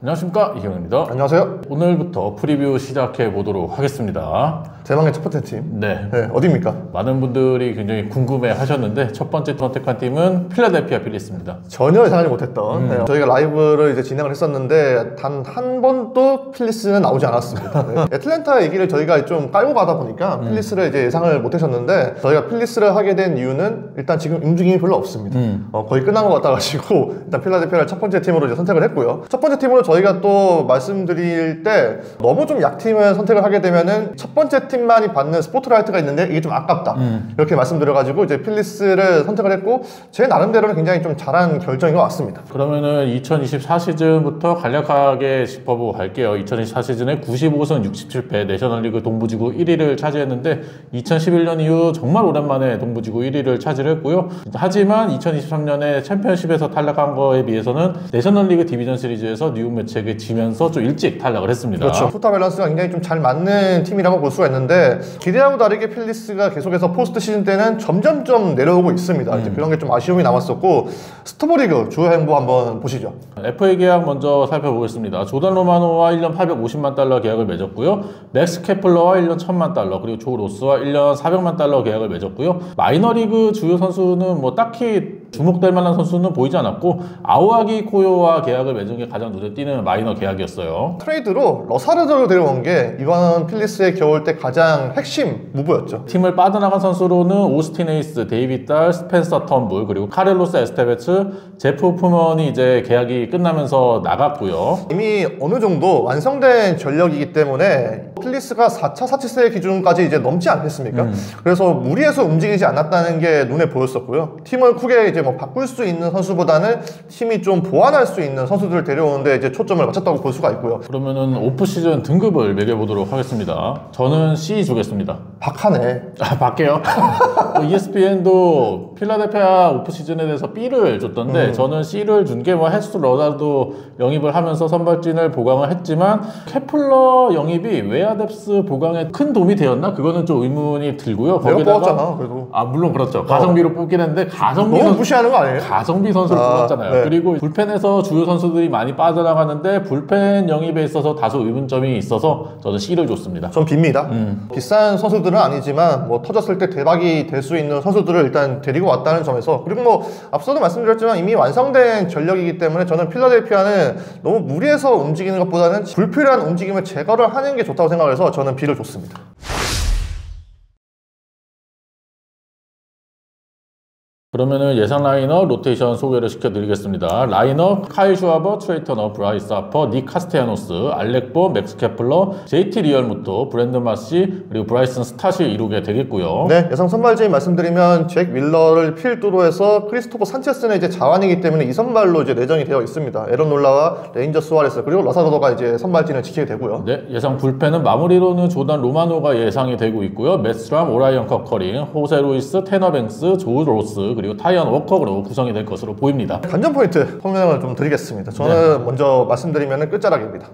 안녕하십니까, 이경입니다. 안녕하세요. 오늘부터 프리뷰 시작해 보도록 하겠습니다. 대망의 첫 번째 팀. 네. 어디입니까? 많은 분들이 굉장히 궁금해 하셨는데 첫 번째 선택한 팀은 필라델피아 필리스입니다. 전혀 예상하지 못했던 저희가 라이브를 이제 진행을 했었는데 단 한 번도 필리스는 나오지 않았습니다. 애틀랜타 얘기를 저희가 좀 깔고 가다 보니까 필리스를 이제 예상을 못하셨는데 저희가 필리스를 하게 된 이유는 일단 지금 움직임이 별로 없습니다. 거의 끝난 것 같아가지고 일단 필라델피아를 첫 번째 팀으로 이제 선택을 했고요. 첫 번째 팀으로 저희가 또 말씀드릴 때 너무 좀 약팀을 선택을 하게 되면은 첫 번째 팀만이 받는 스포트라이트가 있는데 이게 좀 아깝다 이렇게 말씀드려가지고 이제 필리스를 선택을 했고 제 나름대로는 굉장히 좀 잘한 결정인 것 같습니다. 그러면은 2024 시즌부터 간략하게 짚어보고 갈게요. 2024 시즌에 95승 67패 내셔널리그 동부지구 1위를 차지했는데 2011년 이후 정말 오랜만에 동부지구 1위를 차지했고요. 하지만 2023년에 챔피언십에서 탈락한 거에 비해서는 내셔널리그 디비전 시리즈에서 뉴욕매츠에게 지면서 좀 일찍 탈락을 했습니다. 그렇죠. 투타 밸런스가 굉장히 좀 잘 맞는 팀이라고 볼 수가 있는데 기대하고 다르게 필리스가 계속해서 포스트 시즌 때는 점점점 내려오고 있습니다. 이제 그런 게 좀 아쉬움이 남았었고 스토브리그 주요 행보 한번 보시죠. FA 계약 먼저 살펴보겠습니다. 조던 로마노와 1년 850만 달러 계약을 맺었고요. 맥스 케플러와 1년 1000만 달러 그리고 조 로스와 1년 400만 달러 계약을 맺었고요. 마이너리그 주요 선수는 뭐 딱히 주목될 만한 선수는 보이지 않았고 아우아기 코요와 계약을 맺은 게 가장 눈에 띄는 마이너 계약이었어요. 트레이드로 러사르저를 데려온 게 이번 필리스의 겨울 때 가장 핵심 무브였죠. 팀을 빠져나간 선수로는 오스틴 에이스, 데이빗 달, 스펜서 텀블 그리고 카를로스 에스테베츠, 제프 호프먼이 이제 계약이 끝나면서 나갔고요. 이미 어느 정도 완성된 전력이기 때문에 필리스가 4차 사치세 기준까지 이제 넘지 않겠습니까? 그래서 무리해서 움직이지 않았다는 게 눈에 보였었고요. 팀을 크게 이제 뭐 바꿀 수 있는 선수보다는 팀이 좀 보완할 수 있는 선수들을 데려오는데 이제 초점을 맞췄다고 볼 수가 있고요. 그러면은 오프 시즌 등급을 매겨보도록 하겠습니다. 저는 C 주겠습니다. 박하네. 밖에요. ESPN도 필라델피아 오프 시즌에 대해서 B를 줬던데 저는 C를 준 게 뭐 헬스 러자도 영입을 하면서 선발진을 보강을 했지만 케플러 영입이 웨아뎁스 보강에 큰 도움이 되었나? 그거는 좀 의문이 들고요. 내가 뽑았잖아, 그래도. 아, 물론 그렇죠. 가성비로 뽑긴 했는데 너무 무시하는 거 아니에요? 가성비 선수를 뽑았잖아요. 네. 그리고 불펜에서 주요 선수들이 많이 빠져나가는데 불펜 영입에 있어서 다소 의문점이 있어서 저는 C를 줬습니다. 전 B입니다. 비싼 선수들은 아니지만 뭐 터졌을 때 대박이 될 수 있는 선수들을 일단 데리고 왔다는 점에서 그리고 뭐 앞서도 말씀드렸지만 이미 완성된 전력이기 때문에 저는 필라델피아는 너무 무리해서 움직이는 것보다는 불필요한 움직임을 제거를 하는 게 좋다고 생각해서 저는 B를 줬습니다. 그러면은 예상 라인업 로테이션 소개를 시켜드리겠습니다. 라인업 카일 슈아버, 트레이 터너, 브라이스 하퍼, 닉 카스테야노스, 알렉 보, 맥스 케플러, JT 리얼무토, 브랜든 마시 그리고 브라이슨 스탓이 이루게 되겠고요. 네, 예상 선발진 말씀드리면 잭 윌러를 필두로 해서 크리스토퍼 산체스는 이제 자완이기 때문에 이 선발로 이제 내정이 되어 있습니다. 에런 놀라와 레인저 수아레스 그리고 러사더가 이제 선발진을 지키게 되고요. 네, 예상 불펜은 마무리로는 조던 로마노가 예상이 되고 있고요. 매스트람, 오라이언 커커링, 호세 루이스, 테너 뱅스, 조 로스 그리고 타이언 워커로 구성이 될 것으로 보입니다. 관전 포인트 설명을 좀 드리겠습니다. 저는 먼저 말씀드리면 끝자락입니다.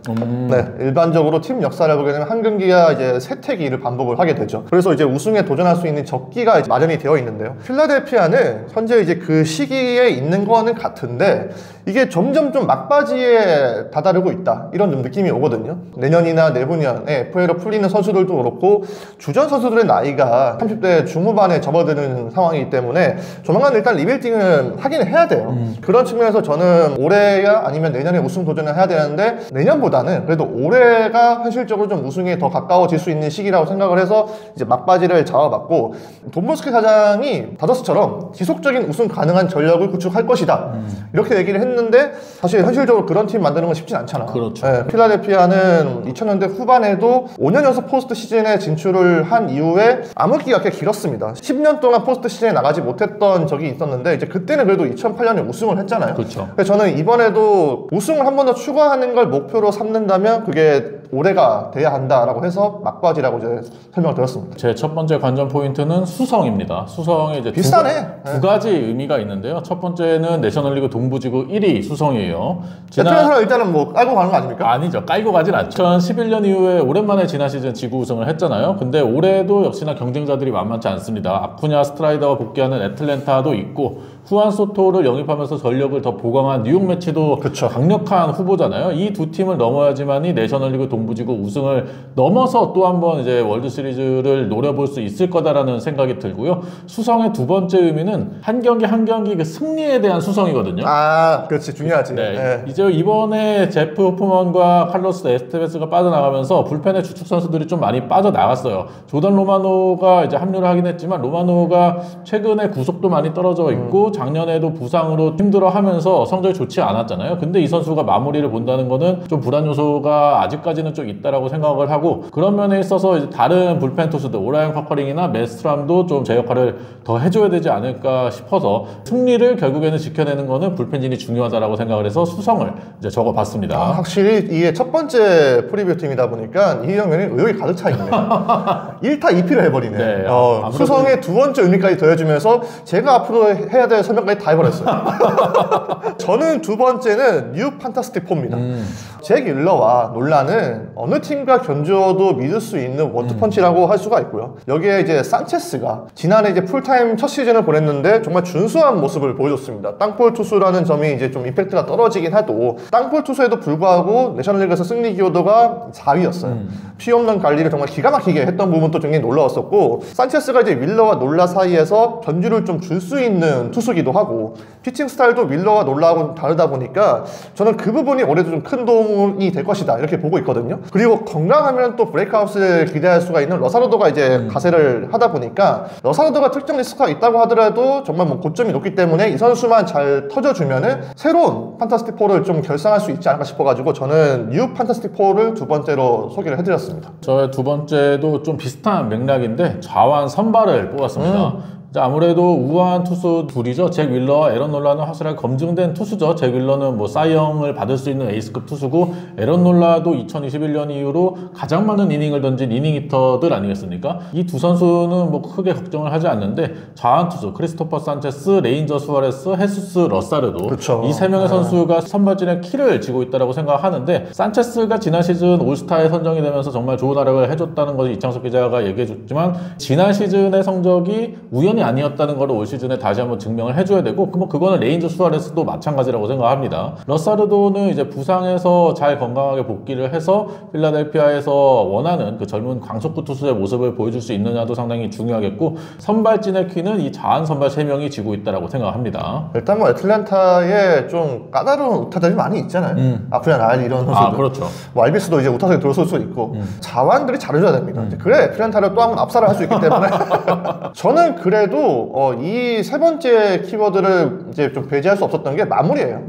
네, 일반적으로 팀 역사를 보게 되면 한 경기가 이제 세 태기를 반복을 하게 되죠. 그래서 이제 우승에 도전할 수 있는 적기가 이제 마련이 되어 있는데요. 필라델피아는 현재 이제 그 시기에 있는 거는 같은데 이게 점점 좀 막바지에 다다르고 있다 이런 좀 느낌이 오거든요. 내년이나 내후년에 FA로 풀리는 선수들도 그렇고 주전 선수들의 나이가 30대 중후반에 접어드는 상황이기 때문에 조만간 일단 리빌딩을 하긴 해야 돼요. 그런 측면에서 저는 올해야 아니면 내년에 우승 도전을 해야 되는데 내년보다는 그래도 올해가 현실적으로 좀 우승에 더 가까워질 수 있는 시기라고 생각을 해서 이제 막바지를 잡아봤고 돈보스키 사장이 다저스처럼 지속적인 우승 가능한 전력을 구축할 것이다 이렇게 얘기를 했는데 사실 현실적으로 그런 팀 만드는 건 쉽진 않잖아. 그렇죠. 네, 필라델피아는 2000년대 후반에도 5년 연속 포스트 시즌에 진출을 한 이후에 암흑기가 꽤 길었습니다. 10년 동안 포스트 시즌에 나가지 못했던 적이 있었는데 이제 그때는 그래도 2008년에 우승을 했잖아요. 그렇죠. 그래서 저는 이번에도 우승을 한 번 더 추가하는 걸 목표로 삼는다면 그게 올해가 돼야 한다라고 해서 막바지라고 이제 설명을 드렸습니다. 제 첫 번째 관전 포인트는 수성입니다. 수성에 이제 비슷하네. 두 가지 의미가 있는데요. 첫 번째는 내셔널리그 동부지구 1위 수성이에요. 애틀랜타는 일단은 뭐 깔고 가는 거 아닙니까? 아니죠. 깔고 가진 않죠. 2011년 이후에 오랜만에 지난 시즌 지구 우승을 했잖아요. 근데 올해도 역시나 경쟁자들이 만만치 않습니다. 아쿠냐 스트라이더가 복귀하는 애틀랜타도 있고 후안 소토를 영입하면서 전력을 더 보강한 뉴욕 매치도 그쵸. 강력한 후보잖아요. 이 두 팀을 넘어야지만이 내셔널리그 동부지구 우승을 넘어서 또 한 번 이제 월드 시리즈를 노려볼 수 있을 거다라는 생각이 들고요. 수성의 두 번째 의미는 한 경기 한 경기 그 승리에 대한 수성이거든요. 아, 그렇지. 중요하지. 네. 네. 이제 이번에 제프 호프먼과 칼로스 에스테베스가 빠져나가면서 불펜의 주축 선수들이 좀 많이 빠져나갔어요. 조던 로마노가 이제 합류를 하긴 했지만 로마노가 최근에 구속도 많이 떨어져 있고 작년에도 부상으로 힘들어하면서 성적이 좋지 않았잖아요. 근데 이 선수가 마무리를 본다는 거는 좀 불안 요소가 아직까지는 좀 있다라고 생각을 하고 그런 면에 있어서 이제 다른 불펜 투수들 오라이언 커커링이나 메스트람도 좀 제 역할을 더 해줘야 되지 않을까 싶어서 승리를 결국에는 지켜내는 거는 불펜진이 중요하다라고 생각을 해서 수성을 이제 적어봤습니다. 확실히 이게 첫 번째 프리뷰 팀이다 보니까 이 장면이 의욕이 가득 차 있네. 1타 2피를 해버리네. 네, 수성의 두 번째 의미까지 더해주면서 제가 앞으로 해야 될 설명까지 다 해버렸어요. 저는 두 번째는 뉴 판타스틱 4입니다. 잭 윌러와 놀란은 어느 팀과 견주어도 믿을 수 있는 원투펀치라고 할 수가 있고요. 여기에 이제 산체스가 지난해 이제 풀타임 첫 시즌을 보냈는데 정말 준수한 모습을 보여줬습니다. 땅볼 투수라는 점이 이제 좀 임팩트가 떨어지긴 해도 땅볼 투수에도 불구하고 내셔널리그에서 승리 기여도가 4위였어요. 피 없는 관리를 정말 기가 막히게 했던 부분도 굉장히 놀라웠었고 산체스가 이제 윌러와 놀라 사이에서 견주를 좀 줄 수 있는 투수기도 하고 피칭 스타일도 윌러와 놀라하고 다르다 보니까 저는 그 부분이 올해도 좀 큰 도움이 될 것이다 이렇게 보고 있거든요. 그리고 건강하면 또 브레이크아웃을 기대할 수가 있는 러사로도가 이제 가세를 하다 보니까 러사로도가 특정 리스크가 있다고 하더라도 정말 뭐 고점이 높기 때문에 이 선수만 잘 터져주면은 새로운 판타스틱 4를 좀 결상할 수 있지 않을까 싶어가지고 저는 뉴 판타스틱 4를 두 번째로 소개를 해드렸습니다. 저의 두 번째도 좀 비슷한 맥락인데 좌완 선발을 뽑았습니다. 아무래도 우아한 투수 둘이죠. 잭 윌러와 에런 놀라는 확실하게 검증된 투수죠. 잭 윌러는 뭐 사이영을 받을 수 있는 에이스급 투수고 에런 놀라도 2021년 이후로 가장 많은 이닝을 던진 이닝 히터들 아니겠습니까? 이 두 선수는 뭐 크게 걱정을 하지 않는데 좌완 투수 크리스토퍼 산체스, 레인저 수아레스, 헤수스 러사르도 그렇죠. 이 세 명의 선수가 선발진의 키를 쥐고 있다고 생각하는데 산체스가 지난 시즌 올스타에 선정이 되면서 정말 좋은 활약을 해줬다는 것을 이창석 기자가 얘기해줬지만 지난 시즌의 성적이 우연히 아니었다는 걸 올 시즌에 다시 한번 증명을 해줘야 되고 뭐 그거는 레인저 수아레스도 마찬가지라고 생각합니다. 러사르도는 이제 부상에서 잘 건강하게 복귀를 해서 필라델피아에서 원하는 그 젊은 광속구 투수의 모습을 보여줄 수 있느냐도 상당히 중요하겠고 선발진의 키는 이 자한 선발 3명이 지고 있다고 생각합니다. 일단 뭐 애틀랜타에 좀 까다로운 우타들이 많이 있잖아요. 아프리안 알 이런 선수들. 그렇죠. 뭐 알비스도 이제 우타석에 들어설 수 있고 자완들이 잘해줘야 됩니다. 그래 애틀랜타를 또 한 번 압살을 할 수 있기 때문에 저는 그래도 이 세 번째 키워드를 이제 좀 배제할 수 없었던 게 마무리예요.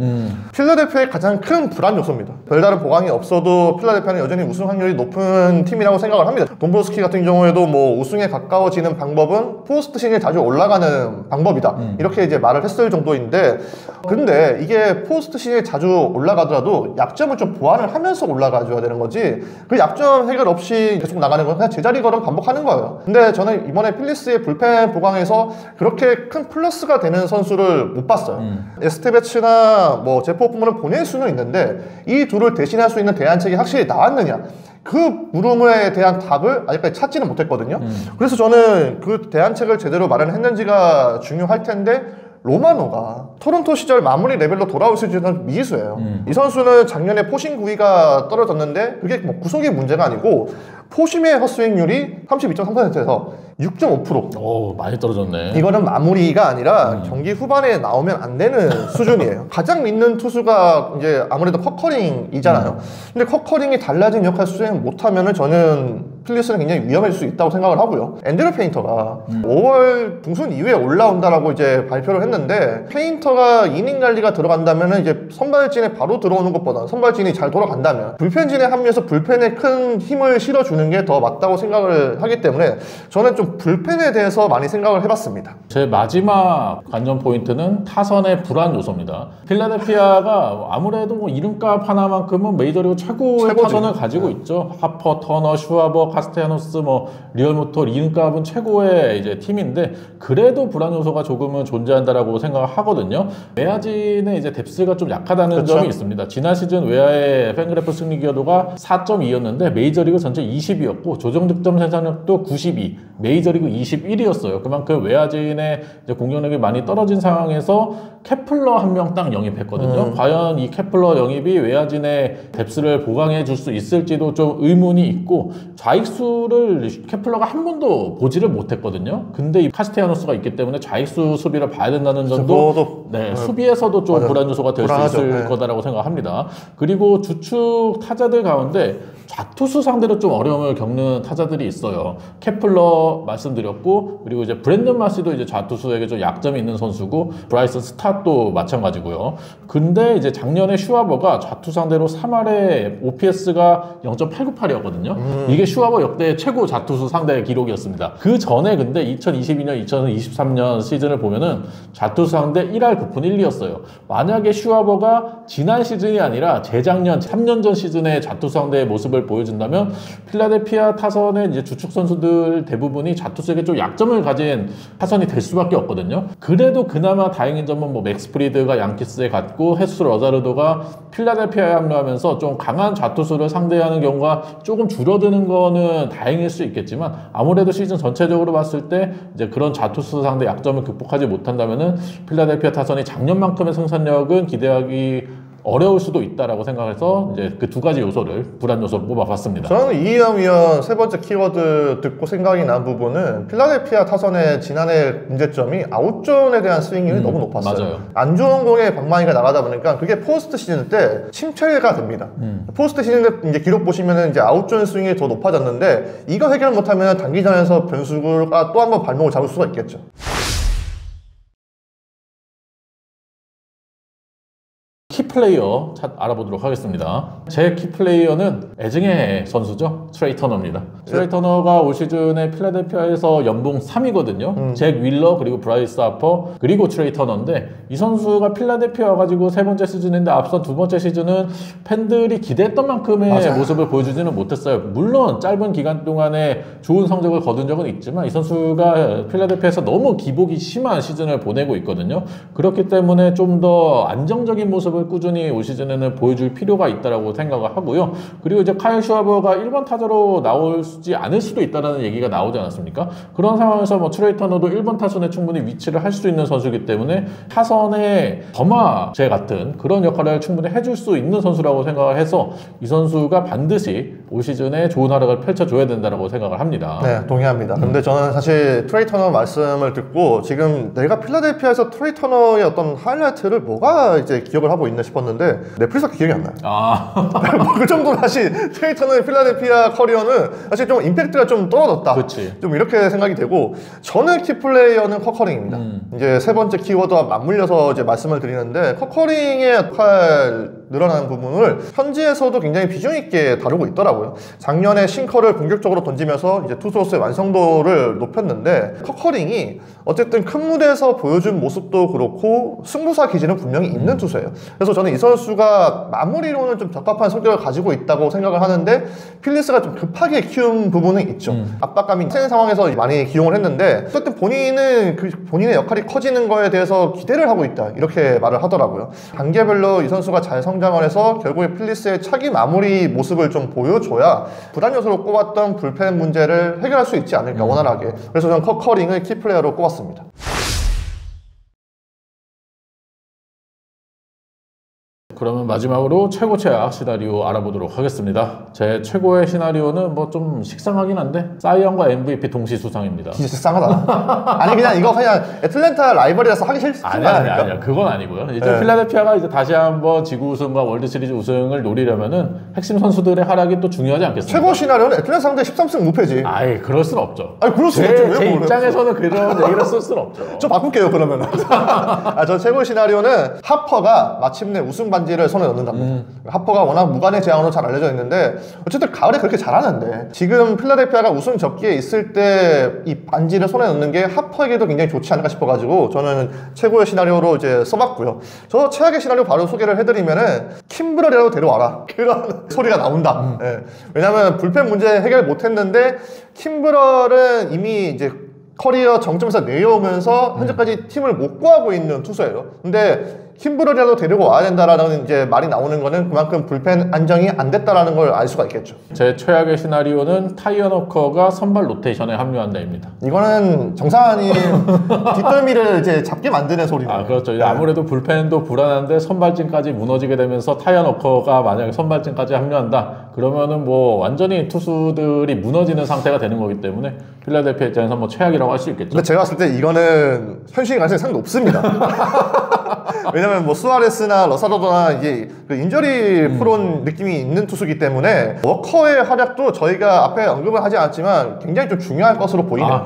필라델피아의 가장 큰 불안 요소입니다. 별다른 보강이 없어도 필라델피아는 여전히 우승 확률이 높은 팀이라고 생각을 합니다. 돈브로스키 같은 경우에도 뭐 우승에 가까워지는 방법은 포스트 시즌에 자주 올라가는 방법이다. 이렇게 이제 말을 했을 정도인데 근데 이게 포스트 시즌에 자주 올라가더라도 약점을 좀 보완을 하면서 올라가줘야 되는 거지 그 약점 해결 없이 계속 나가는 건 그냥 제자리 걸음 반복하는 거예요. 근데 저는 이번에 필리스의 불펜 보강에서 그렇게 큰 플러스가 되는 선수를 못 봤어요. 에스테베츠나 뭐 제프 호프먼을 보낼 수는 있는데 이 둘을 대신할 수 있는 대안책이 확실히 나왔느냐 그 물음에 대한 답을 아직까지 찾지는 못했거든요. 그래서 저는 그 대안책을 제대로 마련했는지가 중요할 텐데 로마노가 토론토 시절 마무리 레벨로 돌아올 수 있는 미지수예요. 이 선수는 작년에 포심 9위가 떨어졌는데 그게 뭐 구속이 문제가 아니고 포심의 헛스윙률이 32.3%에서 6.5%. 오, 많이 떨어졌네. 이거는 마무리가 아니라 경기 후반에 나오면 안 되는 수준이에요. 가장 믿는 투수가 이제 아무래도 커커링이잖아요. 근데 커커링이 달라진 역할 수행 못하면은 저는 필리스는 굉장히 위험할 수 있다고 생각을 하고요. 앤드류 페인터가 5월 중순 이후에 올라온다라고 이제 발표를 했는데 페인터가 이닝 관리가 들어간다면은 이제 선발진에 바로 들어오는 것보다 선발진이 잘 돌아간다면 불펜진에 합류해서 불펜에 큰 힘을 실어주는 게 더 맞다고 생각을 하기 때문에 저는 좀 불펜에 대해서 많이 생각을 해봤습니다. 제 마지막 관전 포인트는 타선의 불안 요소입니다. 필라델피아가 아무래도 뭐 이름값 하나만큼은 메이저리그 최고의 최고지. 타선을 가지고 있죠. 하퍼, 터너, 슈아버, 카스테야노스, 뭐 리얼모토, 리는값은 최고의 이제 팀인데 그래도 불안 요소가 조금은 존재한다라고 생각을 하거든요. 웨아진의 이제 뎁스가 좀 약하다는 그렇죠. 점이 있습니다. 지난 시즌 웨아의 팬그래프 승리 기여도가 4.2였는데 메이저리그 전체 20위였고 조정 득점 생산력도 92, 메이저리그 21위였어요. 그만큼 웨아진의 이제 공격력이 많이 떨어진 상황에서 케플러 한 명 딱 영입했거든요. 과연 이 케플러 영입이 웨아진의 뎁스를 보강해 줄 수 있을지도 좀 의문이 있고 좌익수를 케플러가 한 번도 보지를 못했거든요. 근데 이 카스테야노스가 있기 때문에 좌익수 수비를 봐야 된다는 점도 네, 수비에서도 좀 불안 요소가 될 수 있을 거다라고 생각합니다. 그리고 주축 타자들 가운데 좌투수 상대로 좀 어려움을 겪는 타자들이 있어요. 케플러 말씀드렸고, 그리고 이제 브랜든 마시도 이제 좌투수에게 좀 약점이 있는 선수고, 브라이슨 스타도 마찬가지고요. 근데 이제 작년에 슈와버가 좌투 상대로 3할에 OPS가 0.898이었거든요. 이게 슈와버 역대 최고 좌투수 상대 기록이었습니다. 그 전에 근데 2022년, 2023년 시즌을 보면은 좌투수 상대 1할 9푼 1리였어요. 만약에 슈와버가 지난 시즌이 아니라 재작년 3년 전 시즌의 좌투수 상대의 모습을 보여준다면 필라델피아 타선의 이제 주축 선수들 대부분이 좌투수에게 좀 약점을 가진 타선이 될 수밖에 없거든요. 그래도 그나마 다행인 점은 뭐 맥스 프리드가 양키스에 갔고 헤수스 러자르도가 필라델피아에 합류하면서 좀 강한 좌투수를 상대하는 경우가 조금 줄어드는 거는 다행일 수 있겠지만 아무래도 시즌 전체적으로 봤을 때 이제 그런 좌투수 상대 약점을 극복하지 못한다면은 필라델피아 타선이 작년만큼의 생산력은 기대하기 어려울 수도 있다라고 생각해서 이제 그 두 가지 요소를 불안 요소로 뽑아봤습니다. 저는 이희영 위원 세 번째 키워드 듣고 생각이 난 부분은 필라델피아 타선의 지난해 문제점이 아웃존에 대한 스윙률이 너무 높았어요. 맞아요. 안 좋은 공에 방망이가 나가다 보니까 그게 포스트 시즌 때 침체가 됩니다. 포스트 시즌 때 이제 기록 보시면은 이제 아웃존 스윙이 더 높아졌는데 이거 해결 못하면 단기전에서 변수가 또 한 번 발목을 잡을 수가 있겠죠. 키플레이어 알아보도록 하겠습니다. 제 키플레이어는 애증의 선수죠. 트레이 터너입니다. 트레이 터너가 올 시즌에 필라델피아에서 연봉 3위거든요. 잭 윌러, 그리고 브라이스 하퍼, 그리고 트레이 터너인데 이 선수가 필라델피아 와가지고 세 번째 시즌인데 앞선 두 번째 시즌은 팬들이 기대했던 만큼의 모습을 보여주지는 못했어요. 물론 짧은 기간 동안에 좋은 성적을 거둔 적은 있지만 이 선수가 필라델피아에서 너무 기복이 심한 시즌을 보내고 있거든요. 그렇기 때문에 좀 더 안정적인 모습을 꾸준히 올 시즌에는 보여줄 필요가 있다고 생각을 하고요. 그리고 이제 카일 슈와버가 1번 타자로 나오지 않을 수도 있다는 얘기가 나오지 않았습니까? 그런 상황에서 뭐 트레이 터너도 1번 타선에 충분히 위치를 할 수 있는 선수이기 때문에 타선의 더마제 같은 그런 역할을 충분히 해줄 수 있는 선수라고 생각을 해서 이 선수가 반드시 올 시즌에 좋은 활약을 펼쳐줘야 된다고 생각을 합니다. 네, 동의합니다. 근데 저는 사실 트레이 터너 말씀을 듣고 지금 내가 필라델피아에서 트레이 터너의 어떤 하이라이트를 뭐가 이제 기억을 하고 있나 싶었는데 넷플릭스가 기억이 안 나요. 그 정도로 사실 트레이 터너의 필라델피아 커리어는 사실 좀 임팩트가 좀 떨어졌다. 그치. 좀 이렇게 생각이 되고 저는 키플레이어는 커커링입니다. 이제 세 번째 키워드와 맞물려서 이제 말씀을 드리는데 커커링의 역할 늘어나는 부분을 현지에서도 굉장히 비중 있게 다루고 있더라고요. 작년에 싱커를 공격적으로 던지면서 이제 투수로서의 완성도를 높였는데 커커링이 어쨌든 큰 무대에서 보여준 모습도 그렇고 승부사 기질은 분명히 있는 투수예요. 그래서 저는 이 선수가 마무리로는 좀 적합한 성격을 가지고 있다고 생각을 하는데 필리스가 좀 급하게 키운 부분은 있죠. 압박감이 센 상황에서 많이 기용을 했는데 어쨌든 본인은 그 본인의 역할이 커지는 거에 대해서 기대를 하고 있다 이렇게 말을 하더라고요. 단계별로 이 선수가 잘 성장을 해서 결국에 필리스의 차기 마무리 모습을 좀 보여줘야 불안 요소로 꼽았던 불펜 문제를 해결할 수 있지 않을까 원활하게. 그래서 저는 커커링을 키플레이어로 꼽았습니다. 그러면 마지막으로 최고 최악 시나리오 알아보도록 하겠습니다. 제 최고의 시나리오는 뭐 좀 식상하긴 한데 사이언과 MVP 동시 수상입니다. 진짜 식상하다. 아니 그냥 이거 그냥 애틀랜타 라이벌이라서 하기 싫은 거 아닙니까? 아니야. 그건 아니고요. 이제 필라델피아가 이제 다시 한번 지구 우승과 월드 시리즈 우승을 노리려면은 핵심 선수들의 활약이 또 중요하지 않겠습니까? 최고 시나리오는 애틀랜타 상대 13승 무패지. 아이, 그럴 순 없죠. 아니 그럴 수 없죠. 제 입장에서는 그런 얘기를 쓸 수는 없죠. 저 바꿀게요 그러면. 저 최고 시나리오는 하퍼가 마침내 우승 반지 반지를 손에 넣는답니다. 하퍼가 워낙 무관의 제왕으로 잘 알려져 있는데 어쨌든 가을에 그렇게 잘하는데 지금 필라델피아가 우승 적기에 있을 때 이 반지를 손에 넣는 게 하퍼에게도 굉장히 좋지 않을까 싶어가지고 저는 최고의 시나리오로 이제 써봤고요. 저 최악의 시나리오 바로 소개를 해드리면은 킴브럴이라도 데려와라 그런 소리가 나온다. 예. 왜냐면 불펜 문제 해결 못했는데 킴브럴은 이미 이제 커리어 정점에서 내려오면서 현재까지 팀을 못 구하고 있는 투수예요. 근데 킴브럴이라도 데리고 와야 된다라는 이제 말이 나오는 거는 그만큼 불펜 안정이 안 됐다라는 걸 알 수가 있겠죠. 제 최악의 시나리오는 타이언 워커가 선발 로테이션에 합류한다입니다. 이거는 정상 아닌 뒷덜미를 이제 잡게 만드는 소리네요. 아, 그렇죠. 네. 아무래도 불펜도 불안한데 선발진까지 무너지게 되면서 타이언 워커가 만약에 선발진까지 합류한다. 그러면은 뭐 완전히 투수들이 무너지는 상태가 되는 거기 때문에 필라델피아 입장에서 뭐 최악이라고 할 수 있겠죠. 근데 제가 봤을 때 이거는 현실이 가능성이 상당히 높습니다. 왜냐면 뭐 수아레스나 러사로도나 이게 그 인저리 프론 느낌이 있는 투수기 때문에 워커의 활약도 저희가 앞에 언급을 하지 않았지만 굉장히 좀 중요한 것으로 보이네요.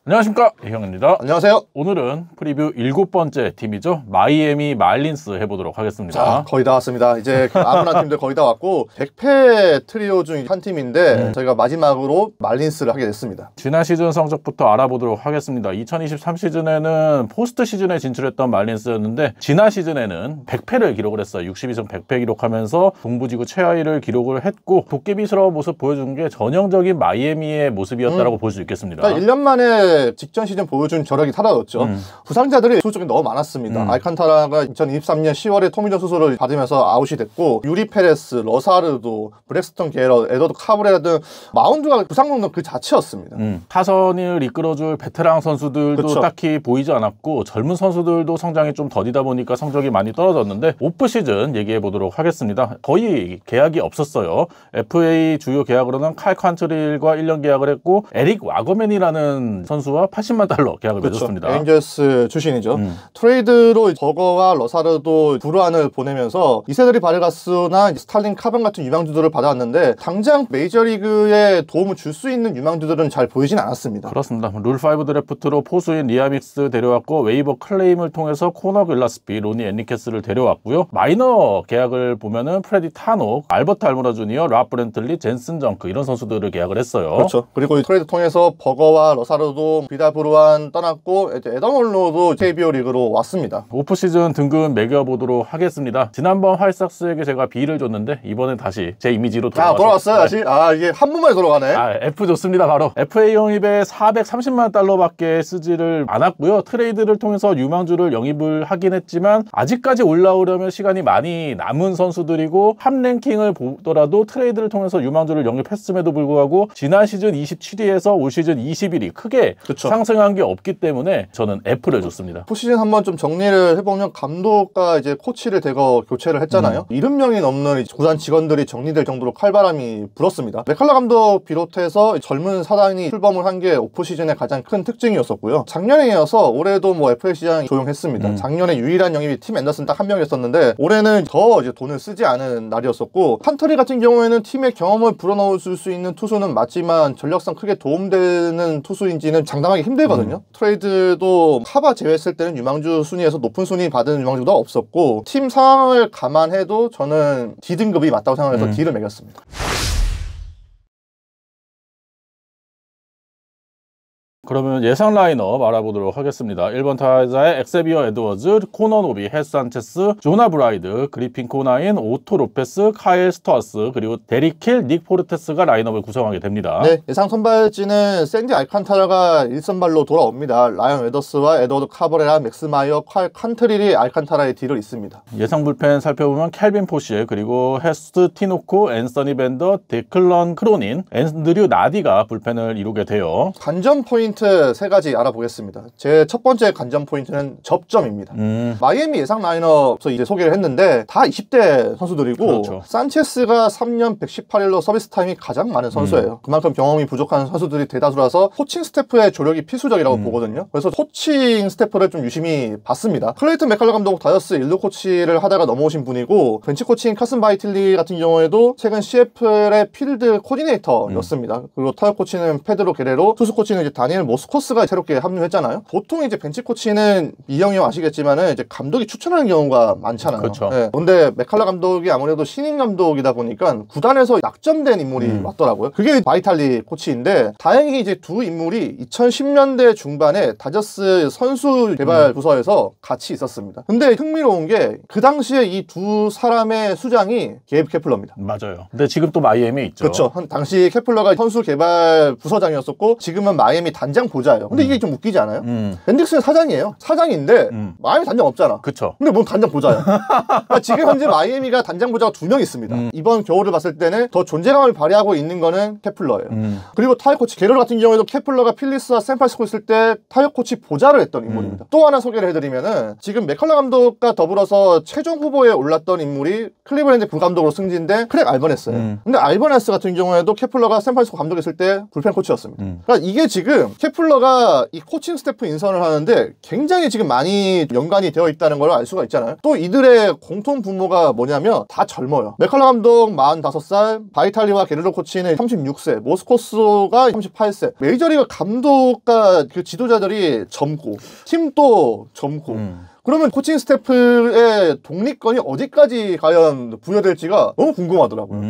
안녕하십니까, 이형입니다. 안녕하세요. 오늘은 프리뷰 7번째 팀이죠. 마이애미 말린스 해보도록 하겠습니다. 자, 거의 다 왔습니다. 이제 아무나 팀들 거의 다 왔고 100패 트리오 중 한 팀인데 저희가 마지막으로 말린스를 하게 됐습니다. 지난 시즌 성적부터 알아보도록 하겠습니다. 2023 시즌에는 포스트 시즌에 진출했던 말린스였는데 지난 시즌에는 100패를 기록을 했어요. 62승 100패 기록하면서 동부지구 최하위를 기록을 했고 도깨비스러운 모습 보여준 게 전형적인 마이애미의 모습이었다고 볼 수 있겠습니다. 1년 만에 직전 시즌 보여준 저력이 사라졌죠. 부상자들이 투수 쪽에 너무 많았습니다. 알칸타라가 2023년 10월에 토미존 수술을 받으면서 아웃이 됐고 유리 페레스, 러사르도, 브렉스턴 게러, 에더드 카브레라 등 마운드가 부상 먹는 그 자체였습니다. 타선을 이끌어줄 베테랑 선수들도 그쵸. 딱히 보이지 않았고 젊은 선수들도 성장이 좀 더디다 보니까 성적이 많이 떨어졌는데 오프 시즌 얘기해 보도록 하겠습니다. 거의 계약이 없었어요. FA 주요 계약으로는 칼 칸트릴과 1년 계약을 했고 에릭 와거맨이라는 선수와 80만 달러 계약을 맺었습니다. 에인절스 출신이죠. 트레이드로 버거와 러사르도 불안을 보내면서 이세드리 바르가스나 스탈린 카본 같은 유망주들을 받아왔는데 당장 메이저리그에 도움을 줄 수 있는 유망주들은 잘 보이진 않았습니다. 그렇습니다. 룰5 드래프트로 포수인 리아믹스 데려왔고 웨이버 클레임을 통해서 코너 글라스피, 로니 엔리케스를 데려왔고요. 마이너 계약을 보면은 프레디 타노, 알버트 알모라 주니어, 라 브렌틀리, 젠슨 정크 이런 선수들을 계약을 했어요. 그렇죠. 그리고 이 트레이드 통해서 버거와 러사르도 비달 브루안 떠났고 에덤 올로도 KBO 리그로 왔습니다. 오프시즌 등급 매겨보도록 하겠습니다. 지난번 화이삭스에게 제가 B를 줬는데 이번엔 다시 제 이미지로 돌아왔어요 다시? 아 이게 한 번만에 돌아가네. F 좋습니다. 바로 FA 영입에 430만 달러밖에 쓰지를 않았고요. 트레이드를 통해서 유망주를 영입을 하긴 했지만 아직까지 올라오려면 시간이 많이 남은 선수들이고 탑 랭킹을 보더라도 트레이드를 통해서 유망주를 영입했음에도 불구하고 지난 시즌 27위에서 올 시즌 21위 크게 상승한 게 없기 때문에 저는 F를 줬습니다. 포시즌 한번 좀 정리를 해보면 감독과 이제 코치를 대거 교체를 했잖아요. 70명이 넘는 구단 직원들이 정리될 정도로 칼바람이 불었습니다. 맥칼라 감독 비롯해서 젊은 사단이 출범을 한 게 오프시즌의 가장 큰 특징이었었고요. 작년에 이어서 올해도 뭐 FA 시장이 조용했습니다. 작년에 유일한 영입이 팀 앤더슨 딱 한 명이었었는데 올해는 더 이제 돈을 쓰지 않은 날이었었고 판터리 같은 경우에는 팀의 경험을 불어넣을 수 있는 투수는 맞지만 전력상 크게 도움되는 투수인지는 장담하기 힘들거든요. 트레이드도 카바 제외했을 때는 유망주 순위에서 높은 순위 받은 유망주도 없었고 팀 상황을 감안해도 저는 D등급이 맞다고 생각해서 D를 매겼습니다. 그러면 예상 라인업 알아보도록 하겠습니다. 1번 타자의 엑세비어 에드워즈, 코너 노비, 헤스 산체스, 조나 브라이드, 그리핀 코나인, 오토 로페스, 카일 스토아스, 그리고 데릭 킬, 닉 포르테스가 라인업을 구성하게 됩니다. 네, 예상 선발진은 샌디 알칸타라가 1선발로 돌아옵니다. 라이언 웨더스와 에드워드 카버레라, 맥스 마이어, 칼 칸트릴이 알칸타라의 뒤를 잇습니다. 예상 불펜 살펴보면 켈빈 포시에, 그리고 헤스트 티노코, 앤서니 밴더, 데클런 크로닌, 앤드류 나디가 불펜을 이루게 돼요. 관전 포인트 세 가지 알아보겠습니다. 제 첫 번째 관전 포인트는 접점입니다. 마이애미 예상 라인업에서 이제 소개를 했는데 다 20대 선수들이고 그렇죠. 산체스가 3년 118일로 서비스 타임이 가장 많은 선수예요. 그만큼 경험이 부족한 선수들이 대다수라서 코칭 스태프의 조력이 필수적이라고 보거든요. 그래서 코칭 스태프를 좀 유심히 봤습니다. 클레이튼 맥칼러 감독 다저스 일루 코치를 하다가 넘어오신 분이고 벤치 코칭 카슨 바이틀리 같은 경우에도 최근 CFL의 필드 코디네이터였습니다. 그리고 타격 코치는 페드로 게레로, 투수 코치는 이제 다니엘 모스코스가 새롭게 합류했잖아요. 보통 이제 벤치 코치는 이형이 형 아시겠지만은 이제 감독이 추천하는 경우가 많잖아요. 그렇죠. 네. 근데 맥칼라 감독이 아무래도 신인 감독이다 보니까 구단에서 약점된 인물이 왔더라고요. 그게 바이탈리 코치인데 다행히 이제 두 인물이 2010년대 중반에 다저스 선수 개발 부서에서 같이 있었습니다. 근데 흥미로운 게 그 당시에 이 두 사람의 수장이 게이브 케플러입니다. 맞아요. 근데 지금 또 마이애미에 있죠. 그렇죠. 당시 케플러가 선수 개발 부서장이었었고 지금은 마이애미 단장 보좌예요. 근데 이게 좀 웃기지 않아요? 벤딕스는 사장이에요. 사장인데 마이애미 단장 없잖아. 그쵸. 근데 뭔 단장 보좌야. 그러니까 지금 현재 마이애미가 단장 보좌가 2명 있습니다. 이번 겨울을 봤을 때는 더 존재감을 발휘하고 있는 거는 케플러예요. 그리고 타격 코치 게롤 같은 경우에도 케플러가 필리스와 샌프란시스코 있을 때 타격 코치 보좌를 했던 인물입니다. 또 하나 소개를 해드리면은 지금 맥컬러 감독과 더불어서 최종 후보에 올랐던 인물이 클리블랜드 부감독으로 승진된 크랙 알버네스예요. 근데 알버네스 같은 경우에도 케플러가 샌프란시스코 감독했을 때 불펜 코치였습니다. 그러니까 이게 지금 케플러가 이 코칭 스태프 인선을 하는데 굉장히 지금 많이 연관이 되어 있다는 걸 알 수가 있잖아요. 또 이들의 공통 분모가 뭐냐면 다 젊어요. 맥컬러 감독 45살, 바이탈리와 게르로 코치는 36세, 모스코스가 38세. 메이저리그 감독과 그 지도자들이 젊고 팀도 젊고 그러면 코칭 스태프의 독립권이 어디까지 과연 부여될지가 너무 궁금하더라고요.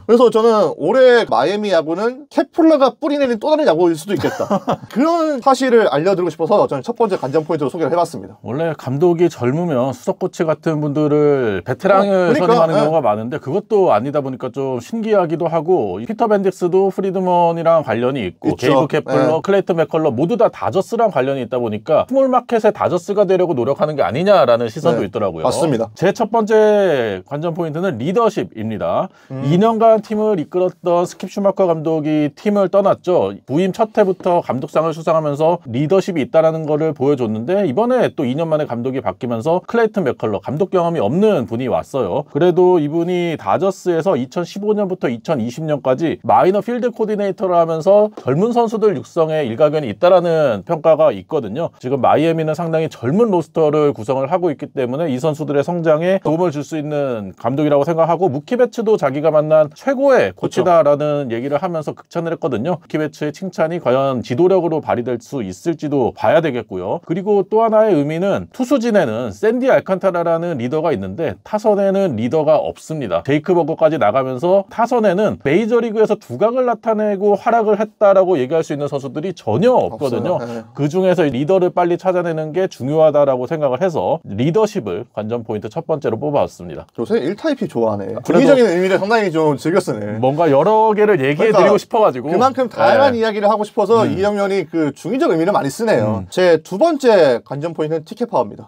그래서 저는 올해 마이애미 야구는 케플러가 뿌리내린 또 다른 야구일 수도 있겠다. 그런 사실을 알려드리고 싶어서 저는 첫 번째 관전 포인트로 소개를 해봤습니다. 원래 감독이 젊으면 수석 코치 같은 분들을 베테랑을 그러니까, 선임하는 경우가 많은데 그것도 아니다 보니까 좀 신기하기도 하고 피터 벤딕스도 프리드먼이랑 관련이 있고 있죠. 게이브 케플러, 클레이턴 맥컬러 모두 다 다저스랑 관련이 있다 보니까 스몰마켓의 다저스가 되려고 노력하는 게 아니냐라는 시선도 있더라고요. 맞습니다. 제 첫 번째 관전 포인트는 리더십입니다. 2년간 팀을 이끌었던 스킵 슈마커 감독이 팀을 떠났죠. 부임 첫 해부터 감독상을 수상하면서 리더십이 있다는 것을 보여줬는데 이번에 또 2년 만에 감독이 바뀌면서 클레이턴 맥컬러 감독 경험이 없는 분이 왔어요. 그래도 이분이 다저스에서 2015년부터 2020년까지 마이너 필드 코디네이터를 하면서 젊은 선수들 육성에 일가견이 있다라는 평가가 있거든요. 지금 마이애미는 상당히 젊은 로스터를 구성을 하고 있기 때문에 이 선수들의 성장에 도움을 줄 수 있는 감독이라고 생각하고 무키 베츠도 자기가 만난 최고의 코치다라는 얘기를 하면서 극찬을 했거든요. 무키 베츠의 칭찬이 과연 지도력으로 발휘될 수 있을지도 봐야 되겠고요. 그리고 또 하나의 의미는 투수진에는 샌디 알칸타라라는 리더가 있는데 타선에는 리더가 없습니다. 제이크 버거까지 나가면서 타선에는 메이저리그에서 두각을 나타내고 활약을 했다라고 얘기할 수 있는 선수들이 전혀 없거든요. 그 중에서 리더를 빨리 찾아내는 게 중요하다라고 생각을 해서 리더십을 관전 포인트 첫 번째로 뽑아왔습니다. 요새 1타입이 좋아하네. 중의적인 의미를 상당히 좀 즐겨 쓰네. 뭔가 여러 개를 얘기해드리고 그러니까 싶어가지고 그만큼 다양한 이야기를 하고 싶어서 이영현이 그 중의적 의미를 많이 쓰네요. 제 두 번째 관전 포인트는 티켓 파워입니다.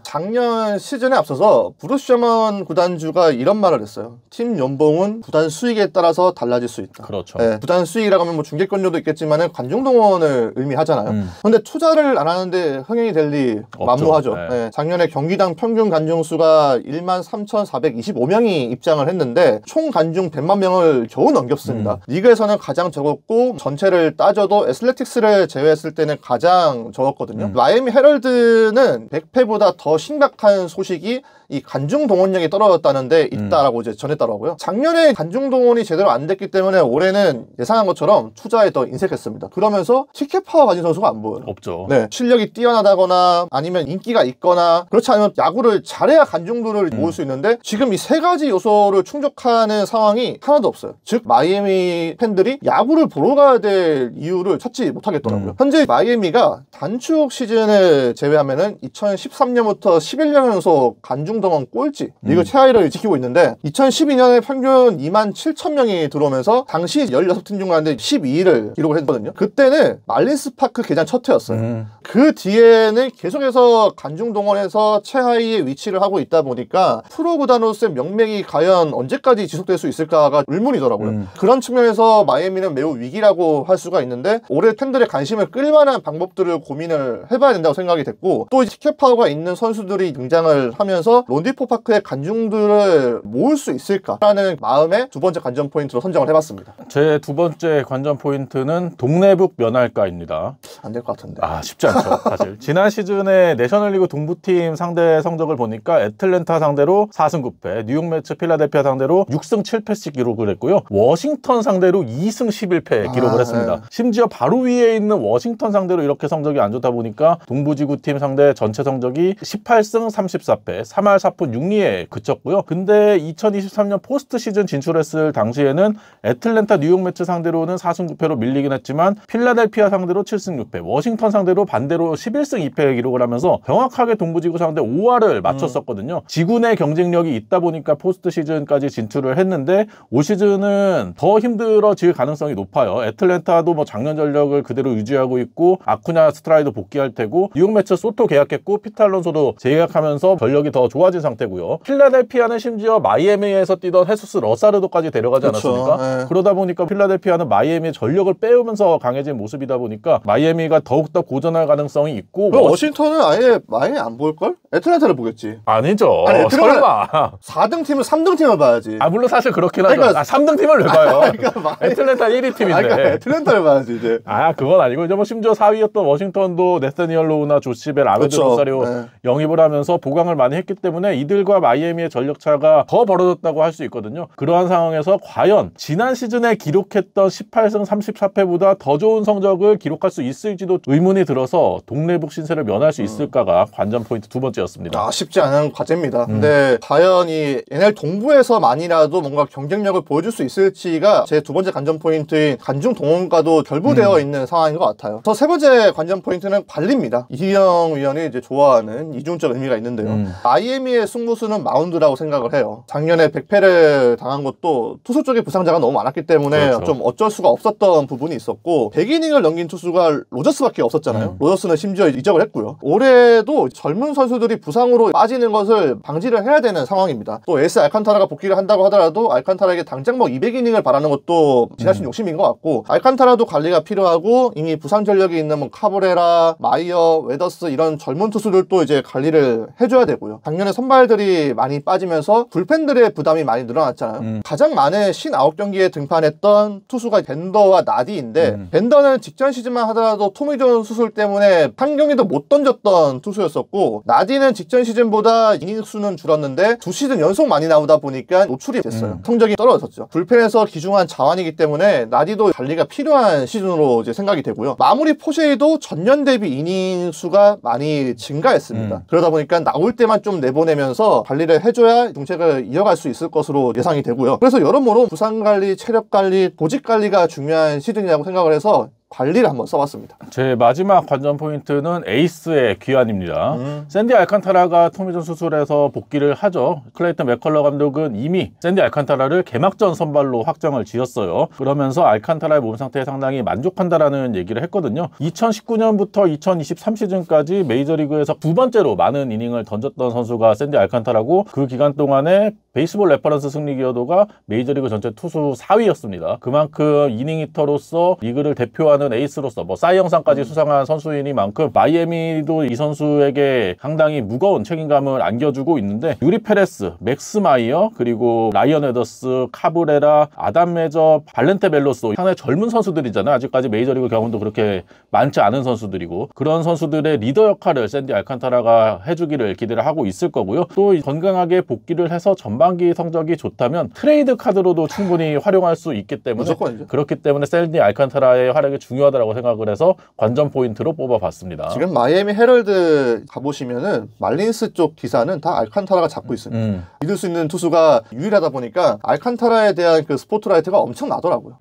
작년 시즌에 앞서서 브루스 셔먼 구단주가 이런 말을 했어요. 팀 연봉은 구단 수익에 따라서 달라질 수 있다. 그렇죠. 네, 구단 수익이라고 하면 뭐 중계권료도 있겠지만 관중 동원을 의미하잖아요. 근데 투자를 안 하는데 흥행이 될 리 만무하죠. 네, 작년에 경기당 평균 관중 수가 13,425명이 입장을 했는데 총 관중 100만 명을 겨우 넘겼습니다. 리그에서는 가장 적었고 전체를 따져도 애슬레틱스를 제외했을 때는 가장 적었거든요. 마이애미 헤럴드는 100패보다 더 심각한 소식이 이 관중 동원량이 떨어졌다는데 있다라고 이제 전했더라고요. 작년에 관중 동원이 제대로 안 됐기 때문에 올해는 예상한 것처럼 투자에 더 인색했습니다. 그러면서 티켓 파워 가진 선수가 안 보여요. 없죠. 네, 실력이 뛰어나다거나 아니면 인기가 있거나 그렇지 않으면 야구를 잘해야 관중들을 모을 수 있는데 지금 이 세 가지 요소를 충족하는 상황이 하나도 없어요. 즉 마이애미 팬들이 야구를 보러 가야 될 이유를 찾지 못하겠더라고요. 현재 마이애미가 단축 시즌을 제외하면은 2013년부터 11년 연속 관중 동원 꼴찌 리그 최하위를 지키고 있는데 2012년에 평균 27,000명이 들어오면서 당시 16팀 중 가운데 12위를 기록을 했거든요. 그때는 말린스 파크 개장 첫 해였어요. 그 뒤에는 계속해서 관중 동원에서 최하위에 위치를 하고 있다 보니까 프로 구단으로서의 명맥이 과연 언제까지 지속될 수 있을까가 의문이더라고요. 그런 측면에서 마이애미는 매우 위기라고 할 수가 있는데 올해 팬들의 관심을 끌만한 방법들을 고민을 해봐야 된다고 생각이 됐고 또 티켓 파워가 있는 선수들이 등장을 하면서 론디포 파크의 관중들을 모을 수 있을까라는 마음에 두 번째 관전 포인트로 선정을 해봤습니다. 제 두 번째 관전 포인트는 동네북 면할까입니다. 안 될 것 같은데. 쉽지 않죠. 사실 지난 시즌에 내셔널리그 동부팀 상대 성적을 보니까 애틀랜타 상대로 4승 9패, 뉴욕 매츠 필라델피아 상대로 6승 7패씩 기록을 했고요. 워싱턴 상대로 2승 11패 기록을 했습니다. 심지어 바로 위에 있는 워싱턴 상대로 이렇게 성적이 안 좋다 보니까 동부지구팀 상대 전체 성적이 18승 34패, 3할 4푼 6리에 그쳤고요. 근데 2023년 포스트 시즌 진출했을 당시에는 애틀랜타 뉴욕 매츠 상대로는 4승 9패로 밀리긴 했지만 필라델피아 상대로 7승 6패, 워싱턴 상대로 반대로 11승 2패 기록을 하면서 정확하게 동부지구 상대 5할을 맞췄었거든요. 지구 내 경쟁력이 있다 보니까 포스트 시즌까지 진출을 했는데 올 시즌은 더 힘들어질 가능성이 높아요. 애틀랜타도 뭐 작년 전력을 그대로 유지하고 있고 아쿠냐 스트라이도 복귀할 테고 뉴욕 매츠 소토 계약했고 피터 알론소도 재계약하면서 전력이 더 좋아진 상태고요. 필라델피아는 심지어 마이애미에서 뛰던 헤수스 러사르도까지 데려가지 않았습니까? 네. 그러다 보니까 필라델피아는 마이애미의 전력을 빼오면서 강해진 모습이다 보니까 마이애미가 더욱더 고전할 가능성이 있고 워싱턴은 아예 마이애미 안 볼걸? 애틀랜타를 보겠지. 아니죠. 아니, 설마 4등 팀은 3등 팀을 봐야지. 아 물론 사실 그렇긴 하죠. 그러니까 3등 팀을 왜 봐요? 그러니까 애틀랜타 1위 팀인데. 그러니까 애틀랜타를 봐야지 이제. 아 그건 아니고 이제 뭐 심지어 4위였던 워싱턴도 네스니얼 로우나 조시벨, 아베드 로사리오 영입을 하면서 보강을 많이 했기 때문에 이들과 마이애미의 전력 차가 더 벌어졌다고 할 수 있거든요. 그러한 상황에서 과연 지난 시즌에 기록했던 18승 34패보다 더 좋은 성적을 기록할 수 있을지도 의문이 들어서 동네북 신세를 면할 수 있을까가 관전 포인트 두 번째였습니다. 쉽지 않은 과제입니다. 근데 과연 이 NL 동부에서만이라도 뭔가 경쟁력을 보여줄 수 있을지가 제 두 번째 관전 포인트인 관중 동원과도 결부되어 있는 상황인 것 같아요. 저 세 번째 관전 포인트는 관리입니다. 이희영 위원이 이제 좋아하는 이중적 의미가 있는데요. 마이애미의 승부수는 마운드라고 생각을 해요. 작년에 100패를 당한 것도 투수 쪽에 부상자가 너무 많았기 때문에 그렇죠. 좀 어쩔 수가 없었던 부분이 있었고 100이닝을 넘긴 투수가 로저스밖에 없었잖아요. 로저스는 심지어 이적을 했고요. 올해도 젊은 선수들이 부상으로 빠지는 것을 방지를 해야 되는 상황입니다. 또 에이스 알칸타라가 복귀를 한다고 하더라도 알칸타라에게 당장 뭐 200이닝을 바라는 것도 지나친 욕심인 것 같고 알칸타라도 관리가 필요하고 이미 부상 전력이 있는 뭐 카브레라, 마이어, 웨더스 이런 젊은 투수들도 이제 관리를 해줘야 되고요. 작년에 선발들이 많이 빠지면서 불펜들의 부담이 많이 늘어났잖아요. 가장 많은 59경기에 등판했던 투수가 벤더와 나디인데 벤더는 직전 시즌만 하더라도 토미존 수술 때문에 한 경기도 못 던졌던 투수였었고 나디는 직전 시즌보다 이닝 수는 줄었는데 두 시즌 연속 많이 나오다 보니까 노출이 됐어요. 성적이 떨어졌죠. 불펜에서 귀중한 자원이기 때문에 나디도 관리가 필요한 시즌으로 이제 생각이 되고요. 마무리 포쉐이도 전년 대비 이닝 수가 많이 증가했습니다. 그러다 보니까 나올 때만 좀 내보내면서 관리를 해줘야 동책을 이어갈 수 있을 것으로 예상이 되고요. 그래서 여러모로 부상 관리, 체력 관리, 보직 관리가 중요한 시즌이라고 생각을 해서 관리를 한번 써봤습니다. 제 마지막 관전 포인트는 에이스의 귀환입니다. 샌디 알칸타라가 토미존 수술에서 복귀를 하죠. 클레이턴 맥컬러 감독은 이미 샌디 알칸타라를 개막전 선발로 확정을 지었어요. 그러면서 알칸타라의 몸 상태에 상당히 만족한다라는 얘기를 했거든요. 2019년부터 2023 시즌까지 메이저리그에서 두 번째로 많은 이닝을 던졌던 선수가 샌디 알칸타라고 그 기간 동안에 베이스볼 레퍼런스 승리 기여도가 메이저리그 전체 투수 4위였습니다. 그만큼 이닝 히터로서 리그를 대표하는 에이스로서 뭐 사이 영상까지 수상한 선수이니만큼 마이애미도 이 선수에게 상당히 무거운 책임감을 안겨주고 있는데 유리 페레스, 맥스 마이어, 그리고 라이언 에더스, 카브레라, 아담 메저, 발렌테 벨로소 상당히 젊은 선수들이잖아요. 아직까지 메이저리그 경험도 그렇게 많지 않은 선수들이고 그런 선수들의 리더 역할을 샌디 알칸타라가 해주기를 기대를 하고 있을 거고요. 또 건강하게 복귀를 해서 전반기 성적이 좋다면 트레이드 카드로도 충분히 활용할 수 있기 때문에 무조건이죠. 그렇기 때문에 샌디 알칸타라의 활약이 중요하다고 생각을 해서 관전 포인트로 뽑아봤습니다. 지금 마이애미 헤럴드 가보시면은 말린스 쪽 기사는 다 알칸타라가 잡고 있습니다. 믿을 수 있는 투수가 유일하다 보니까 알칸타라에 대한 그 스포트라이트가 엄청 나더라고요.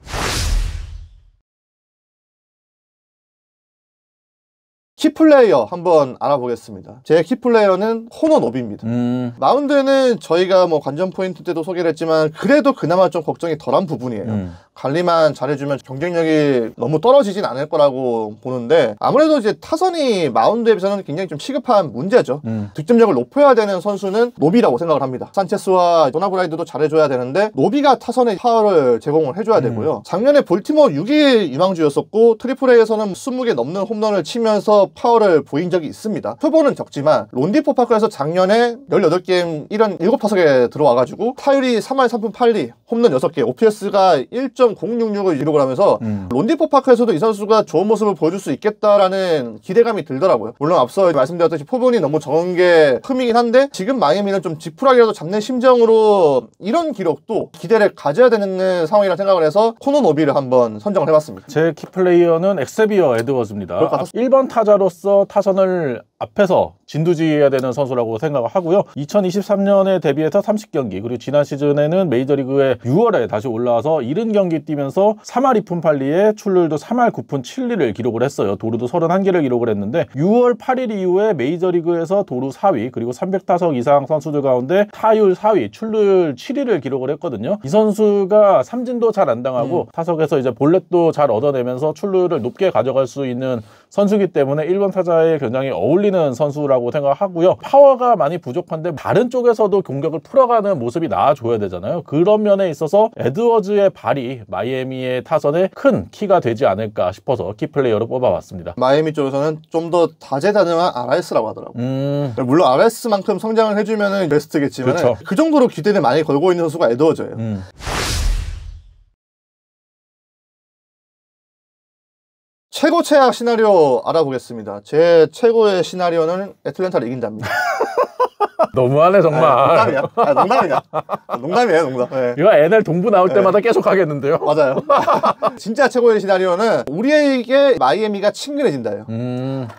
키플레이어 한번 알아보겠습니다. 제 키플레이어는 코너 노비입니다. 마운드는 저희가 뭐 관전 포인트 때도 소개를 했지만 그래도 그나마 좀 걱정이 덜한 부분이에요. 관리만 잘해주면 경쟁력이 너무 떨어지진 않을 거라고 보는데 아무래도 이제 타선이 마운드에 비해서는 굉장히 좀 시급한 문제죠. 득점력을 높여야 되는 선수는 노비라고 생각을 합니다. 산체스와 도나브라이드도 잘해줘야 되는데 노비가 타선에 파워를 제공을 해줘야 되고요. 작년에 볼티모어 6위 유망주였었고 트리플 A에서는 20개 넘는 홈런을 치면서 파워를 보인 적이 있습니다. 표본은 적지만 론디포 파크에서 작년에 18게임 1원 7타석에 들어와가지고 타율이 3할 3푼 8리, 홈런 6개, OPS가 1.066을 기록을 하면서 론디포 파크에서도 이 선수가 좋은 모습을 보여줄 수 있겠다라는 기대감이 들더라고요. 물론 앞서 말씀드렸듯이 표본이 너무 적은 게 흠이긴 한데 지금 마이애미는 좀 지푸라기라도 잡는 심정으로 이런 기록도 기대를 가져야 되는 상황이라 생각을 해서 코너 노비를 한번 선정을 해봤습니다. 제 키플레이어는 엑세비어 에드워즈입니다. 1번 타자로서 타선을 앞에서 진두지휘해야 되는 선수라고 생각을 하고요. 2023년에 데뷔해서 30경기, 그리고 지난 시즌에는 메이저리그에 6월에 다시 올라와서 70경기 뛰면서 3할 2푼 8리에 출루율도 3할 9푼 7리를 기록을 했어요. 도루도 31개를 기록을 했는데 6월 8일 이후에 메이저리그에서 도루 4위, 그리고 300타석 이상 선수들 가운데 타율 4위, 출루율 7위를 기록을 했거든요. 이 선수가 삼진도 잘 안 당하고 타석에서 이제 볼넷도 잘 얻어내면서 출루율을 높게 가져갈 수 있는 선수이기 때문에 1번 타자에 굉장히 어울리는 선수라고 생각하고요. 파워가 많이 부족한데 다른 쪽에서도 공격을 풀어가는 모습이 나와줘야 되잖아요. 그런 면에 있어서 에드워즈의 발이 마이애미의 타선에 큰 키가 되지 않을까 싶어서 키플레이어로 뽑아봤습니다. 마이애미 쪽에서는 좀 더 다재다능한 RS라고 하더라고요. 물론 RS만큼 성장을 해주면 베스트겠지만 그렇죠. 그 정도로 기대를 많이 걸고 있는 선수가 에드워즈예요. 최고 최악 시나리오 알아보겠습니다. 제 최고의 시나리오는 애틀랜타를 이긴답니다. 너무하네 정말. 농담이야. 농담이야. 농담이에요, 농담. 네. 이거 NL 동부 나올 때마다 계속 하겠는데요? 맞아요. 진짜 최고의 시나리오는 우리에게 마이애미가 친근해진다예요.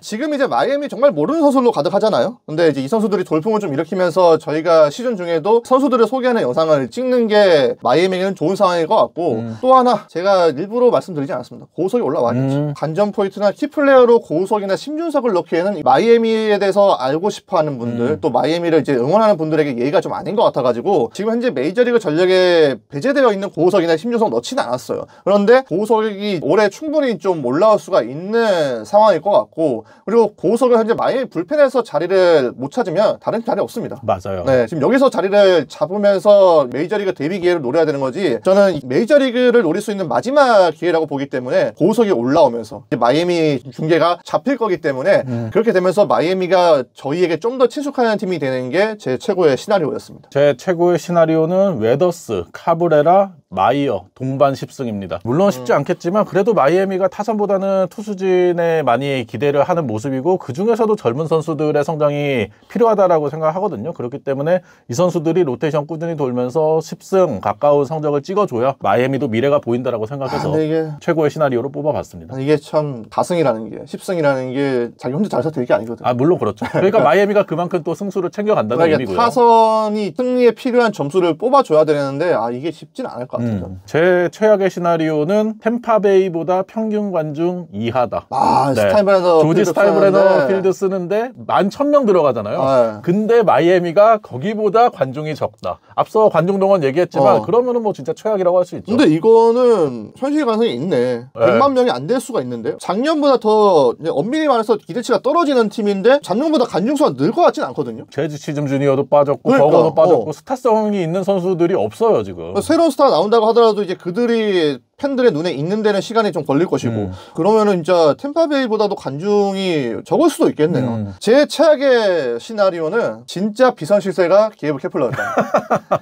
지금 이제 마이애미 정말 모르는 선수로 가득하잖아요. 근데 이제 이 선수들이 돌풍을 좀 일으키면서 저희가 시즌 중에도 선수들을 소개하는 영상을 찍는 게 마이애미에는 좋은 상황일 것 같고 또 하나 제가 일부러 말씀드리지 않았습니다. 고우석이 올라와야겠죠. 관전 포인트나 키플레이어로 고우석이나 심준석을 넣기에는 마이애미에 대해서 알고 싶어하는 분들 또 마이애미를 이제 응원하는 분들에게 예의가 좀 아닌 것 같아가지고 지금 현재 메이저리그 전력에 배제되어 있는 고우석이나 심준석 넣지는 않았어요. 그런데 고우석이 올해 충분히 좀 올라올 수가 있는 상황일 것 같고 그리고 고우석은 현재 마이애미 불펜에서 자리를 못 찾으면 다른 자리 없습니다. 맞아요. 네, 지금 여기서 자리를 잡으면서 메이저리그 데뷔 기회를 노려야 되는 거지 저는 메이저리그를 노릴 수 있는 마지막 기회라고 보기 때문에 고우석이 올라오면서 마이애미 중계가 잡힐 거기 때문에 그렇게 되면서 마이애미가 저희에게 좀 더 친숙한 팀이 되는 게 제 최고의 시나리오였습니다. 제 최고의 시나리오는 웨더스, 카브레라, 마이어, 동반 10승입니다. 물론 쉽지 않겠지만 그래도 마이애미가 타선보다는 투수진에 많이 기대를 하는 모습이고 그 중에서도 젊은 선수들의 성장이 필요하다라고 생각하거든요. 그렇기 때문에 이 선수들이 로테이션 꾸준히 돌면서 10승 가까운 성적을 찍어줘야 마이애미도 미래가 보인다라고 생각해서 이게 최고의 시나리오로 뽑아봤습니다. 이게 참 다승이라는 게 10승이라는 게 자기 혼자 잘 사도 될 게 아니거든요. 물론 그렇죠. 그러니까 마이애미가 그만큼 또 승수를 챙겨간다는 의미고요. 타선이 승리에 필요한 점수를 뽑아줘야 되는데 이게 쉽지는 않을 것 같아요. 제 최악의 시나리오는 템파베이보다 평균 관중 이하다. 스타인브레너 조지 스타인브레너 필드 쓰는데 11,000명 들어가잖아요. 근데 마이애미가 거기보다 관중이 적다. 앞서 관중 동원 얘기했지만 그러면은 뭐 진짜 최악이라고 할 수 있죠. 근데 이거는 현실 가능성이 있네. 100만 명이 안 될 수가 있는데 작년보다 더 엄밀히 말해서 기대치가 떨어지는 팀인데 작년보다 관중수가 늘 것 같진 않거든요. 재즈 치즘 주니어도 빠졌고 버거도 빠졌고 스타성이 있는 선수들이 없어요 지금. 새로운 스타가 나온다고 하더라도 이제 그들이 팬들의 눈에 있는 데는 시간이 좀 걸릴 것이고 그러면은 진짜 템파베이보다도 관중이 적을 수도 있겠네요. 제 최악의 시나리오는 진짜 비선실세가 게이블 케플러였다.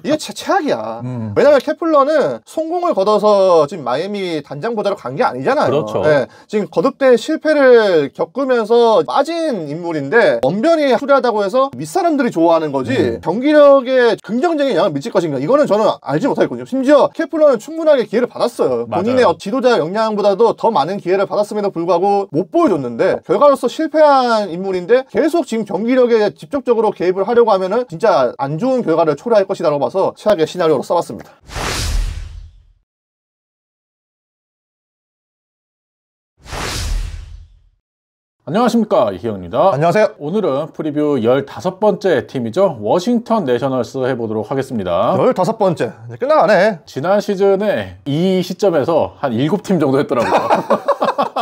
이게 최악이야. 왜냐면 케플러는 성공을 거둬서 지금 마이애미 단장보다로 간 게 아니잖아요. 그렇죠. 네, 지금 거듭된 실패를 겪으면서 빠진 인물인데 언변이 후려하다고 해서 윗사람들이 좋아하는 거지 경기력에 긍정적인 영향을 미칠 것인가 이거는 저는 알지 못하겠거든요. 심지어 케플러는 충분하게 기회를 받았어요. 본인의 지도자 역량보다도 더 많은 기회를 받았음에도 불구하고 못 보여줬는데 결과로서 실패한 인물인데 계속 지금 경기력에 직접적으로 개입을 하려고 하면은 진짜 안 좋은 결과를 초래할 것이라고 봐서 최악의 시나리오로 써봤습니다. 안녕하십니까, 이희영입니다. 안녕하세요. 오늘은 프리뷰 15번째 팀이죠. 워싱턴 내셔널스 해보도록 하겠습니다. 15번째. 이제 끝나가네. 지난 시즌에 이 시점에서 한 7팀 정도 했더라고요.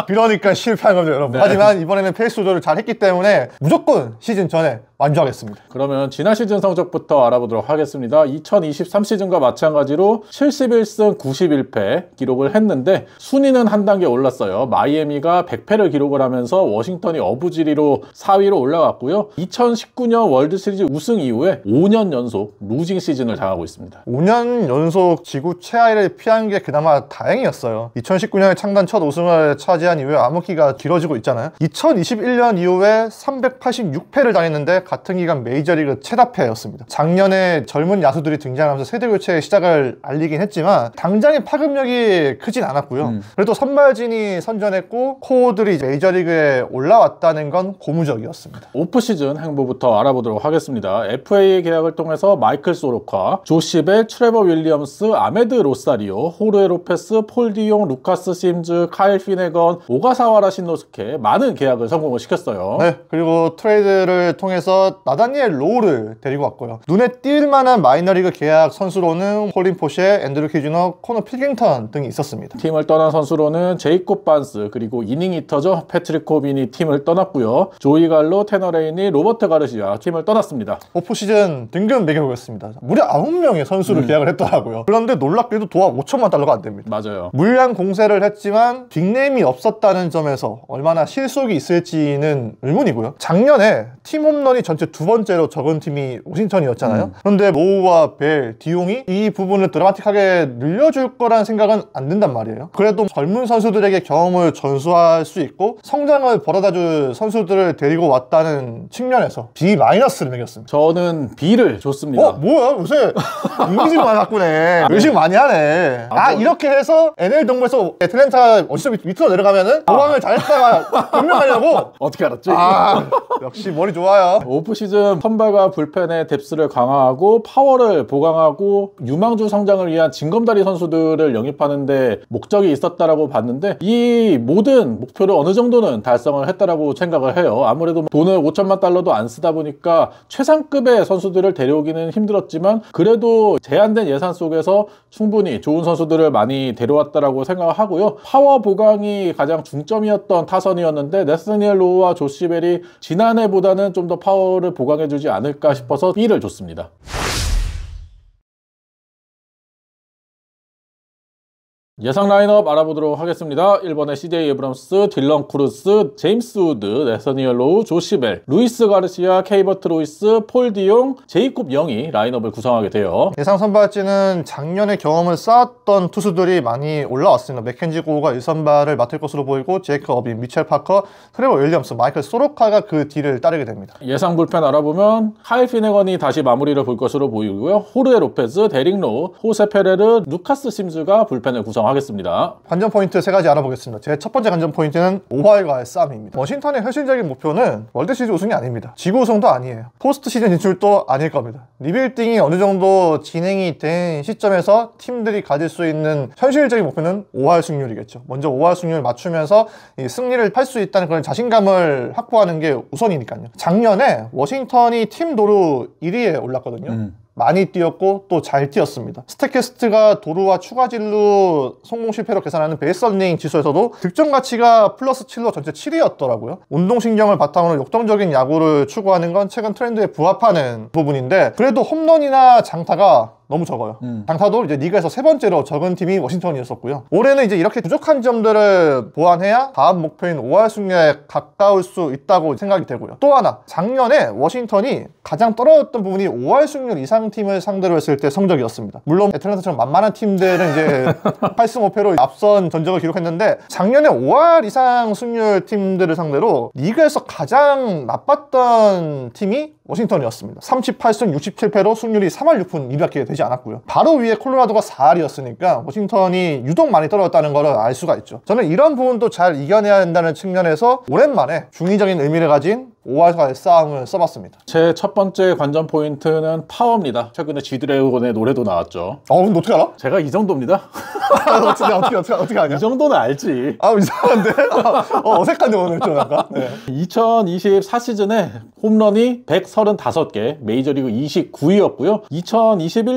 그러니까 실패한 거죠, 여러분. 네. 하지만 이번에는 페이스 조절을 잘 했기 때문에 무조건 시즌 전에 완주하겠습니다. 그러면 지난 시즌 성적부터 알아보도록 하겠습니다. 2023 시즌과 마찬가지로 71승 91패 기록을 했는데 순위는 한 단계 올랐어요. 마이애미가 100패를 기록을 하면서 워싱턴이 어부지리로 4위로 올라갔고요. 2019년 월드시리즈 우승 이후에 5년 연속 루징 시즌을 당하고 있습니다. 5년 연속 지구 최하위를 피한 게 그나마 다행이었어요. 2019년에 창단 첫 우승을 차지한 이후에 암흑기가 길어지고 있잖아요. 2021년 이후에 386패를 당했는데 같은 기간 메이저리그 최다패였습니다. 작년에 젊은 야수들이 등장하면서 세대교체의 시작을 알리긴 했지만 당장의 파급력이 크진 않았고요. 그래도 선발진이 선전했고 코어들이 메이저리그에 올라왔다는 건 고무적이었습니다. 오프시즌 행보부터 알아보도록 하겠습니다. FA 계약을 통해서 마이클 소로카, 조시 벨, 트레버 윌리엄스, 아메드 로사리오, 호르헤 로페스, 폴 디용, 루카스 심즈, 카일 피네건, 오가사와라 신노스케 많은 계약을 성공을 시켰어요. 네, 그리고 트레이드를 통해서 나다니엘 로우를 데리고 왔고요. 눈에 띌 만한 마이너리그 계약 선수로는 콜린 포셰, 앤드루 키즈너, 코너 필깅턴 등이 있었습니다. 팀을 떠난 선수로는 제이콥 반스, 그리고 이닝 히터죠. 패트릭 코빈이 팀을 떠났고요. 조이 갈로, 테너 레인이, 로버트 가르시아 팀을 떠났습니다. 오프시즌 등급 매겨보겠습니다. 무려 9명의 선수를 계약을 했더라고요. 그런데 놀랍게도 도합 5천만 달러가 안 됩니다. 맞아요. 물량 공세를 했지만 빅네임이 없었다는 점에서 얼마나 실속이 있을지는 의문이고요. 작년에 팀 홈런이 전체 두 번째로 적은 팀이 워싱턴이었잖아요. 그런데 로우와 벨, 디용이 이 부분을 드라마틱하게 늘려줄 거란 생각은 안 든단 말이에요. 그래도 젊은 선수들에게 경험을 전수할 수 있고 성장을 벌어다줄 선수들을 데리고 왔다는 측면에서 B-를 매겼습니다. 저는 B를 줬습니다. 뭐야? 요새 인기질만 갖고네. 열심히 많이 하네. 이렇게 해서 NL 동부에서 애틀랜타 워싱턴 밑으로 내려가면은 보강을 잘했다가 변명하려고? 어떻게 알았지? 역시 머리 좋아요. 오프시즌 선발과 불펜의 뎁스를 강화하고 파워를 보강하고 유망주 성장을 위한 징검다리 선수들을 영입하는데 목적이 있었다라고 봤는데 이 모든 목표를 어느 정도는 달성을 했다라고 생각을 해요. 아무래도 돈을 5천만 달러도 안 쓰다 보니까 최상급의 선수들을 데려오기는 힘들었지만 그래도 제한된 예산 속에서 충분히 좋은 선수들을 많이 데려왔다라고 생각을 하고요. 파워 보강이 가장 중점이었던 타선이었는데 나타니엘 로우와 조시 벨이 지난해보다는 좀 더 파워를 보강해주지 않을까 싶어서 B를 줬습니다. 예상 라인업 알아보도록 하겠습니다. 1번에 CJ 에브럼스, 딜런 크루스, 제임스 우드, 나타니엘 로우, 조시 벨, 루이스 가르시아, 케이버트 로이스, 폴 디용, 제이콥 영이 라인업을 구성하게 돼요. 예상 선발진은 작년에 경험을 쌓았던 투수들이 많이 올라왔습니다. 맥켄지 고우가 1선발을 맡을 것으로 보이고 제이크 어빈, 미첼 파커, 트레버 윌리엄스, 마이클 소로카가 그 뒤를 따르게 됩니다. 예상 불펜 알아보면 카일 피네건이 다시 마무리를 볼 것으로 보이고요. 호르헤 로페즈, 데릭 로우, 호세 페레르, 루카스 심즈가 불펜을 구성하겠습니다. 관전 포인트 3가지 알아보겠습니다. 제 첫 번째 관전 포인트는 5할과의 싸움입니다. 워싱턴의 현실적인 목표는 월드시리즈 우승이 아닙니다. 지구 우승도 아니에요. 포스트 시즌 진출도 아닐 겁니다. 리빌딩이 어느 정도 진행이 된 시점에서 팀들이 가질 수 있는 현실적인 목표는 5할 승률이겠죠. 먼저 5할 승률을 맞추면서 이 승리를 할 수 있다는 그런 자신감을 확보하는 게 우선이니까요. 작년에 워싱턴이 팀 도루 1위에 올랐거든요. 많이 뛰었고 또 잘 뛰었습니다. 스태캐스트가 도루와 추가진루 성공 실패로 계산하는 베이스러닝 지수에서도 득점 가치가 플러스 7로 전체 7위였더라고요. 운동신경을 바탕으로 역동적인 야구를 추구하는 건 최근 트렌드에 부합하는 부분인데 그래도 홈런이나 장타가 너무 적어요. 장타도 이제 리그에서 3번째로 적은 팀이 워싱턴이었었고요. 올해는 이제 이렇게 부족한 점들을 보완해야 다음 목표인 5할 승리에 가까울 수 있다고 생각이 되고요. 또 하나, 작년에 워싱턴이 가장 떨어졌던 부분이 5할 승률 이상 팀을 상대로 했을 때 성적이었습니다. 물론 애틀랜타처럼 만만한 팀들은 이제 8승 5패로 앞선 전적을 기록했는데 작년에 5할 이상 승률 팀들을 상대로 리그에서 가장 나빴던 팀이 워싱턴이었습니다. 38승 67패로 승률이 3할 6푼 2밖에 되지 않았고요. 바로 위에 콜로라도가 4할이었으니까 워싱턴이 유독 많이 떨어졌다는 걸 알 수가 있죠. 저는 이런 부분도 잘 이겨내야 된다는 측면에서 오랜만에 중의적인 의미를 가진 5할과의 싸움을 써봤습니다. 제 첫 번째 관전 포인트는 파워입니다. 최근에 G드래곤의 노래도 나왔죠. 근데 어떻게 알아? 제가 이 정도입니다. 어떻게 아냐? 이 정도는 알지. 이상한데? 어색한데 오늘 좀 약간. 네. 2024 시즌에 홈런이 135개, 메이저리그 29위였고요.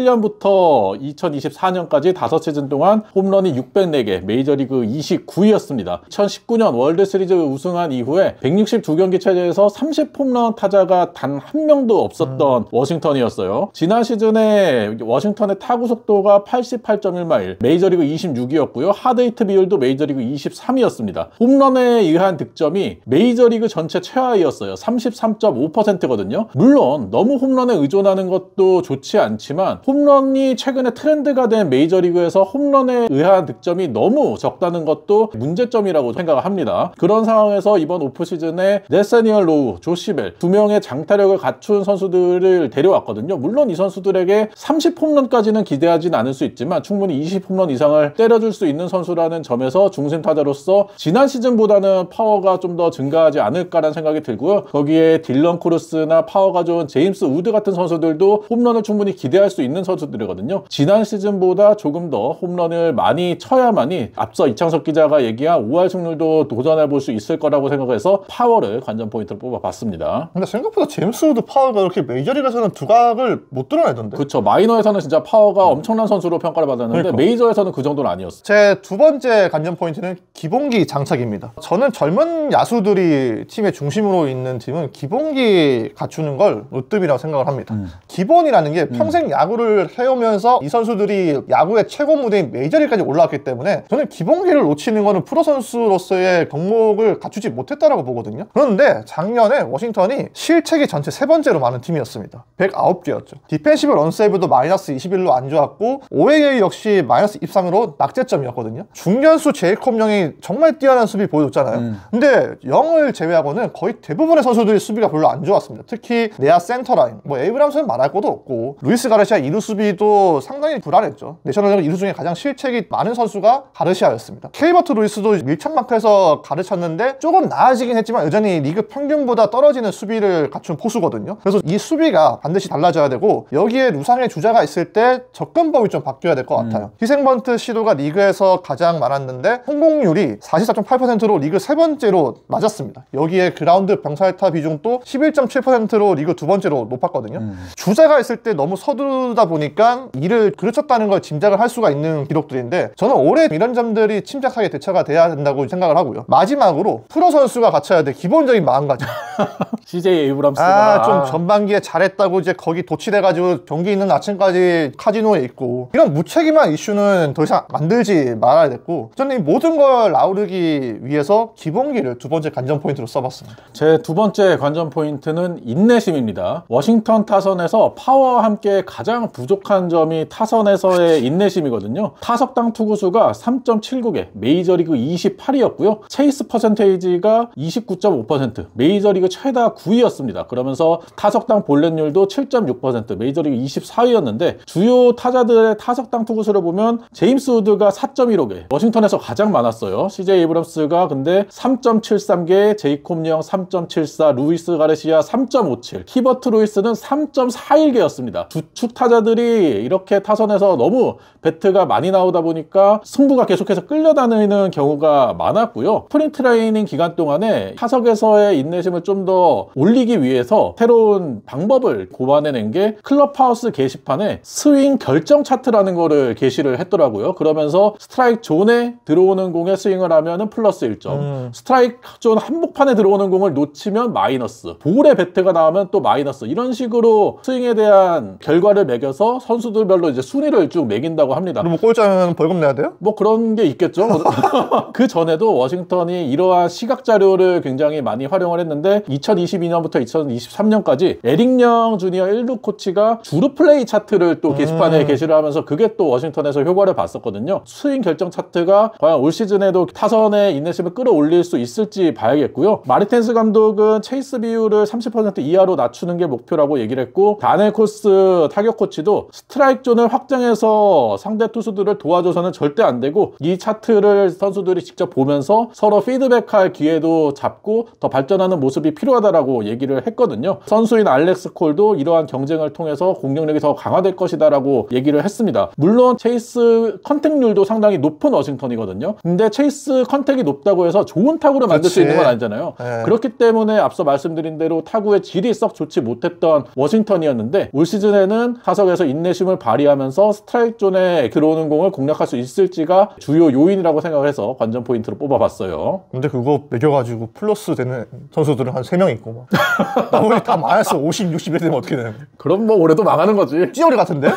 2007년부터 2024년까지 5시즌 동안 홈런이 604개, 메이저리그 29위였습니다. 2019년 월드시리즈 우승한 이후에 162경기 체제에서 30홈런 타자가 단 한 명도 없었던 워싱턴이었어요. 지난 시즌에 워싱턴의 타구 속도가 88.1마일, 메이저리그 26위였고요. 하드히트 비율도 메이저리그 23위였습니다. 홈런에 의한 득점이 메이저리그 전체 최하위였어요. 33.5%거든요. 물론 너무 홈런에 의존하는 것도 좋지 않지만 홈런이 최근에 트렌드가 된 메이저리그에서 홈런에 의한 득점이 너무 적다는 것도 문제점이라고 생각을 합니다. 그런 상황에서 이번 오프시즌에 네사니얼 로우, 조시 벨 두 명의 장타력을 갖춘 선수들을 데려왔거든요. 물론 이 선수들에게 30홈런까지는 기대하진 않을 수 있지만 충분히 20홈런 이상을 때려줄 수 있는 선수라는 점에서 중심 타자로서 지난 시즌보다는 파워가 좀 더 증가하지 않을까라는 생각이 들고요. 거기에 딜런 크루스나 파워가 좋은 제임스 우드 같은 선수들도 홈런을 충분히 기대할 수 있는 선수들이거든요. 지난 시즌보다 조금 더 홈런을 많이 쳐야만이 앞서 이창석 기자가 얘기한 5할 승률도 도전해볼 수 있을 거라고 생각해서 파워를 관전 포인트로 뽑아봤습니다. 근데 생각보다 제임스 우드 파워가 그렇게 메이저리그에서는 두각을 못 드러내던데? 그렇죠. 마이너에서는 진짜 파워가 엄청난 선수로 평가를 받았는데 그러니까. 메이저에서는 그 정도는 아니었어요. 제 두 번째 관전 포인트는 기본기 장착입니다. 저는 젊은 야수들이 팀의 중심으로 있는 팀은 기본기 갖추는 걸 으뜸이라고 생각을 합니다. 기본이라는 게 평생 야구를 해오면서 이 선수들이 야구의 최고 무대인 메이저리그까지 올라왔기 때문에 저는 기본기를 놓치는 거는 프로 선수로서의 덕목을 갖추지 못했다라고 보거든요. 그런데 작년에 워싱턴이 실책이 전체 세 번째로 많은 팀이었습니다. 109개였죠. 디펜시브 런세이브도 마이너스 21로 안 좋았고 OAA 역시 마이너스 23으로 낙제점이었거든요. 중견수 제이콥 영이 정말 뛰어난 수비 보여줬잖아요. 근데 영을 제외하고는 거의 대부분의 선수들이 수비가 별로 안 좋았습니다. 특히 내야 센터라인, 뭐 에이브람스는 말할 것도 없고 루이스 가르시아 2루 수비도 상당히 불안했죠. 내셔널리그 2루 중에 가장 실책이 많은 선수가 가르시아였습니다. 케이버트 루이스도 밀착마크에서 가르쳤는데 조금 나아지긴 했지만 여전히 리그 평균보다 떨어지는 수비를 갖춘 포수거든요. 그래서 이 수비가 반드시 달라져야 되고 여기에 루상의 주자가 있을 때 접근법이 좀 바뀌어야 될 것 같아요. 희생번트 시도가 리그에서 가장 많았는데 성공률이 44.8%로 리그 세 번째로 낮았습니다. 여기에 그라운드 병살타 비중도 11.7%로 리그 두 번째로 높았거든요. 주자가 있을 때 너무 서두르다 보니까 이를 그르쳤다는 걸 짐작을 할 수가 있는 기록들인데 저는 올해 이런 점들이 침착하게 대처가 돼야 된다고 생각을 하고요. 마지막으로 프로 선수가 갖춰야 될 기본적인 마음가짐. CJ 에이브람스가 좀 전반기에 잘했다고 이제 거기 도취돼가지고 경기 있는 아침까지 카지노에 있고 이런 무책임한 이슈는 더 이상 만들지 말아야 됐고 저는 이 모든 걸 아우르기 위해서 기본기를 두 번째 관전 포인트로 써봤습니다. 제 두 번째 관전 포인트는 인내심입니다. 워싱턴 타선에서 파워와 함께 가장 부족한 점이 타선에서의 인내심이거든요. 타석당 투구수가 3.79개, 메이저리그 28위였고요. 체이스 퍼센테이지가 29.5%, 메이저리그 최다 9위였습니다. 그러면서 타석당 볼넷률도 7.6%, 메이저리그 24위였는데 주요 타자들의 타석당 투구수를 보면 제임스 우드가 4.15개, 워싱턴에서 가장 많았어요. CJ 에이브럼스가 근데 3.73개, 제이콥 영 3.74, 루이스 가르시아 3.57, 키버트 루이스는 3.41개였습니다. 주축 타자들이 이렇게 타선에서 너무 배트가 많이 나오다 보니까 승부가 계속해서 끌려다니는 경우가 많았고요. 스프링 트레이닝 기간 동안에 타석에서의 인내심을 좀 더 올리기 위해서 새로운 방법을 고안해낸 게 클럽하우스 게시판에 스윙 결정 차트라는 거를 게시를 했더라고요. 그러면서 스트라이크 존에 들어오는 공에 스윙을 하면은 플러스 1점, 스트라이크 존 한복판에 들어오는 공을 놓치면 마이너스, 볼에 배트가 나오면 또 마이너스, 이런 식으로 스윙에 대한 결과를 매겨서 선수들별로 이제 순위를 쭉 매긴다고 합니다. 그럼 꼴찌하면 벌금 내야 돼요? 뭐 그런 게 있겠죠. 그 전에도 워싱턴이 이러한 시각 자료를 굉장히 많이 활용을 했는데 2022년부터 2023년까지 에릭영 주니어 1루 코치가 주루 플레이 차트를 또 게시판에 게시를 하면서 그게 또 워싱턴에서 효과를 봤었거든요. 스윙 결정 차트가 과연 올 시즌에도 타선의 인내심을 끌어올릴 수 있을지 봐야겠고요. 마르텐스 감독은 체이스 비율을 30% 이하로 낮추는 게 목표라고 얘기를 했고, 다넬 코스 타격 코치도 스트라이크 존을 확장해서 상대 투수들을 도와줘서는 절대 안 되고 이 차트를 선수들이 직접 보면서 서로 피드백할 기회도 잡고 더 발전하는 모습이 필요하다라고 얘기를 했거든요. 선수인 알렉스 콜도 이러한 경쟁을 통해서 공격력이 더 강화될 것이다라고 얘기를 했습니다. 물론 체이스 컨택률도 상당히 높은 워싱턴이거든요. 근데 체이스 컨택이 높다고 해서 좋은 타구를 만들 수 있는 건 아니잖아요. 네. 그렇기 때문에 앞서 말씀드린 대로 타구의 질이 썩 좋지 못했던 워싱턴이었는데 올 시즌에는 타석에서 투수에서 인내심을 발휘하면서 스트라이크 존에 들어오는 공을 공략할 수 있을지가 주요 요인이라고 생각을 해서 관전 포인트로 뽑아봤어요. 근데 그거 매겨가지고 플러스 되는 선수들은 한 3명 있고 막 나머지 다 마이너스 50, 60이 되면 어떻게 되는 거야? 그럼 뭐 올해도 망하는 거지. 찌어리 같은데?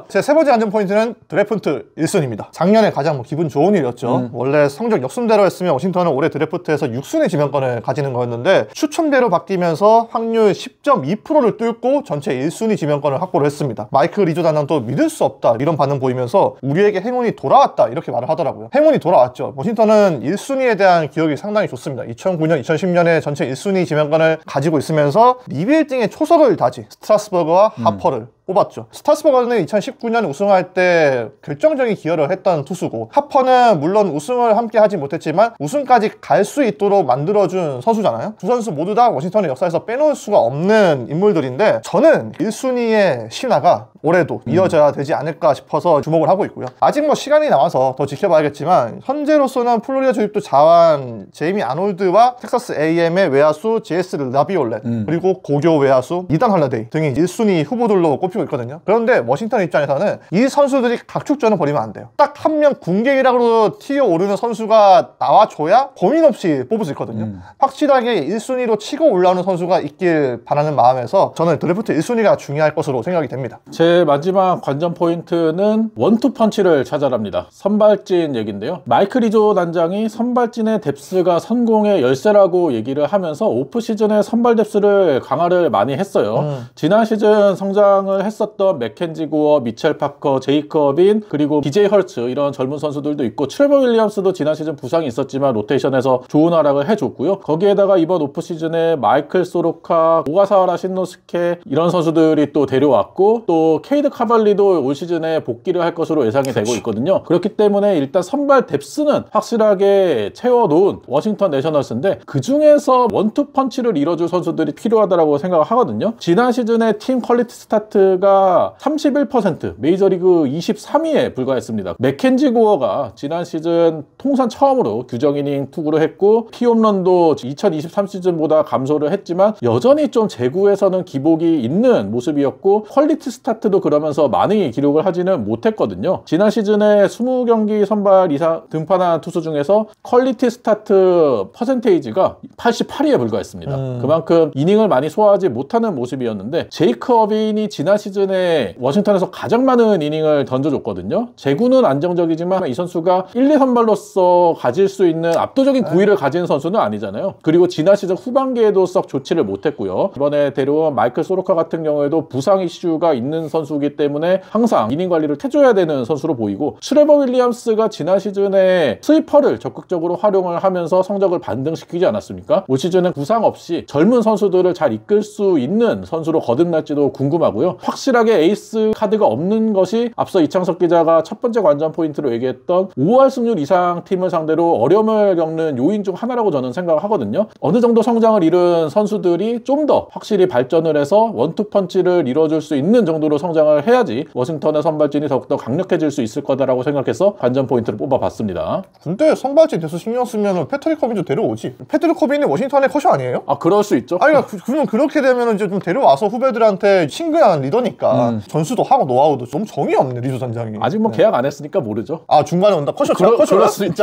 제 세 번째 관전 포인트는 드래프트 1순위입니다. 작년에 가장 기분 좋은 일이었죠. 원래 성적 역순대로 했으면 워싱턴은 올해 드래프트에서 6순위 지명권을 가지는 거였는데 추첨대로 바뀌면서 확률 10.2%를 뚫고 전체 1순위 지명권을 확보를 했습니다. 마이크 리조 단장도 믿을 수 없다 이런 반응 보이면서 우리에게 행운이 돌아왔다 이렇게 말을 하더라고요. 행운이 돌아왔죠. 워싱턴은 1순위에 대한 기억이 상당히 좋습니다. 2009년, 2010년에 전체 1순위 지명권을 가지고 있으면서 리빌딩의 초석을 다지 스트라스버그와 하퍼를 뽑았죠. 스트라스버그는 2019년 우승할 때 결정적인 기여를 했던 투수고 하퍼는 물론 우승을 함께 하지 못했지만 우승까지 갈 수 있도록 만들어준 선수잖아요. 두 선수 모두 다 워싱턴의 역사에서 빼놓을 수가 없는 인물들인데 저는 1순위의 신화가 올해도 이어져야 되지 않을까 싶어서 주목을 하고 있고요. 아직 뭐 시간이 남아서 더 지켜봐야겠지만 현재로서는 플로리다 주립도 자완 제이미 아놀드와 텍사스 A&M의 외야수 제스 라비올렛 그리고 고교 외야수 이단 할러데이 등이 1순위 후보들로 꼽히고 있거든요. 그런데 워싱턴 입장에서는 이 선수들이 각축전을 벌이면 안 돼요. 딱 한 명 궁계이라고 튀어오르는 선수가 나와줘야 고민 없이 뽑을 수 있거든요. 확실하게 1순위로 치고 올라오는 선수가 있길 바라는 마음에서 저는 드래프트 1순위가 중요할 것으로 생각이 됩니다. 제 마지막 관전 포인트는 원투 펀치를 찾아랍니다. 선발진 얘기인데요. 마이크 리조 단장이 선발진의 뎁스가 성공의 열쇠라고 얘기를 하면서 오프 시즌에 선발 뎁스를 강화를 많이 했어요. 지난 시즌 성장을 했었던 맥켄지 고어, 미첼 파커, 제이커빈 그리고 BJ 헐츠 이런 젊은 선수들도 있고 트레버 윌리엄스도 지난 시즌 부상이 있었지만 로테이션에서 좋은 활약을 해줬고요. 거기에다가 이번 오프 시즌에 마이클 소로카, 오가사와라 신노스케 이런 선수들이 또 데려왔고 또 케이드 카발리도 올 시즌에 복귀를 할 것으로 예상이 되고 있거든요. 그렇기 때문에 일단 선발 뎁스는 확실하게 채워놓은 워싱턴 내셔널스인데 그 중에서 원투 펀치를 이뤄줄 선수들이 필요하다고 생각을 하거든요. 지난 시즌에 팀 퀄리티 스타트가 31%, 메이저리그 23위에 불과했습니다. 맥켄지 고어가 지난 시즌 통산 처음으로 규정 이닝 투구를 했고 피홈런도 2023 시즌보다 감소를 했지만 여전히 좀 제구에서는 기복이 있는 모습이었고 퀄리티 스타트도 그러면서 많이 기록을 하지는 못했거든요. 지난 시즌에 20경기 선발 이상 등판한 투수 중에서 퀄리티 스타트 퍼센테이지가 88위에 불과했습니다. 그만큼 이닝을 많이 소화하지 못하는 모습이었는데 제이크 어빈이 지난 시즌에 워싱턴에서 가장 많은 이닝을 던져줬거든요. 제구는 안정적이지만 이 선수가 1, 2선발로서 가질 수 있는 압도적인 구위를 가진 선수는 아니잖아요. 그리고 지난 시즌 후반기에도 썩 좋지를 못했고요. 이번에 데려온 마이클 소로카 같은 경우에도 부상 이슈가 있는 선수이기 때문에 항상 이닝 관리를 해줘야 되는 선수로 보이고 트레버 윌리엄스가 지난 시즌에 스위퍼를 적극적으로 활용을 하면서 성적을 반등시키지 않았습니까? 올 시즌은 부상 없이 젊은 선수들을 잘 이끌 수 있는 선수로 거듭날지도 궁금하고요. 확실하게 에이스 카드가 없는 것이 앞서 이창석 기자가 첫 번째 관전 포인트로 얘기했던 5할 승률 이상 팀을 상대로 어려움을 겪는 요인 중 하나라고 저는 생각을 하거든요. 어느 정도 성장을 이룬 선수들이 좀 더 확실히 발전을 해서 원투 펀치를 이뤄줄 수 있는 정도로 성장을 해야지 워싱턴의 선발진이 더욱더 강력해질 수 있을 거다라고 생각해서 관전 포인트를 뽑아봤습니다. 근데 선발진 대수 신경 쓰면 패트릭 커빈도 데려오지. 패트릭 커빈이 워싱턴의 커셔 아니에요? 아, 그럴 수 있죠. 아니, 그러면 그렇게 되면 이제 좀 데려와서 후배들한테 친근한 리더니까 전수도 하고 노하우도 좀 정이 없네, 리조 단장이. 아직 뭐 계약 안 했으니까 모르죠. 아, 중간에 온다. 커셔 그럴 수 있지.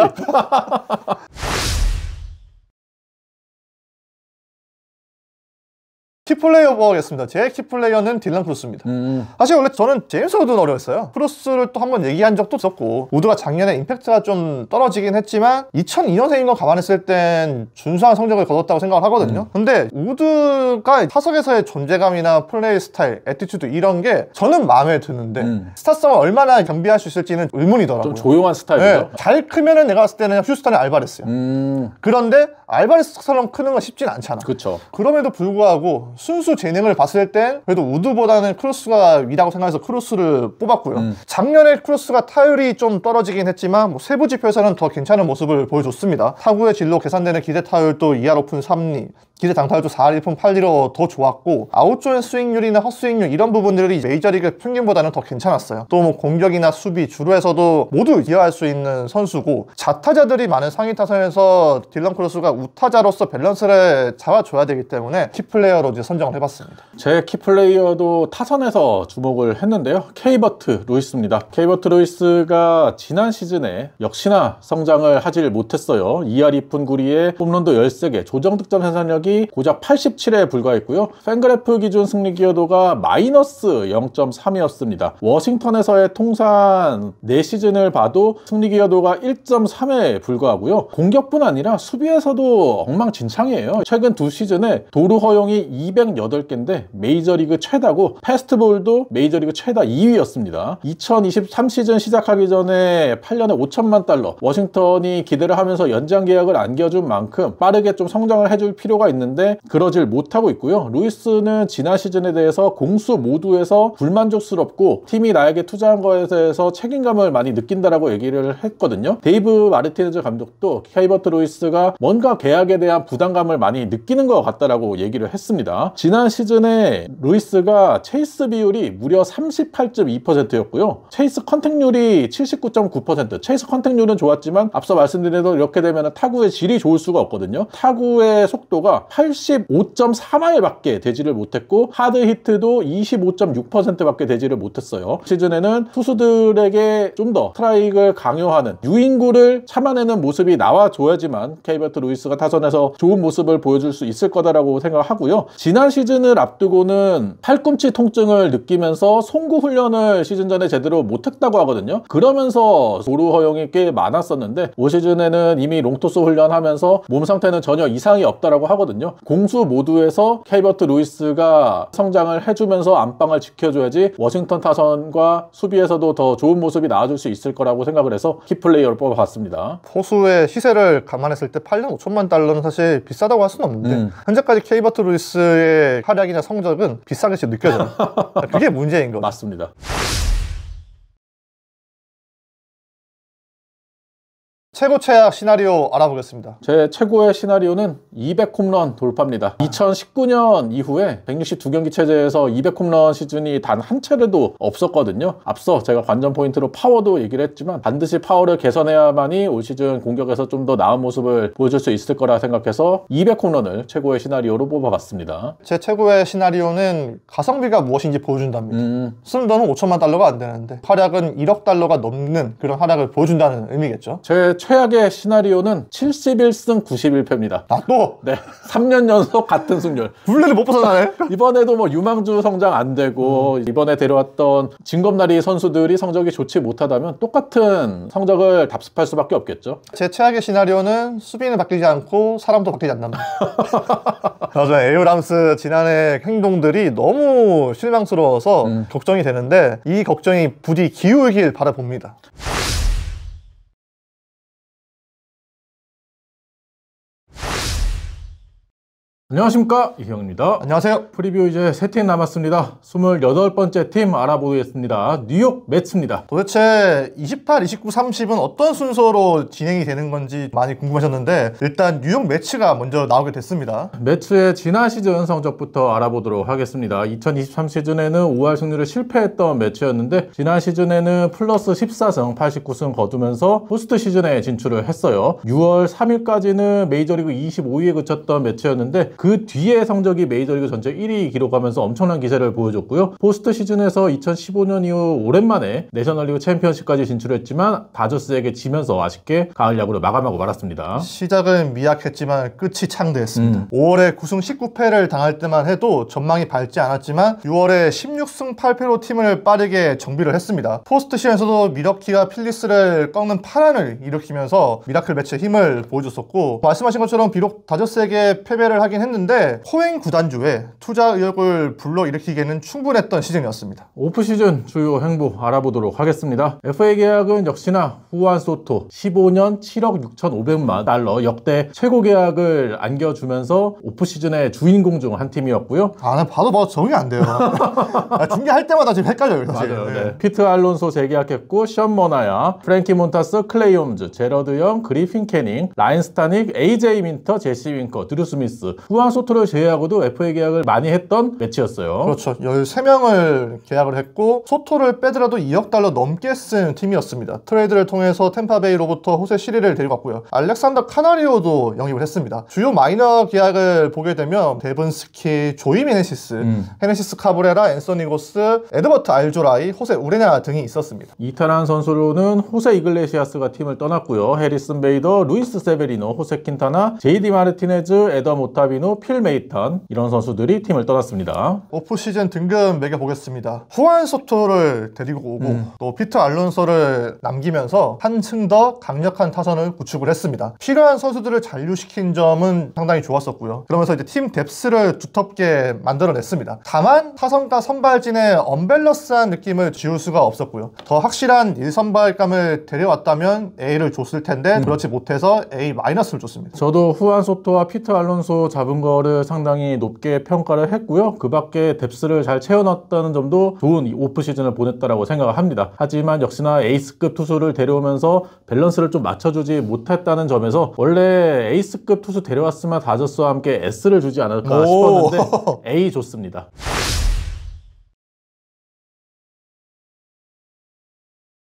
키플레이어 보겠습니다. 제 키플레이어는 딜런 크루스입니다. 사실 원래 저는 제임스 우드는 어려웠어요. 크루스를 또 한번 얘기한 적도 있었고 우드가 작년에 임팩트가 좀 떨어지긴 했지만 2002년생인 거 감안했을 땐 준수한 성적을 거뒀다고 생각을 하거든요. 근데 우드가 타석에서의 존재감이나 플레이 스타일, 애티튜드 이런 게 저는 마음에 드는데 스타성을 얼마나 겸비할 수 있을지는 의문이더라고요. 좀 조용한 스타일이죠. 네, 잘 크면은 내가 봤을 때는 휴스턴의 알바레스요. 그런데 알바레스처럼 크는 건 쉽진 않잖아. 그렇죠. 그럼에도 불구하고 순수 재능을 봤을 땐 그래도 우드보다는 크루스가 위라고 생각해서 크루스를 뽑았고요. 작년에 크루스가 타율이 좀 떨어지긴 했지만 뭐 세부 지표에서는 더 괜찮은 모습을 보여줬습니다. 타구의 진로 계산되는 기대 타율도 2할 오픈 3리, 기대 장타율도 4할 1푼 8리로 더 좋았고 아웃존 스윙률이나 헛스윙률 이런 부분들이 메이저리그 평균보다는 더 괜찮았어요. 또 뭐 공격이나 수비, 주루에서도 모두 기여할 수 있는 선수고 좌타자들이 많은 상위 타선에서 딜런 크루스가 우타자로서 밸런스를 잡아줘야 되기 때문에 키플레이어로 이제 선정을 해봤습니다. 제 키플레이어도 타선에서 주목을 했는데요. 케이버트 루이스입니다. 케이버트 루이스가 지난 시즌에 역시나 성장을 하질 못했어요. 2할 2푼 9리에 홈런도 13개, 조정 득점 생산력이 고작 87에 불과했고요. 팬그래프 기준 승리 기여도가 마이너스 0.3이었습니다. 워싱턴에서의 통산 4시즌을 봐도 승리 기여도가 1.3에 불과하고요. 공격뿐 아니라 수비에서도 엉망진창이에요. 최근 2시즌에 도루 허용이 208개인데 메이저리그 최다고 패스트볼도 메이저리그 최다 2위였습니다. 2023 시즌 시작하기 전에 8년에 5천만 달러 워싱턴이 기대를 하면서 연장 계약을 안겨준 만큼 빠르게 좀 성장을 해줄 필요가 있는데 그러질 못하고 있고요. 루이스는 지난 시즌에 대해서 공수 모두에서 불만족스럽고 팀이 나에게 투자한 거에 대해서 책임감을 많이 느낀다라고 얘기를 했거든요. 데이브 마르티네즈 감독도 케이버트 루이스가 뭔가 계약에 대한 부담감을 많이 느끼는 것 같다라고 얘기를 했습니다. 지난 시즌에 루이스가 체이스 비율이 무려 38.2%였고요. 체이스 컨택률이 79.9%. 체이스 컨택률은 좋았지만 앞서 말씀드린 대로 이렇게 되면 타구의 질이 좋을 수가 없거든요. 타구의 속도가 85.3마일밖에 되지를 못했고 하드 히트도 25.6%밖에 되지를 못했어요. 시즌에는 투수들에게 좀 더 스트라이크를 강요하는 유인구를 참아내는 모습이 나와줘야지만 케이버트 루이스가 타선에서 좋은 모습을 보여줄 수 있을 거다라고 생각하고요. 지난 시즌을 앞두고는 팔꿈치 통증을 느끼면서 송구 훈련을 시즌 전에 제대로 못했다고 하거든요. 그러면서 도루 허용이 꽤 많았었는데 올 시즌에는 이미 롱토스 훈련하면서 몸 상태는 전혀 이상이 없다라고 하거든요. 공수 모두에서 케이버트 루이스가 성장을 해주면서 안방을 지켜줘야지 워싱턴 타선과 수비에서도 더 좋은 모습이 나와줄 수 있을 거라고 생각을 해서 키플레이어를 뽑아봤습니다. 포수의 시세를 감안했을 때 8년 5천만 달러는 사실 비싸다고 할 수는 없는데 현재까지 케이버트 루이스의 활약이나 성적은 비싸게 느껴져요. 그게 문제인 거죠. 맞습니다. 최고 최악 시나리오 알아보겠습니다. 제 최고의 시나리오는 200홈런 돌파입니다. 2019년 이후에 162경기 체제에서 200홈런 시즌이 단 한 차례도 없었거든요. 앞서 제가 관전 포인트로 파워도 얘기를 했지만 반드시 파워를 개선해야만이 올 시즌 공격에서 좀 더 나은 모습을 보여줄 수 있을 거라 생각해서 200홈런을 최고의 시나리오로 뽑아봤습니다. 제 최고의 시나리오는 가성비가 무엇인지 보여준답니다. 쓰는 돈은 5천만 달러가 안 되는데 활약은 1억 달러가 넘는 그런 활약을 보여준다는 의미겠죠. 제 최악의 시나리오는 71승 91패입니다. 아, 또? 네. 3년 연속 같은 승률. 분레를 못 벗어나네? 이번에도 뭐 유망주 성장 안 되고 이번에 데려왔던 진검다리 선수들이 성적이 좋지 못하다면 똑같은 성적을 답습할 수밖에 없겠죠. 제 최악의 시나리오는 수비는 바뀌지 않고 사람도 바뀌지 않는다. 맞아요. 에이브람스 지난해 행동들이 너무 실망스러워서 걱정이 되는데 이 걱정이 부디 기울길 바라봅니다. 안녕하십니까, 이형입니다. 안녕하세요. 프리뷰 이제 3팀 남았습니다. 28번째 팀 알아보겠습니다. 뉴욕 매츠입니다. 도대체 28, 29, 30은 어떤 순서로 진행이 되는 건지 많이 궁금하셨는데 일단 뉴욕 매츠가 먼저 나오게 됐습니다. 매츠의 지난 시즌 성적부터 알아보도록 하겠습니다. 2023 시즌에는 5할 승률을 실패했던 매츠였는데 지난 시즌에는 플러스 14승 89승 거두면서 포스트 시즌에 진출을 했어요. 6월 3일까지는 메이저리그 25위에 그쳤던 매츠였는데 그 뒤에 성적이 메이저리그 전체 1위 기록하면서 엄청난 기세를 보여줬고요. 포스트 시즌에서 2015년 이후 오랜만에 내셔널리그 챔피언십까지 진출했지만 다저스에게 지면서 아쉽게 가을 야구를 마감하고 말았습니다. 시작은 미약했지만 끝이 창대했습니다. 5월에 9승 19패를 당할 때만 해도 전망이 밝지 않았지만 6월에 16승 8패로 팀을 빠르게 정비를 했습니다. 포스트 시즌에서도 미러키와 필리스를 꺾는 파란을 일으키면서 미라클 매치의 힘을 보여줬었고 말씀하신 것처럼 비록 다저스에게 패배를 하긴 했는데 호행 구단주에 투자 의욕을 불러일으키기에는 충분했던 시즌이었습니다. 오프시즌 주요 행보 알아보도록 하겠습니다. FA 계약은 역시나 후안 소토 15년 7억 6,500만 달러 역대 최고 계약을 안겨주면서 오프시즌의 주인공 중 한 팀이었고요. 나 봐도 적응이 안 돼요. 중계할 때마다 지금 헷갈려요. 사실. 맞아요. 네. 피트 알론소 재계약했고 션 머나야, 프랭키 몬타스, 클레이 홈즈, 제러드 영, 그리핀 캐닝, 라인 스타닉, AJ 민터, 제시 윙커, 드루 스미스, 후안 소토를 제외하고도 FA 계약을 많이 했던 매치였어요. 그렇죠. 13명을 계약을 했고 소토를 빼더라도 2억 달러 넘게 쓴 팀이었습니다. 트레이드를 통해서 템파베이로부터 호세 시리를 데리고 왔고요. 알렉산더 카나리오도 영입을 했습니다. 주요 마이너 계약을 보게 되면 데븐 스키, 조이 헤네시스 카브레라, 앤서니 고스, 에드버트 알조라이, 호세 우레냐 등이 있었습니다. 이탈한 선수로는 호세 이글레시아스가 팀을 떠났고요. 해리슨 베이더, 루이스 세베리노, 호세 킨타나, 제이디 마르티네즈, 에더 모타비노, 필 메이턴 이런 선수들이 팀을 떠났습니다. 오프시즌 등급 매겨보겠습니다. 후안 소토를 데리고 오고 또 피터 알론소를 남기면서 한층 더 강력한 타선을 구축을 했습니다. 필요한 선수들을 잔류시킨 점은 상당히 좋았었고요. 그러면서 이제 팀 뎁스를 두텁게 만들어냈습니다. 다만 타선과 선발진의 언밸런스한 느낌을 지울 수가 없었고요. 더 확실한 1선발감을 데려왔다면 A를 줬을 텐데 그렇지 못해서 A-를 줬습니다. 저도 후안 소토와 피터 알론소 잡은 거를 상당히 높게 평가를 했고요. 그 밖에 뎁스를 잘 채워놨다는 점도 좋은 오프 시즌을 보냈다라고 생각을 합니다. 하지만 역시나 에이스급 투수를 데려오면서 밸런스를 좀 맞춰주지 못했다는 점에서 원래 에이스급 투수 데려왔으면 다저스와 함께 S를 주지 않을까 싶었는데 A 좋습니다.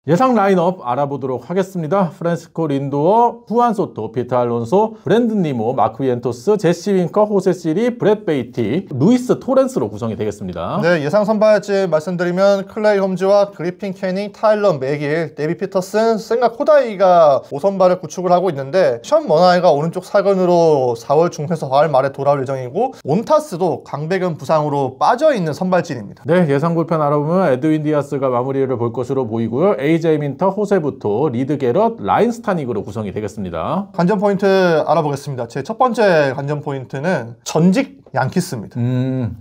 예상 라인업 알아보도록 하겠습니다. 프란시스코 린도어, 후안 소토, 피터 알론소, 브랜든 니모, 마크 비엔토스, 제시 윙커, 호세 시리, 브렛 베이티, 루이스 토렌스로 구성이 되겠습니다. 네, 예상 선발진 말씀드리면 클레이 홈즈와 그리핀 캐닝, 타일러 맥일, 데비 피터슨, 생가 코다이가 5선발을 구축을 하고 있는데 션 머나이가 오른쪽 사근으로 4월 중에서 4월 말에 돌아올 예정이고 몬타스도 강백은 부상으로 빠져있는 선발진입니다. 네, 예상 불펜 알아보면 에드윈 디아스가 마무리를 볼 것으로 보이고요. AJ 민터, 호세부토, 리드 게럿, 라인 스타닉으로 구성이 되겠습니다. 관전 포인트 알아보겠습니다. 제 첫 번째 관전 포인트는 전직 양키스입니다.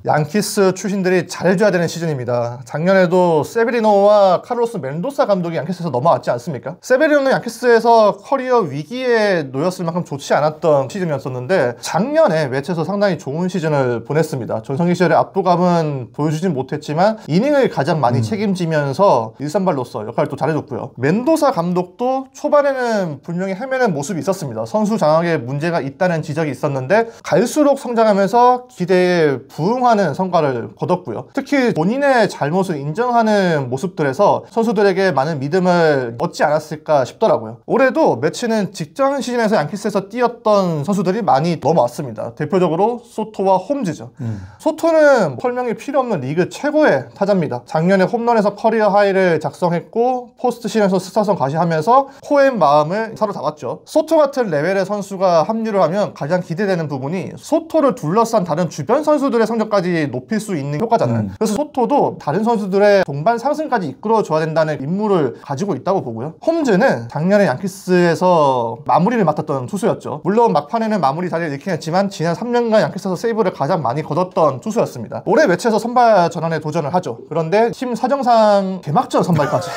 양키스 출신들이 잘해줘야 되는 시즌입니다. 작년에도 세베리노와 카를로스 멘도사 감독이 양키스에서 넘어왔지 않습니까? 세베리노는 양키스에서 커리어 위기에 놓였을 만큼 좋지 않았던 시즌이었었는데 작년에 매치에서 상당히 좋은 시즌을 보냈습니다. 전성기 시절의 압도감은 보여주진 못했지만 이닝을 가장 많이 책임지면서 1선발로서 역할을 또 잘해줬고요. 멘도사 감독도 초반에는 분명히 헤매는 모습이 있었습니다. 선수 장악에 문제가 있다는 지적이 있었는데 갈수록 성장하면서 기대에 부응하는 성과를 거뒀고요. 특히 본인의 잘못을 인정하는 모습들에서 선수들에게 많은 믿음을 얻지 않았을까 싶더라고요. 올해도 매치는 직전 시즌에서 양키스에서 뛰었던 선수들이 많이 넘어왔습니다. 대표적으로 소토와 홈즈죠. 소토는 설명이 필요 없는 리그 최고의 타자입니다. 작년에 홈런에서 커리어 하이를 작성했고 포스트 시즌에서 스타성 과시하면서 코엔 마음을 사로잡았죠. 소토 같은 레벨의 선수가 합류를 하면 가장 기대되는 부분이 소토를 둘러싼 다른 주변 선수들의 성적까지 높일 수 있는 효과잖아요. 그래서 소토도 다른 선수들의 동반 상승까지 이끌어줘야 된다는 임무를 가지고 있다고 보고요. 홈즈는 작년에 양키스에서 마무리를 맡았던 투수였죠. 물론 막판에는 마무리 자리를 잃긴 했지만 지난 3년간 양키스에서 세이브를 가장 많이 거뒀던 투수였습니다. 올해 매치에서 선발 전환에 도전을 하죠. 그런데 팀 사정상 개막전 선발까지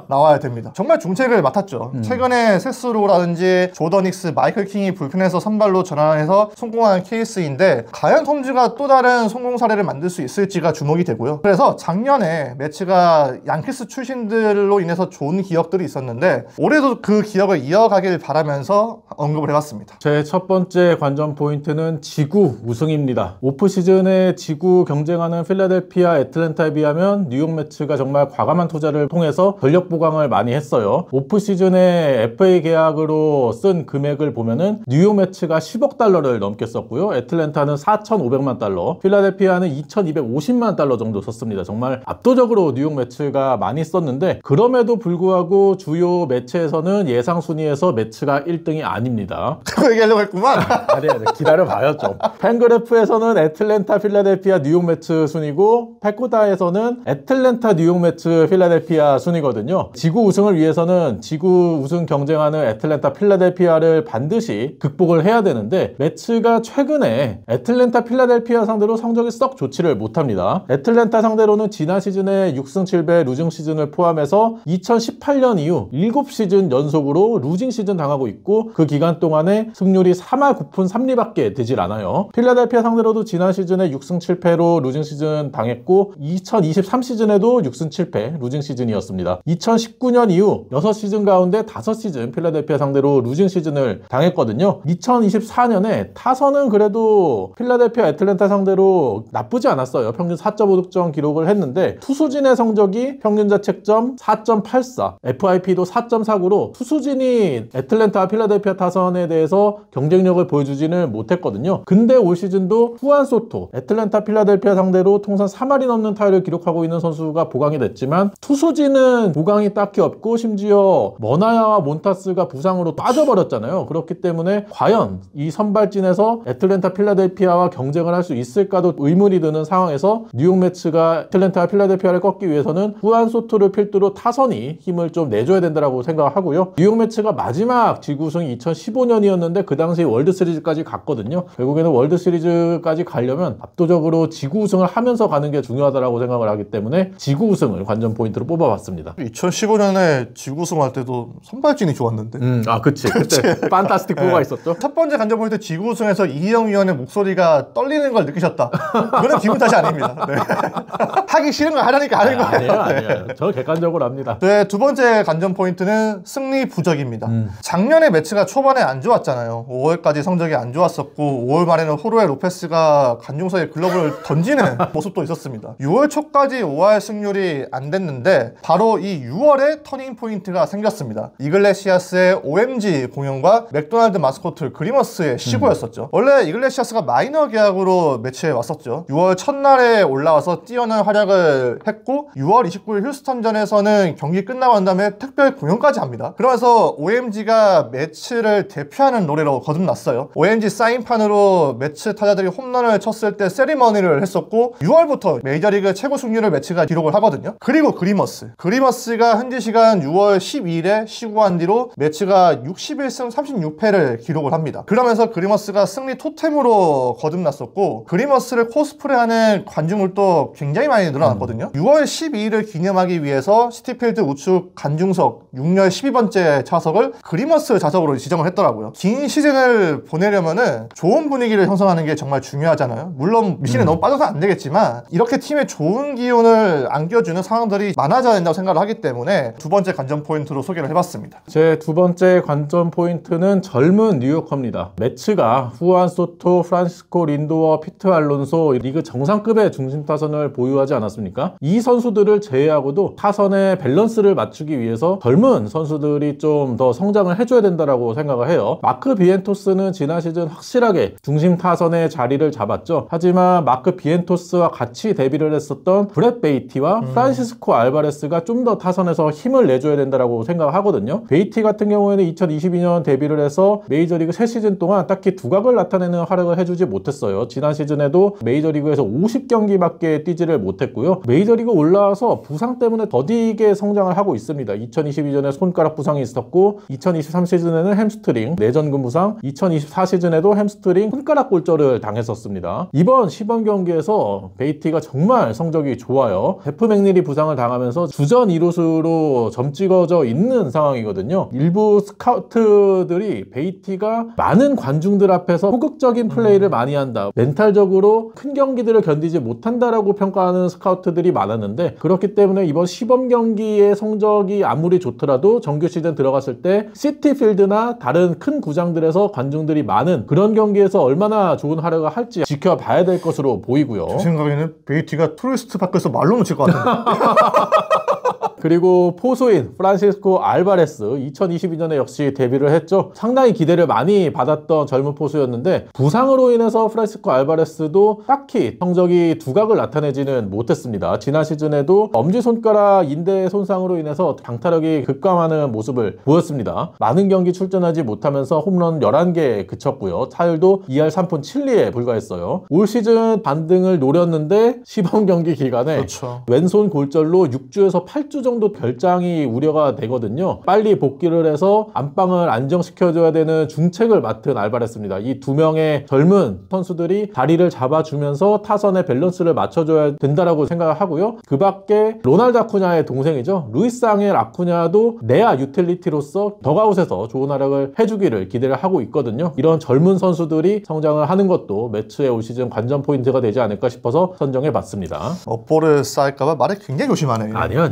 나와야 됩니다. 정말 중책을 맡았죠. 최근에 세스로라든지 조던 닉스, 마이클 킹이 불펜에서 선발로 전환해서 성공한 케이스인데 과연 홈즈가 또 다른 성공 사례를 만들 수 있을지가 주목이 되고요. 그래서 작년에 매치가 양키스 출신들로 인해서 좋은 기억들이 있었는데 올해도 그 기억을 이어가길 바라면서 언급을 해봤습니다. 제 첫 번째 관전 포인트는 지구 우승입니다. 오프 시즌에 지구 경쟁하는 필라델피아, 애틀랜타에 비하면 뉴욕 매츠가 정말 과감한 투자를 통해서 전력 보강을 많이 했어요. 오프 시즌에 FA 계약으로 쓴 금액을 보면은 뉴욕 매츠가 10억 달러를 넘게 썼고요. 애틀랜타는 4,500만 달러, 필라델피아는 2,250만 달러 정도 썼습니다. 정말 압도적으로 뉴욕 매츠가 많이 썼는데 그럼에도 불구하고 주요 매체에서는 예상 순위에서 매츠가 1등이 아닙니다. 그거 얘기하려고 했구만. 아니, 기다려봐요 좀. 팬그래프에서는 애틀랜타, 필라델피아, 뉴욕 매츠 순위고 패코다에서는 애틀랜타, 뉴욕 매츠, 필라델피아 순위거든요. 지구 우승을 위해서는 지구 우승 경쟁하는 애틀랜타, 필라델피아를 반드시 극복을 해야 되는데 매츠가 최근에 애틀랜타 필라델피아 상대로 성적이 썩 좋지를 못합니다. 애틀랜타 상대로는 지난 시즌에 6승 7패 루징 시즌을 포함해서 2018년 이후 7시즌 연속으로 루징 시즌 당하고 있고 그 기간 동안에 승률이 3할 9푼 3리밖에 되질 않아요. 필라델피아 상대로도 지난 시즌에 6승 7패로 루징 시즌 당했고 2023 시즌에도 6승 7패 루징 시즌이었습니다. 2019년 이후 6시즌 가운데 5시즌 필라델피아 상대로 루징 시즌을 당했거든요. 2024년에 타선은 그래도 필라델피아 애틀랜타 상대로 나쁘지 않았어요. 평균 4.5득점 기록을 했는데 투수진의 성적이 평균 자책점 4.84, FIP도 4.49로 투수진이 애틀랜타 필라델피아 타선에 대해서 경쟁력을 보여주지는 못했거든요. 근데 올 시즌도 후안 소토, 애틀랜타 필라델피아 상대로 통산 3할이 넘는 타율을 기록하고 있는 선수가 보강이 됐지만 투수진은 보강이 딱히 없고 심지어 머나야와 몬타스가 부상으로 빠져버렸잖아요. 그렇기 때문에 과연 이 선발진에서 애틀랜타 필라델피아와 경쟁을 할 수 있을까도 의문이 드는 상황에서 뉴욕 매츠가 애틀랜타 필라델피아를 꺾기 위해서는 후안 소토를 필두로 타선이 힘을 좀 내줘야 된다고 생각하고요. 뉴욕 매츠가 마지막 지구승이 2015년이었는데 그 당시 월드시리즈까지 갔거든요. 결국에는 월드시리즈까지 가려면 압도적으로 지구우승을 하면서 가는 게 중요하다고 생각을 하기 때문에 지구우승을 관전 포인트로 뽑아봤습니다. 2015년에 지구우승할 때도 선발진이 좋았는데. 그치. 그때 판타스틱 4가 있었죠. 첫 번째 관전 포인트 지구우승에서 이희영 위원의 목소리가 떨리는 걸 느끼셨다. 그거는 기분 탓이 아닙니다. 네. 하기 싫은 걸 하려니까 하는 거예요. 아니에요. 저 객관적으로 합니다. 네, 두 번째 관전 포인트는 승리 부적입니다. 작년에 매치가 초반에 안 좋았잖아요. 5월까지 성적이 안 좋았었고 5월 말에는 호르헤 로페스가 관중석에 글러브를 던지는 모습도 있었습니다. 6월 초까지 5할 승률이 안 됐는데 바로 이 6월에 터닝 포인트가 생겼습니다. 이글레시아스의 OMG 공연과 맥도날드 마스코트 그리머스의 시구였었죠. 원래 이글레시아스가 마이너 계약으로 매치에 왔었죠. 6월 첫날에 올라와서 뛰어난 활약을 했고 6월 29일 휴스턴전에서는 경기 끝나고 난 다음에 특별 공연까지 합니다. 그러면서 OMG가 매치를 대표하는 노래로 거듭났어요. OMG 사인판으로 매치 타자들이 홈런을 쳤을 때 세리머니를 했었고 6월부터 메이저리그 최고 승률을 매치가 기록을 하거든요. 그리고 그리머스가 현지 시간 6월 12일에 시구한 뒤로 매치가 61승 36패를 기록을 합니다. 그러면서 그리머스가 승리 토템으로 거듭났었고 그리머스를 코스프레하는 관중물도 굉장히 많이 늘어났거든요. 6월 12일을 기념하기 위해서 시티필드 우측 관중석 6열 12번째 좌석을 그리머스 좌석으로 지정을 했더라고요. 긴 시즌을 보내려면은 좋은 분위기를 형성하는 게 정말 중요하잖아요. 물론 미신에 너무 빠져서 안 되겠지만 이렇게 팀에 좋은 기운을 안겨주는 상황들이 많아져야 된다고 생각을 하기 때문에 두 번째 관전 포인트로 소개를 해봤습니다. 제 두 번째 관전 포인트는 젊은 뉴요커입니다. 매츠가 후안 소토, 프란시스코 린도어, 피트 알론소 리그 정상급의 중심 타선을 보유하지 않았습니까? 이 선수들을 제외하고도 타선의 밸런스를 맞추기 위해서 젊은 선수들이 좀 더 성장을 해줘야 된다고 생각을 해요. 마크 비엔토스는 지난 시즌 확실하게 중심 타선의 자리를 잡았죠. 하지만 마크 비엔토스와 같이 데뷔를 했었던 브렛 베이티와 프란시스코 알바레스가 좀 더 타선에서 힘을 내줘야 된다고 생각을 하거든요. 베이티 같은 경우에는 2022년 데뷔를 해서 메이저리그 3시즌 동안 딱히 두각을 나타내는 활약을 해주지 못했어요. 지난 시즌에도 메이저리그에서 50경기밖에 뛰지를 못했고요. 메이저리그 올라와서 부상 때문에 더디게 성장을 하고 있습니다. 2022년에 손가락 부상이 있었고 2023 시즌에는 햄스트링, 내전근 부상, 2024 시즌에도 햄스트링, 손가락 골절을 당했었습니다. 이번 시범 경기에서 베이티가 정말 성적이 좋아요. 제프 맥닐이 부상을 당하면서 주전 2루수로 점 찍어져 있는 상황이거든요. 일부 스카우트들이 베이티가 많은 관중들 앞에서 소극적인 플레이를 많이 한다, 멘탈적으로 큰 경기들을 견디지 못한다라고 평가하는 스카우트들이 많았는데 그렇기 때문에 이번 시범 경기의 성적이 아무리 좋더라도 정규 시즌 들어갔을 때 시티필드나 다른 큰 구장들에서 관중들이 많은 그런 경기에서 얼마나 좋은 활약을 할지 지켜봐야 될 것으로 보이고요. 제 생각에는 베이티가 투리스트 파크에서 말로는 칠 것 같은데. 그리고 포수인 프란시스코 알바레스 2022년에 역시 데뷔를 했죠. 상당히 기대를 많이 받았던 젊은 포수였는데 부상으로 인해서 프란시스코 알바레스도 딱히 성적이 두각을 나타내지는 못했습니다. 지난 시즌에도 엄지손가락 인대 손상으로 인해서 강타력이 급감하는 모습을 보였습니다. 많은 경기 출전하지 못하면서 홈런 11개에 그쳤고요. 타율도 2할 3푼 7리에 불과했어요. 올 시즌 반등을 노렸는데 시범 경기 기간에 그렇죠. 왼손 골절로 6주에서 8주 정도 정도 결장이 우려가 되거든요. 빨리 복귀를 해서 안방을 안정시켜줘야 되는 중책을 맡은 알바레스입니다. 이 두 명의 젊은 선수들이 자리를 잡아주면서 타선의 밸런스를 맞춰줘야 된다라고 생각을 하고요. 그 밖에 로날드 아쿠냐의 동생이죠. 루이스 앙헬 아쿠냐도 내야 유틸리티로서 더가웃에서 좋은 활약을 해주기를 기대를 하고 있거든요. 이런 젊은 선수들이 성장을 하는 것도 매치의 올 시즌 관전 포인트가 되지 않을까 싶어서 선정해봤습니다. 업보를 쌓일까봐 말을 굉장히 조심하네요. 아니요.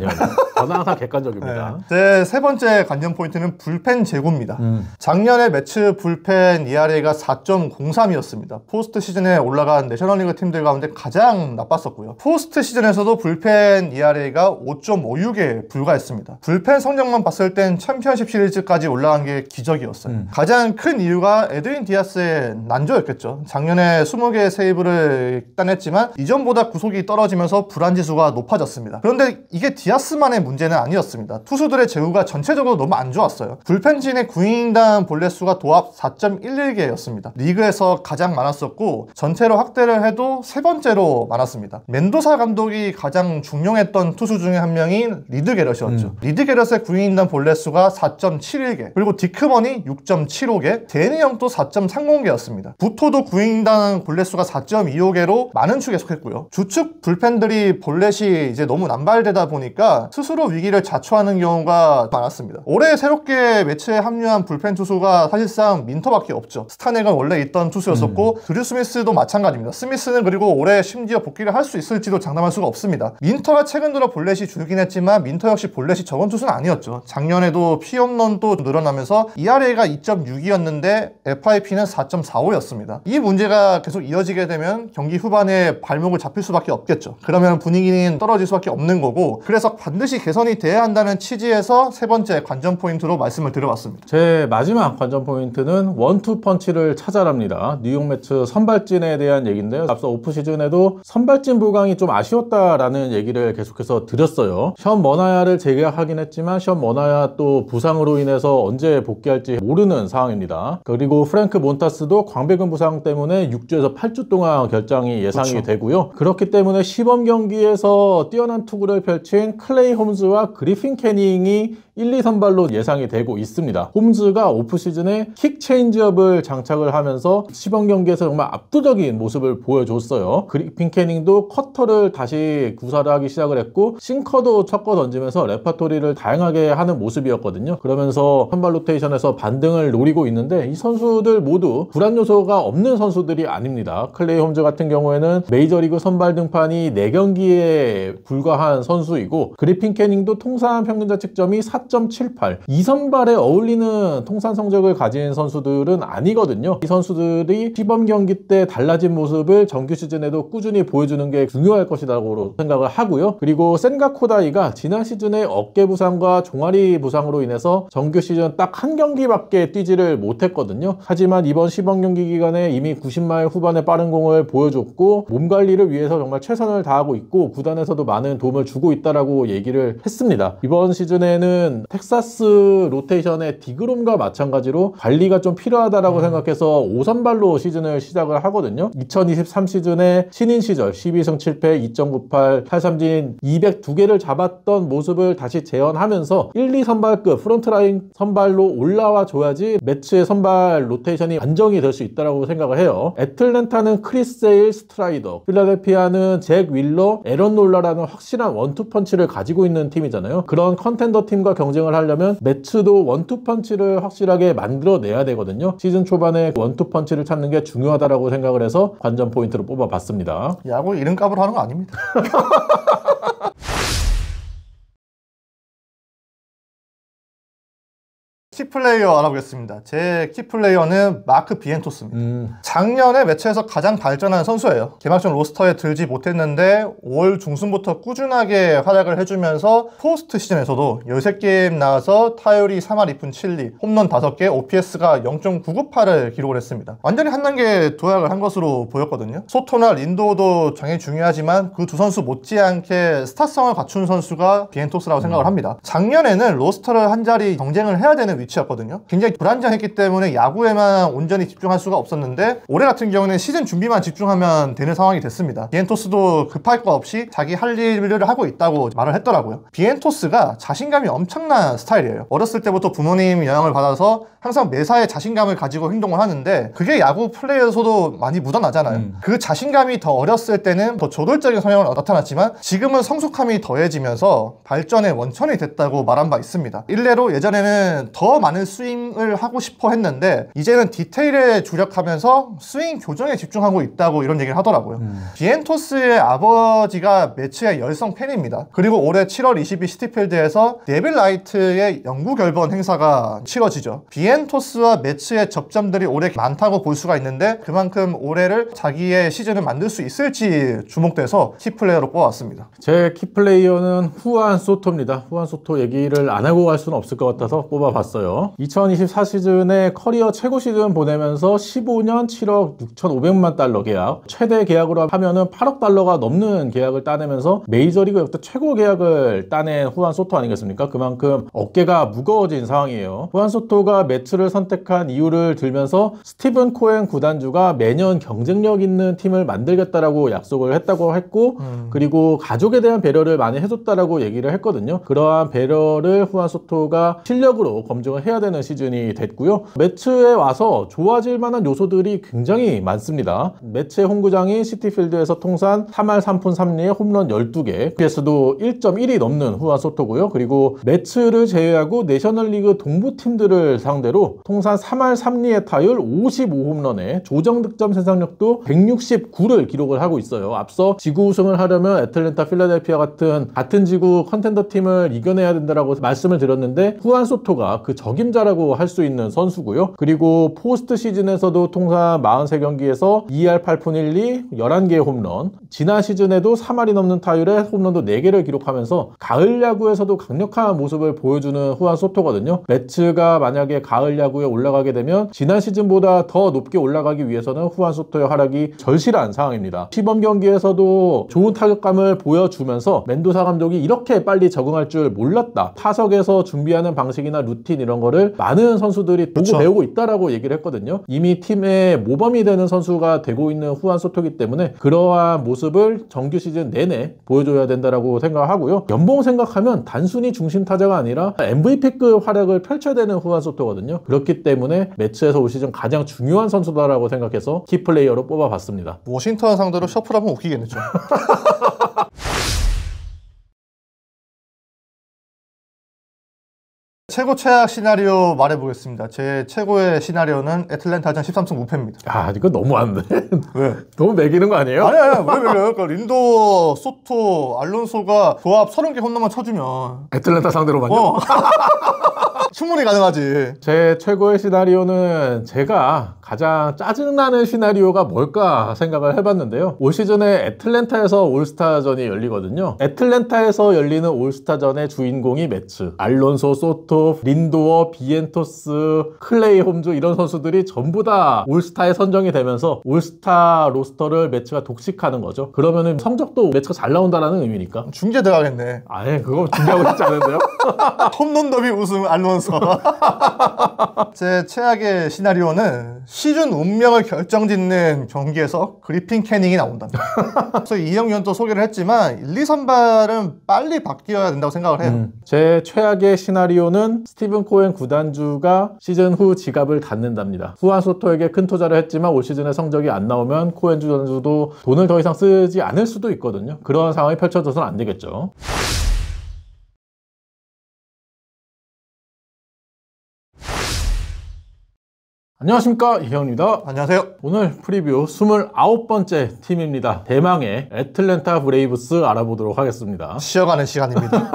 저는 항상 객관적입니다. 제 세 번째 관전 포인트는 불펜 재고입니다. 작년에 매치 불펜 ERA가 4.03이었습니다. 포스트 시즌에 올라간 내셔널리그 팀들 가운데 가장 나빴었고요. 포스트 시즌에서도 불펜 ERA가 5.56에 불과했습니다. 불펜 성적만 봤을 땐 챔피언십 시리즈까지 올라간 게 기적이었어요. 가장 큰 이유가 에드윈 디아스의 난조였겠죠. 작년에 20개의 세이브를 따냈지만 이전보다 구속이 떨어지면서 불안지수가 높아졌습니다. 그런데 이게 디아스만의 문제는 아니었습니다. 투수들의 제구가 전체적으로 너무 안 좋았어요. 불펜진의 9이닝당 볼넷수가 도합 4.11개였습니다. 리그에서 가장 많았었고 전체로 확대를 해도 세 번째로 많았습니다. 멘도사 감독이 가장 중용했던 투수 중에 한 명인 리드 게럿이었죠. 리드 게럿의 9이닝당 볼넷수가 4.71개, 그리고 디크먼이 6.75개, 데니 형도 4.30개였습니다. 부토도 9이닝당 볼넷수가 4.25개로 많은 축에 속했고요. 주축 불펜들이 볼넷이 이제 너무 남발되다 보니까 스스로 위기를 자초하는 경우가 많았습니다. 올해 새롭게 매치에 합류한 불펜 투수가 사실상 민터밖에 없죠. 스타넥은 원래 있던 투수였었고 드류 스미스도 마찬가지입니다. 스미스는 그리고 올해 심지어 복귀를 할 수 있을지도 장담할 수가 없습니다. 민터가 최근 들어 볼넷이 줄긴 했지만 민터 역시 볼넷이 적은 투수는 아니었죠. 작년에도 피홈런도 늘어나면서 ERA가 2.6이었는데 FIP는 4.45였습니다. 이 문제가 계속 이어지게 되면 경기 후반에 발목을 잡힐 수밖에 없겠죠. 그러면 분위기는 떨어질 수밖에 없는 거고, 그래서 반드시 개선이 돼야 한다는 취지에서 세 번째 관전 포인트로 말씀을 드려봤습니다. 제 마지막 관전 포인트는 원투 펀치를 찾아랍니다. 뉴욕 매츠 선발진에 대한 얘기인데요. 앞서 오프시즌에도 선발진 부강이 좀 아쉬웠다라는 얘기를 계속해서 드렸어요. 션 머나야를 재계약하긴 했지만 션 머나야 또 부상으로 인해서 언제 복귀할지 모르는 상황입니다. 그리고 프랭크 몬타스도 광배근 부상 때문에 6주에서 8주 동안 결장이 예상이 그렇죠. 되고요. 그렇기 때문에 시범 경기에서 뛰어난 투구를 펼친 클레이 홈즈와 그리핀 캐닝이 1, 2 선발로 예상이 되고 있습니다. 홈즈가 오프시즌에 킥 체인지업을 장착을 하면서 시범 경기에서 정말 압도적인 모습을 보여줬어요. 그리핀 캐닝도 커터를 다시 구사를 하기 시작을 했고 싱커도 섞어 던지면서 레파토리를 다양하게 하는 모습이었거든요. 그러면서 선발 로테이션에서 반등을 노리고 있는데 이 선수들 모두 불안 요소가 없는 선수들이 아닙니다. 클레이 홈즈 같은 경우에는 메이저리그 선발 등판이 4경기에 불과한 선수이고 그리핀 캐닝도 통산 평균 자책점이 4.78, 이 선발에 어울리는 통산 성적을 가진 선수들은 아니거든요. 이 선수들이 시범 경기 때 달라진 모습을 정규 시즌에도 꾸준히 보여주는 게 중요할 것이라고 생각을 하고요. 그리고 센가 코다이가 지난 시즌에 어깨 부상과 종아리 부상으로 인해서 정규 시즌 딱 한 경기밖에 뛰지를 못했거든요. 하지만 이번 시범 경기 기간에 이미 90마일 후반의 빠른 공을 보여줬고 몸 관리를 위해서 정말 최선을 다하고 있고 구단에서도 많은 도움을 주고 있다라고 얘기를 했습니다. 이번 시즌에는 텍사스 로테이션의 디그롬과 마찬가지로 관리가 좀 필요하다라고 생각해서 5선발로 시즌을 시작을 하거든요. 2023 시즌에 신인 시절 12승 7패 2.98 탈삼진 202개를 잡았던 모습을 다시 재현하면서 1, 2선발급 프론트라인 선발로 올라와 줘야지 매치의 선발 로테이션이 안정이 될 수 있다고 생각을 해요. 애틀랜타는 크리스 세일, 스트라이더, 필라델피아는 잭 윌러, 에런 놀라라는 확실한 원투 펀치를 가지고 있는 팀이잖아요. 그런 컨텐더 팀과 경쟁을 하려면 매츠도 원투 펀치를 확실하게 만들어내야 되거든요. 시즌 초반에 원투 펀치를 찾는 게 중요하다고 생각을 해서 관전 포인트로 뽑아봤습니다. 야구 이름값으로 하는 거 아닙니다. 키플레이어 알아보겠습니다. 제 키플레이어는 마크 비엔토스입니다. 작년에 매치에서 가장 발전한 선수예요. 개막전 로스터에 들지 못했는데 5월 중순부터 꾸준하게 활약을 해주면서 포스트 시즌에서도 13게임 나와서 타율이 3할 2푼 7리, 홈런 5개, OPS가 0.998을 기록을 했습니다. 완전히 한 단계 도약을 한 것으로 보였거든요. 소토나 린도도 당연히 중요하지만 그 두 선수 못지않게 스타성을 갖춘 선수가 비엔토스라고 생각을 합니다. 작년에는 로스터를 한 자리 경쟁을 해야 되는 위치였거든요. 굉장히 불안정했기 때문에 야구에만 온전히 집중할 수가 없었는데 올해 같은 경우는 시즌 준비만 집중하면 되는 상황이 됐습니다. 비엔토스도 급할 거 없이 자기 할 일을 하고 있다고 말을 했더라고요. 비엔토스가 자신감이 엄청난 스타일이에요. 어렸을 때부터 부모님 영향을 받아서 항상 매사에 자신감을 가지고 행동을 하는데 그게 야구 플레이에서도 많이 묻어나잖아요. 그 자신감이 더 어렸을 때는 더 조돌적인 성향으로 나타났지만 지금은 성숙함이 더해지면서 발전의 원천이 됐다고 말한 바 있습니다. 일례로 예전에는 더 많은 스윙을 하고 싶어 했는데 이제는 디테일에 주력하면서 스윙 교정에 집중하고 있다고 이런 얘기를 하더라고요. 비엔토스의 아버지가 매치의 열성 팬입니다. 그리고 올해 7월 22일 시티필드에서 데빌 라이트의 영구 결번 행사가 치러지죠. 비엔토스와 매치의 접점들이 올해 많다고 볼 수가 있는데 그만큼 올해를 자기의 시즌을 만들 수 있을지 주목돼서 키플레이어로 뽑았습니다. 제 키플레이어는 후안 소토입니다. 후안 소토 얘기를 안 하고 갈 수는 없을 것 같아서 뽑아봤어요. 2024 시즌에 커리어 최고 시즌 보내면서 15년 7억 6,500만 달러 계약, 최대 계약으로 하면은 8억 달러가 넘는 계약을 따내면서 메이저리그 역대 최고 계약을 따낸 후안 소토 아니겠습니까? 그만큼 어깨가 무거워진 상황이에요. 후안 소토가 매츠를 선택한 이유를 들면서 스티븐 코엔 구단주가 매년 경쟁력 있는 팀을 만들겠다라고 약속을 했다고 했고 그리고 가족에 대한 배려를 많이 해줬다라고 얘기를 했거든요. 그러한 배려를 후안 소토가 실력으로 검증을 해야 되는 시즌이 됐고요. 매츠에 와서 좋아질 만한 요소들이 굉장히 많습니다. 매츠의 홈구장이 시티필드에서 통산 3할 3푼 3리에 홈런 12개, PS도 1.1이 넘는 후안 소토고요. 그리고 매츠를 제외하고 내셔널리그 동부팀들을 상대로 통산 3할 3리의 타율 55홈런에 조정 득점 생산력도 169를 기록을 하고 있어요. 앞서 지구 우승을 하려면 애틀랜타, 필라델피아 같은 지구 컨텐더 팀을 이겨내야 된다라고 말씀을 드렸는데 후안 소토가 그 적임자라고 할 수 있는 선수고요. 그리고 포스트 시즌에서도 통산 43경기에서 2할 8푼 1리 11개의 홈런, 지난 시즌에도 3할이 넘는 타율에 홈런도 4개를 기록하면서 가을 야구에서도 강력한 모습을 보여주는 후안 소토거든요. 매츠가 만약에 가을 야구에 올라가게 되면 지난 시즌보다 더 높게 올라가기 위해서는 후안 소토의 활약이 절실한 상황입니다. 시범 경기에서도 좋은 타격감을 보여주면서 멘도사 감독이 이렇게 빨리 적응할 줄 몰랐다. 타석에서 준비하는 방식이나 루틴 이런 거를 많은 선수들이 보고 배우고 있다라고 얘기를 했거든요. 이미 팀의 모범이 되는 선수가 되고 있는 후안 소토이기 때문에 그러한 모습을 정규 시즌 내내 보여줘야 된다라고 생각하고요. 연봉 생각하면 단순히 중심 타자가 아니라 MVP급 활약을 펼쳐야 되는 후안 소토거든요. 그렇기 때문에 매치에서 올 시즌 가장 중요한 선수다라고 생각해서 키플레이어로 뽑아봤습니다. 워싱턴 상대로 셔플하면 웃기겠네요. 최고 최악 시나리오 말해보겠습니다. 제 최고의 시나리오는 애틀랜타전 13승 5패입니다. 아, 이거 너무 안 돼. 왜? 너무 매기는 거 아니에요? 아니야, 왜 매겨요? 그러니까 린도, 소토, 알론소가 조합 30개 홈런만 쳐주면 애틀랜타 상대로만요? 충분히 가능하지. 제 최고의 시나리오는 제가 가장 짜증나는 시나리오가 뭘까 생각을 해봤는데요. 올 시즌에 애틀랜타에서 올스타전이 열리거든요. 애틀랜타에서 열리는 올스타전의 주인공이 매츠, 알론소, 소토, 린도어, 비엔토스, 클레이 홈즈 이런 선수들이 전부 다 올스타에 선정이 되면서 올스타 로스터를 매츠가 독식하는 거죠. 그러면은 성적도 매츠가 잘 나온다라는 의미니까. 중계 들어가겠네. 아니, 그거 중계하고 싶지 않은데요? 홈런 더비 우승 알론소. 제 최악의 시나리오는 시즌 운명을 결정짓는 경기에서 그리핀 캐닝이 나온답니다. 그래서 이영규는 소개를 했지만 1, 2선발은 빨리 바뀌어야 된다고 생각을 해요. 제 최악의 시나리오는 스티븐 코엔 구단주가 시즌 후 지갑을 닫는답니다. 후안 소토에게 큰 투자를 했지만 올 시즌에 성적이 안 나오면 코엔 구단주도 돈을 더 이상 쓰지 않을 수도 있거든요. 그런 상황이 펼쳐져서는 안 되겠죠. 안녕하십니까, 이혜영입니다. 안녕하세요. 오늘 프리뷰 29번째 팀입니다. 대망의 애틀랜타 브레이브스 알아보도록 하겠습니다. 쉬어가는 시간입니다.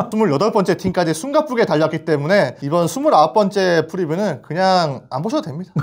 28번째 팀까지 숨가쁘게 달렸기 때문에 이번 29번째 프리뷰는 그냥 안 보셔도 됩니다.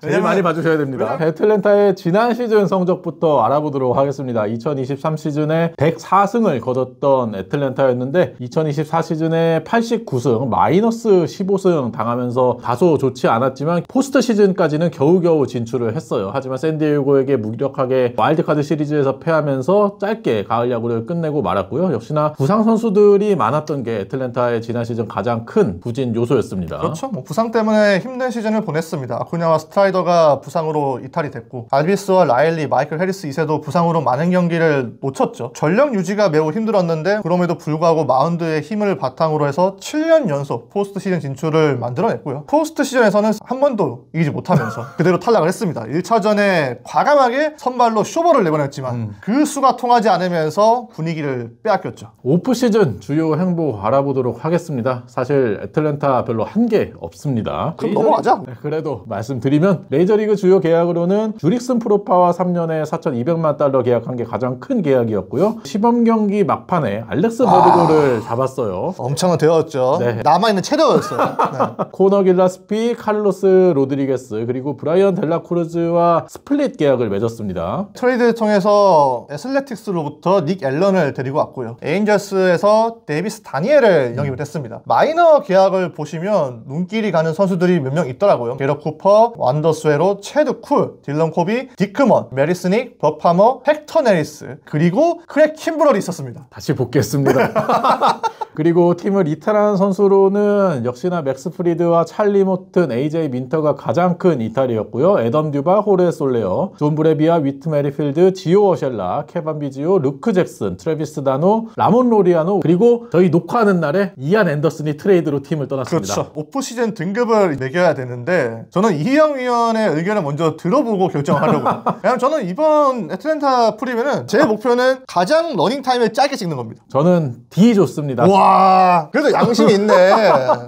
제일 많이 봐주셔야 됩니다. 애틀랜타의 지난 시즌 성적부터 알아보도록 하겠습니다. 2023 시즌에 104승을 거뒀던 애틀랜타였는데 2024 시즌에 89승, 마이너스 15승 당하면서 다소 좋지 않았지만 포스트 시즌까지는 겨우겨우 진출을 했어요. 하지만 샌디에이고에게 무력하게 와일드카드 시리즈에서 패하면서 짧게 가을 야구를 끝내고 말았고요. 역시나 부상 선수들이 많았던 게 애틀랜타의 지난 시즌 가장 큰 부진 요소였습니다. 그렇죠. 뭐 부상 때문에 힘든 시즌을 보냈습니다. 아쿠냐와 스트라이더가 부상으로 이탈이 됐고 알비스와 라일리, 마이클 해리스 2세도 부상으로 많은 경기를 놓쳤죠. 전력 유지가 매우 힘들었는데 그럼에도 불구하고 마운드의 힘을 바탕으로 해서 7년 연속 포스트 시즌 진출을 만들어냈고요. 포스트 시즌에서는 한 번도 이기지 못하면서 그대로 탈락을 했습니다. 1차전에 과감하게 선발로 쇼버를 내보냈지만 그 수가 통하지 않으면서 분위기를 빼앗겼죠. 오프 시즌 주요 행보 알아보도록 하겠습니다. 사실 애틀랜타 별로 한 게 없습니다. 그럼 넘어가자. 네, 그래도 말씀드리면 메이저리그 주요 계약으로는 주릭슨 프로파와 3년에 4,200만 달러 계약한 게 가장 큰 계약이었고요. 시범 경기 막판에 알렉스 버드고를 잡았어요. 엄청난 대화였죠. 네. 남아있는 체력이었어요. 네. 코너 길라스피, 칼로스 로드리게스, 그리고 브라이언 델라크루즈와 스플릿 계약을 맺었습니다. 트레이드를 통해서 애슬레틱스로부터 닉 앨런을 데리고 왔고요. 에인절스에서 데이비스 다니엘을 영입을 했습니다. 마이너 계약을 보시면 눈길이 가는 선수들이 몇 명 있더라고요. 게럿 쿠퍼, 완더 스웨로, 체드 쿨, 딜런 코비, 디크먼, 메리스닉, 버 파머, 헥터 네리스, 그리고 크랙 킴브럴이 있었습니다. 다시 복귀했습니다. 그리고 팀을 이탈한 선수로는 역시나 맥스 프리드와 찰리 모튼, AJ 민터가 가장 큰 이탈이었고요. 애덤 듀바, 호레 솔레어, 존 브레비아, 위트 메리필드, 지오 어셸라, 케반 비지오, 루크 잭슨, 트래비스 다노, 라몬 로리아노, 그리고 저희 녹화하는 날에 이안 앤더슨이 트레이드로 팀을 떠났습니다. 그렇죠. 오프시즌 등급을 매겨야 되는데 저는 이희영 위원의 의견을 먼저 들어보고 결정하려고. 왜냐면 저는 이번 애틀랜타 프리면은 제 목표는 가장 러닝타임을 짧게 찍는 겁니다. 저는 D 좋습니다. 와, 그래도 양심이 있네.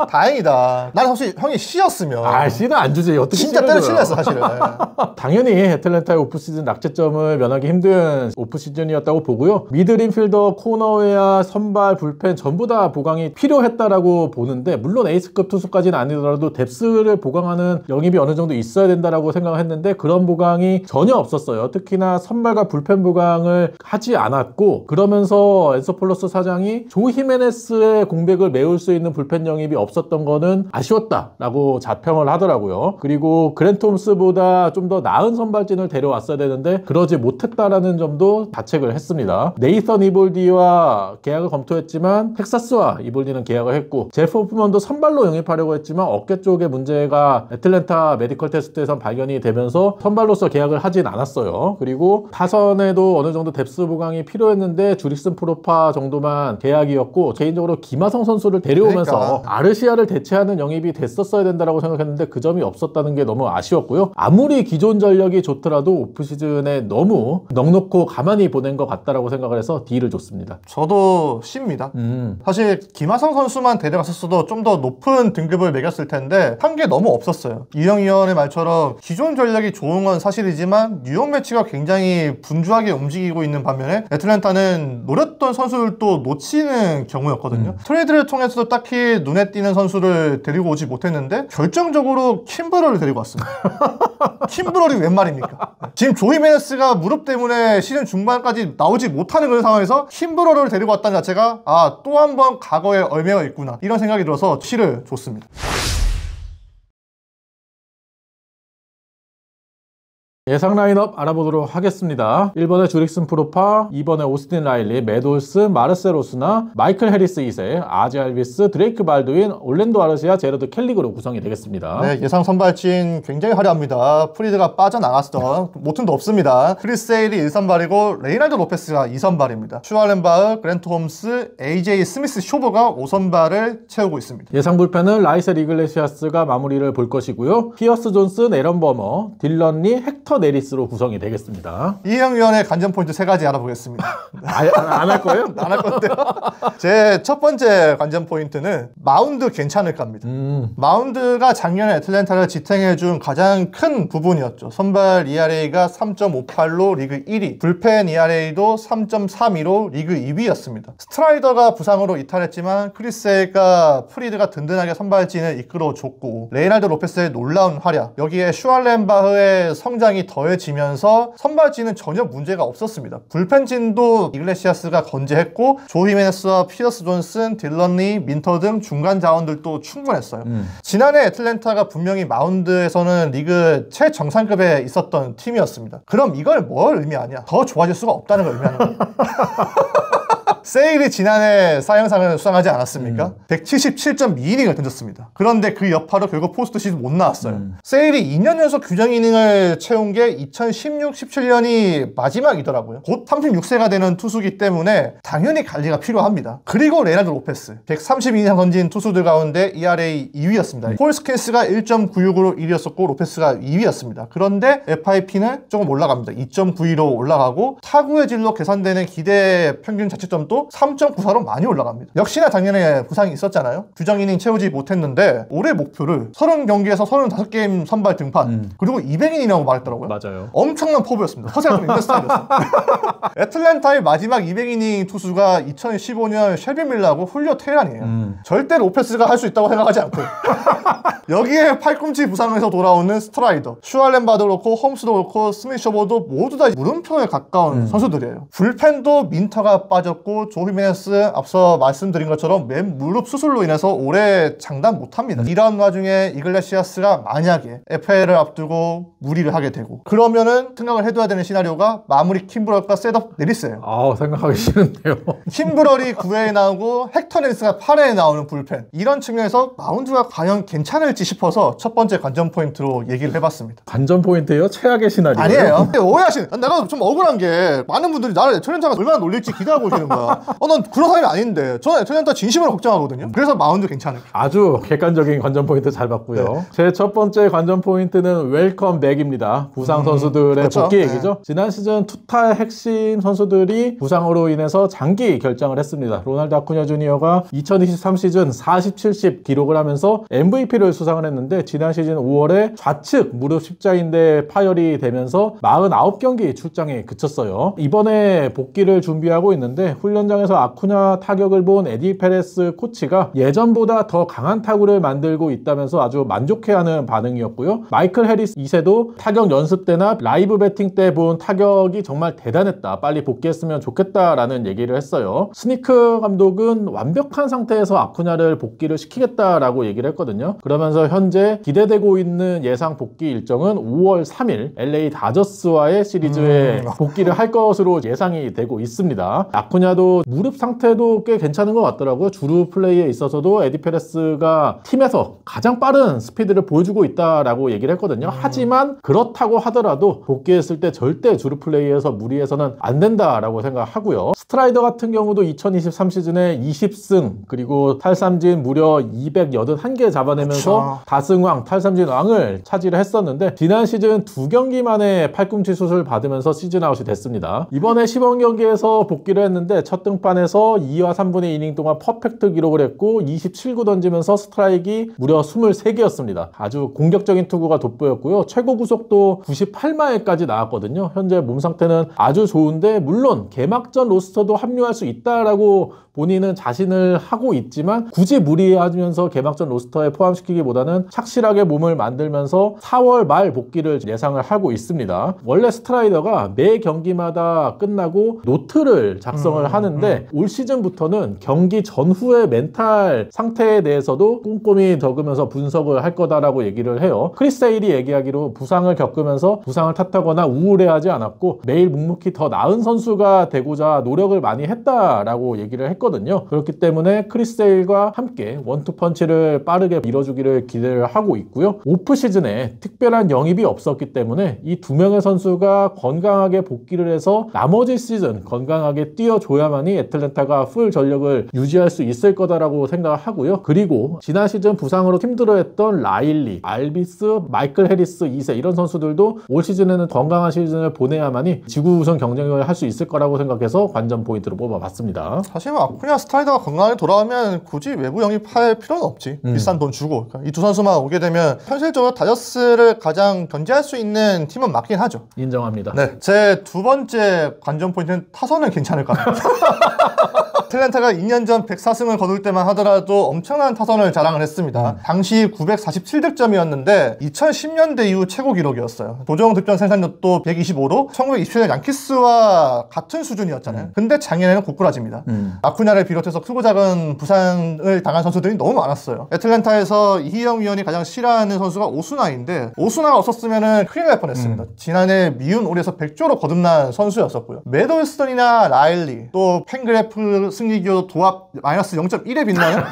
다행이다. 나는 혹시 형이 C였으면 C는 안 주지. 어떻게 진짜 때려칠랬어 사실은. 당연히 애틀랜타의 오프시즌 낙제점을 면하기 힘든 오프시즌이었다고 보고요. 미드인필더, 코너웨어, 선발, 불펜 전부 다 보강이 필요했다라고 보는데 물론 에이스급 투수까지는 아니더라도 뎁스를 보강하는 영입이 어느 정도 있어야 된다라고 생각을 했는데 그런 보강이 전혀 없었어요. 특히나 선발과 불펜 보강을 하지 않았고 그러면서 엔서폴로스 사장이 조 히메네스의 공백을 메울 수 있는 불펜 영입이 없었던 거는 아쉬웠다라고 자평을 하더라고요. 그리고 그랜트 홈스보다 좀 더 나은 선발진을 데려왔어야 되는데 그러지 못했다라는 점도 자책을 했습니다. 네이선 이볼디와 계약을 검토했지만 텍사스와 이볼디는 계약을 했고 제프 호프먼도 선발로 영입하려고 했지만 어깨 쪽에 문제가 애틀랜타 메디컬 테스트에선 발견이 되면서 선발로서 계약을 하진 않았어요. 그리고 타선에도 어느 정도 뎁스 보강이 필요했는데 주릭슨 프로파 정도만 계약이었고 개인적으로 김하성 선수를 데려오면서 아르시아를 대체하는 영입이 됐었어야 된다라고 생각했는데 그 점이 없었다는 게 너무 아쉬웠고요. 아무리 기존 전력이 좋더라도 오프시즌에 너무 넉넉고 가만히 보낸 것 같다라고 생각을 해서 D를 줬습니다. 저도 C입니다. 사실 김하성 선수만 데려갔었어도 좀 더 높은 등급을 매겼을 텐데 한 게 너무 없었어요. 이영 위원의 말처럼 기존 전력이 좋은 건 사실이지만 뉴욕 매치가 굉장히 분주하게 움직이고 있는 반면에 애틀랜타는 노렸던 선수들도 놓치는 경우였거든요. 트레이드를 통해서도 딱히 눈에 띄는 선수를 데리고 오지 못했는데 결정적으로 킴브럴을 데리고 왔습니다. 킴브럴이 웬 말입니까? 지금 조이 메네스가 무릎 때문에 시즌 중반까지 나오지 못하는 그런 상황에서 킴브럴을 데리고 왔다는 자체가 또 한 번 과거에 얽매여 있구나 이런 생각이 들어서 C를 줬습니다. 예상 라인업 알아보도록 하겠습니다. 1번에 주릭슨 프로파, 2번에 오스틴 라일리, 매드 올슨, 마르셀 오스나, 마이클 해리스 2세, 아지 알비스, 드레이크 발드윈, 올랜도 아르시아, 제러드 켈릭으로 구성이 되겠습니다. 네, 예상 선발진 굉장히 화려합니다. 프리드가 빠져나갔던 모튼도 없습니다. 크리스 세일이 1선발이고 레이날도 로페스가 2선발입니다. 슈알렌바흐, 그랜트 홈스, AJ 스미스 쇼버가 5선발을 채우고 있습니다. 예상 불펜은 라이셀 이글레시아스가 마무리를 볼 것이고요. 피어스 존슨, 에런 버머, 딜런 리, 헥터 네리스로 구성이 되겠습니다. 이형 위원의 관전 포인트 3가지 알아보겠습니다. 안 할 거예요? 안 할 건데요. 제 첫 번째 관전 포인트는 마운드 괜찮을까입니다. 마운드가 작년에 애틀랜타를 지탱해준 가장 큰 부분이었죠. 선발 ERA가 3.58로 리그 1위, 불펜 ERA도 3.32로 리그 2위였습니다. 스트라이더가 부상으로 이탈했지만 크리스 세일과 프리드가 든든하게 선발진을 이끌어줬고, 레이날드 로페스의 놀라운 활약, 여기에 슈알렌바흐의 성장이 더해지면서 선발진은 전혀 문제가 없었습니다. 불펜진도 이글레시아스가 건재했고, 조 히메네스와 피어스 존슨, 딜런 리, 민터 등 중간 자원들도 충분했어요. 지난해 애틀랜타가 분명히 마운드에서는 리그 최정상급에 있었던 팀이었습니다. 그럼 이걸 뭘 의미하냐? 더 좋아질 수가 없다는 걸 의미하는 거예요. 세일이 지난해 사이영상을 수상하지 않았습니까? 177.2이닝을 던졌습니다. 그런데 그 여파로 결국 포스트 시즌 못 나왔어요. 세일이 2년 연속 규정 이닝을 채운 게 2016-17년이 마지막이더라고요. 곧 36세가 되는 투수기 때문에 당연히 관리가 필요합니다. 그리고 레이날드 로페스, 132이닝 던진 투수들 가운데 ERA 2위였습니다. 폴 스캔스가 1.96으로 1위였었고 로페스가 2위였습니다. 그런데 FIP는 조금 올라갑니다. 2.92로 올라가고, 타구의 질로 계산되는 기대 평균 자책점도 3.94로 많이 올라갑니다. 역시나 작년에 부상이 있었잖아요. 규정 이닝 채우지 못했는데 올해 목표를 30경기에서 35게임 선발 등판, 그리고 200인이라고 말했더라고요. 맞아요. 엄청난 포부였습니다. 허세가 좀 있는 스타일이었어요. 애틀랜타의 마지막 200이닝 투수가 2015년 셸비 밀러하고 훌리오 테헤란이에요. 절대 로페스가 할 수 있다고 생각하지 않고요. 여기에 팔꿈치 부상에서 돌아오는 스트라이더, 슈알렌바도 그렇고 홈스도 그렇고 스미스 셔버도 모두 다 물음표에 가까운 선수들이에요. 불펜도 민터가 빠졌고, 조 히메네스 앞서 말씀드린 것처럼 맨 무릎 수술로 인해서 올해 장담 못합니다. 이런 와중에 이글레시아스가 만약에 FA를 앞두고 무리를 하게 되고, 그러면은 생각을 해둬야 되는 시나리오가 마무리 킴브럴과 셋업 네리스예요. 생각하기 싫은데요. 킴브럴이 9회에 나오고 헥터 네리스가 8회에 나오는 불펜, 이런 측면에서 마운드가 과연 괜찮을지 싶어서 첫 번째 관전 포인트로 얘기를 해봤습니다. 관전 포인트예요? 최악의 시나리오? 아니에요. 내가 좀 억울한 게, 많은 분들이 나를 애틀랜타가 얼마나 놀릴지 기대하고 계시는 거야. 난 그런 사람이 아닌데. 저는 애틀랜타 진심으로 걱정하거든요. 그래서 마운드 괜찮아요. 아주 객관적인 관전 포인트 잘 봤고요. 네. 제 첫 번째 관전 포인트는 웰컴 백입니다. 부상 선수들의 그렇죠. 복귀 얘기죠. 지난 시즌 투타의 핵심 선수들이 부상으로 인해서 장기 결장을 했습니다. 로날드 아쿠냐 주니어가 2023 시즌 40-70 기록을 하면서 MVP를 수상을 했는데, 지난 시즌 5월에 좌측 무릎 십자인대 파열이 되면서 49경기 출장에 그쳤어요. 이번에 복귀를 준비하고 있는데, 훈련장에서 아쿠냐 타격을 본 에디 페레스 코치가 예전보다 더 강한 타구를 만들고 있다면서 아주 만족해하는 반응이었고요. 마이클 해리스 2세도 타격 연습 때나 라이브 배팅 때 본 타격이 정말 대단했다, 빨리 복귀했으면 좋겠다라는 얘기를 했어요. 스니크 감독은 완벽한 상태에서 아쿠냐를 복귀를 시키겠다라고 얘기를 했거든요. 그러면서 현재 기대되고 있는 예상 복귀 일정은 5월 3일 LA 다저스와의 시리즈에 복귀를 할 것으로 예상이 되고 있습니다. 아쿠냐도 무릎 상태도 꽤 괜찮은 것 같더라고요. 주루 플레이에 있어서도 에디 페레스가 팀에서 가장 빠른 스피드를 보여주고 있다라고 얘기를 했거든요. 하지만 그렇다고 하더라도 복귀했을 때 절대 주루 플레이에서 무리해서는 안 된다라고 생각하고요. 스트라이더 같은 경우도 2023 시즌에 20승 그리고 탈삼진 무려 281개 잡아내면서 그렇죠. 다승왕, 탈삼진 왕을 차지를 했었는데, 지난 시즌 2경기 만에 팔꿈치 수술 받으면서 시즌 아웃이 됐습니다. 이번에 시범 경기에서 복귀를 했는데 첫 등판에서 2와 3분의 2이닝 동안 퍼펙트 기록을 했고 27구 던지면서 스트라이크가 무려 23개였습니다. 아주 공격적인 투구가 돋보였고요. 최고 구속도 98마일까지 나왔거든요. 현재 몸 상태는 아주 좋은데, 물론 개막전 로스터도 합류할 수 있다라고 본인은 자신을 하고 있지만, 굳이 무리하면서 개막전 로스터에 포함시키기보다는 착실하게 몸을 만들면서 4월 말 복귀를 예상을 하고 있습니다. 원래 스트라이더가 매 경기마다 끝나고 노트를 작성을 하는데 올 시즌부터는 경기 전후의 멘탈 상태에 대해서도 꼼꼼히 적으면서 분석을 할 거다라고 얘기를 해요. 크리스 세일이 얘기하기로 부상을 겪으면서 부상을 탓하거나 우울해하지 않았고 매일 묵묵히 더 나은 선수가 되고자 노력을 많이 했다라고 얘기를 했거든요. 그렇기 때문에 크리스 세일과 함께 원투펀치를 빠르게 밀어주기를 모습을 기대를 하고 있고요. 오프 시즌에 특별한 영입이 없었기 때문에 이 두 명의 선수가 건강하게 복귀를 해서 나머지 시즌 건강하게 뛰어줘야만이 애틀랜타가 풀 전력을 유지할 수 있을 거다라고 생각하고요. 그리고 지난 시즌 부상으로 힘들어했던 라일리, 알비스, 마이클 해리스 2세 이런 선수들도 올 시즌에는 건강한 시즌을 보내야만이 지구 우승 경쟁을 할 수 있을 거라고 생각해서 관전 포인트로 뽑아봤습니다. 사실 아쿠냐 스타이더가 건강하게 돌아오면 굳이 외부 영입할 필요는 없지. 비싼 돈 주고. 그러니까 이 두 선수만 오게 되면 현실적으로 다저스를 가장 견제할 수 있는 팀은 맞긴 하죠. 인정합니다. 네, 제 두 번째 관전 포인트는 타선은 괜찮을까? 애틀랜타가 2년 전 104승을 거둘 때만 하더라도 엄청난 타선을 자랑을 했습니다. 당시 947득점이었는데 2010년대 이후 최고 기록이었어요. 도정 득점 생산력도 125로 1927년 양키스와 같은 수준이었잖아요. 근데 작년에는 고꾸라집니다. 아쿠냐를 비롯해서 크고 작은 부상을 당한 선수들이 너무 많았어요. 애틀랜타에서 이희영 위원이 가장 싫어하는 선수가 오수나인데 오수나가 없었으면 큰일 날 뻔했습니다. 지난해 미운 올에서 100조로 거듭난 선수였었고요. 매돌스턴이나 라일리 또 팬그래프 승리기호 도합 마이너스 0.1에 빛나는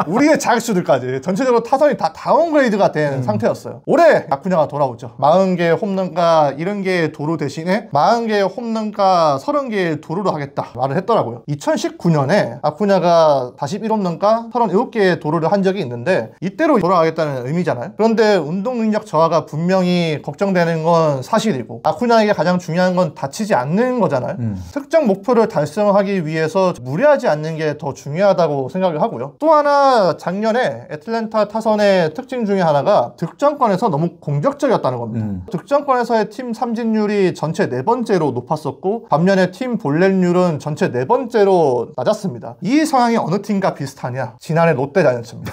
우리의 자익수들까지 전체적으로 타선이 다 다운그레이드가 된 상태였어요. 올해 아쿠냐가 돌아오죠. 40개의 홈런과 70개의 도루 대신에 40개의 홈런과 30개의 도루로 하겠다 말을 했더라고요. 2019년에 아쿠냐가 41홈런과 37개의 도루를 한 적이 있는데 이때로 돌아가겠다는 의미잖아요. 그런데 운동 능력 저하가 분명히 걱정되는 건 사실이고 아쿠냐에게 가장 중요한 건 다치지 않는 거잖아요. 특정 목표를 달성하기 위해서 무리하지 않는 게 더 중요하다고 생각을 하고요. 또 하나 작년에 애틀랜타 타선의 특징 중에 하나가 득점권에서 너무 공격적이었다는 겁니다. 득점권에서의 팀 삼진율이 전체 4번째로 높았었고 반면에 팀 볼넷률은 전체 4번째로 낮았습니다. 이 성향이 어느 팀과 비슷하냐? 지난해 롯데 자이언츠입니다.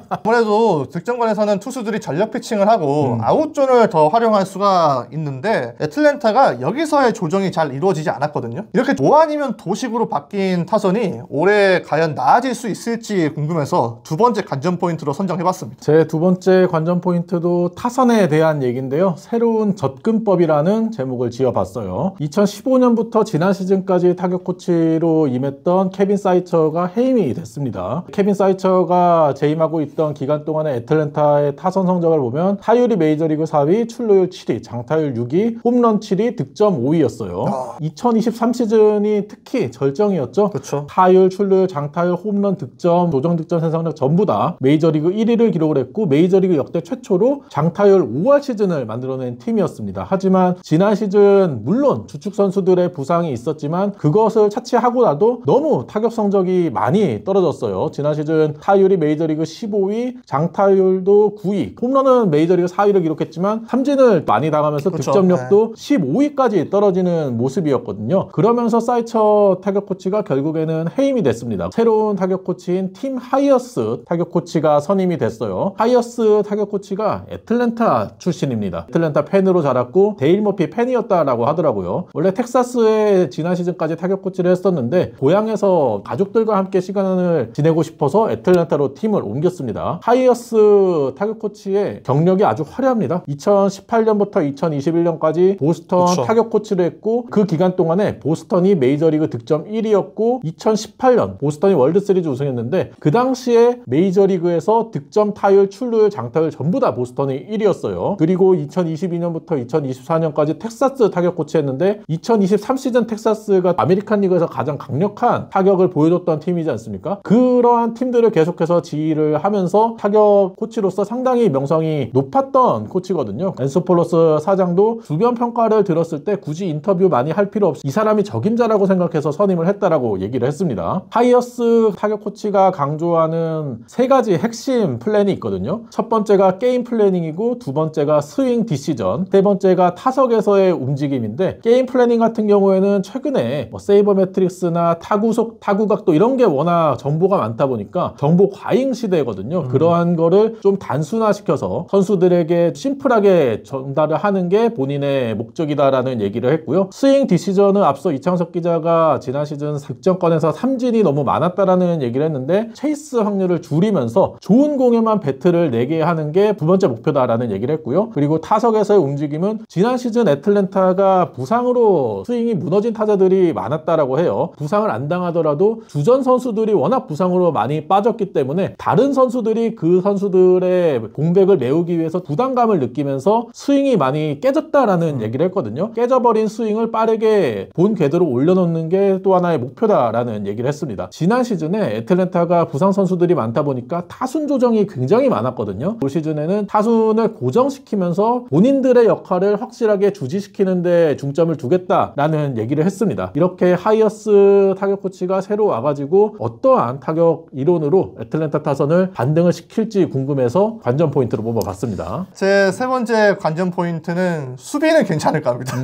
아무래도 득점권에서는 투수들이 전력 피칭을 하고 아웃존을 더 활용할 수가 있는데 애틀랜타가 여기서의 조정이 잘 이루어지지 않았거든요. 이렇게 도 아니면 도식으로 바뀐 타선이 올해 과연 나아질 수 있을지 궁금해서 두 번째 관전 포인트로 선정해봤습니다. 제 두 번째 관전 포인트도 타선에 대한 얘기인데요. 새로운 접근법이라는 제목을 지어봤어요. 2015년부터 지난 시즌까지 타격 코치로 임했던 케빈 사이처가 해임이 됐습니다. 케빈 사이처가 재임하고 있던 기간 동안에 애틀랜타의 타선 성적을 보면 타율이 메이저리그 4위, 출루율 7위, 장타율 6위, 홈런 7위, 득점 5위였어요. 2023 시즌이 특히 절정이었죠. 그렇죠. 타율, 출루율, 장타율, 홈런, 득점, 도정 득점 생산력 전부 다 메이저리그 1위를 기록을 했고 메이저리그 역대 최초로 장타율 5할 시즌을 만들어낸 팀이었습니다. 하지만 지난 시즌 물론 주축 선수들의 부상이 있었지만 그것을 차치하고 나도 너무 타격 성적이 많이 떨어졌어요. 지난 시즌 타율이 메이저리그 15위, 장타율도 9위, 홈런은 메이저리그 4위를 기록했지만 삼진을 많이 당하면서 그렇죠. 득점력도 15위까지 떨어지는 모습이었거든요. 그러면서 사이처 타격 코치가 결국에는 해임이 됐습니다. 새로운 타격 코치인 팀 하이어스 타격 코치가 선임이 됐어요. 하이어스 타격 코치가 애틀랜타 출신입니다. 애틀랜타 팬으로 자랐고 데일 머피 팬이었다라고 하더라고요. 원래 텍사스에 지난 시즌까지 타격 코치를 했었는데 고향에서 가족들과 함께 시간을 지내고 싶어서 애틀랜타로 팀을 옮겼습니다. 하이어스 타격 코치의 경력이 아주 화려합니다. 2018년부터 2021년까지 보스턴 그쵸. 타격 코치를 했고 그 기간 동안에 보스턴이 메이저리그 득점 1위였고 2018년 보스턴이 월드시리즈 우승했는데 그 당시에 메이저리그에서 득점, 타율, 출루율, 장타율 전부 다 보스턴이 1위였어요. 그리고 2022년부터 2024년까지 텍사스 타격 코치했는데 2023 시즌 텍사스가 아메리칸 리그에서 가장 강력한 타격을 보여줬던 팀이지 않습니까? 그러한 팀들을 계속해서 지휘를 하면서 타격 코치로서 상당히 명성이 높았던 코치거든요. 앤소폴로스 사장도 주변 평가를 들었을 때 굳이 인터뷰 많이 할 필요 없이 이 사람이 적임자라고 생각해서 선임을 했다라고 얘기를 했습니다. 하이어스 타격 코치가 강조하는 세 가지 핵심 플랜이 있거든요. 첫 번째가 게임 플래닝이고 두 번째가 스윙 디시전, 세 번째가 타석에서의 움직임인데 게임 플래닝 같은 경우에는 최근에 세이버 매트릭스나 타구속, 타구각도 이런 게 워낙 정보가 많다 보니까 정보 과잉 시대거든요. 그러한 거를 좀 단순화시켜서 선수들에게 심플하게 전달을 하는 게 본인의 목적이다라는 얘기를 했고요. 스윙 디시전은 앞서 이창석 기자가 지난 시즌 득점권에서 삼진이 너무 많았다라는 얘기를 했는데 체이스 확률을 줄이면서 좋은 공에만 배트를 내게 하는 게 두 번째 목표다라는 얘기를 했고요. 그리고 타석에서의 움직임은 지난 시즌 애틀랜타가 부상으로 스윙이 무너진 타자들이 많았다라고 해요. 부상을 안 당하더라도 주전 선수들이 워낙 부상으로 많이 빠졌기 때문에 다른 선수들이 그 선수들의 공백을 메우기 위해서 부담감을 느끼면서 스윙이 많이 깨졌다라는 얘기를 했거든요. 깨져버린 스윙을 빠르게 본 궤도로 올려놓는 게 또 하나의 목표다라는 얘기를 했습니다. 지난 시즌에 애틀랜타가 부상 선수들이 많다 보니까 타순 조정이 굉장히 많았거든요. 올 시즌에는 타순을 고정시키면서 본인들의 역할을 확실하게 주지시키는 데 중점을 두겠다라는 얘기를 했습니다. 이렇게 하이어스 타격 코치가 새로 와가지고 어떠한 타격 이론으로 애틀랜타 타선을 반등을 시킬지 궁금해서 관전 포인트로 뽑아봤습니다. 제 세 번째 관전 포인트는 수비는 괜찮을까 합니다.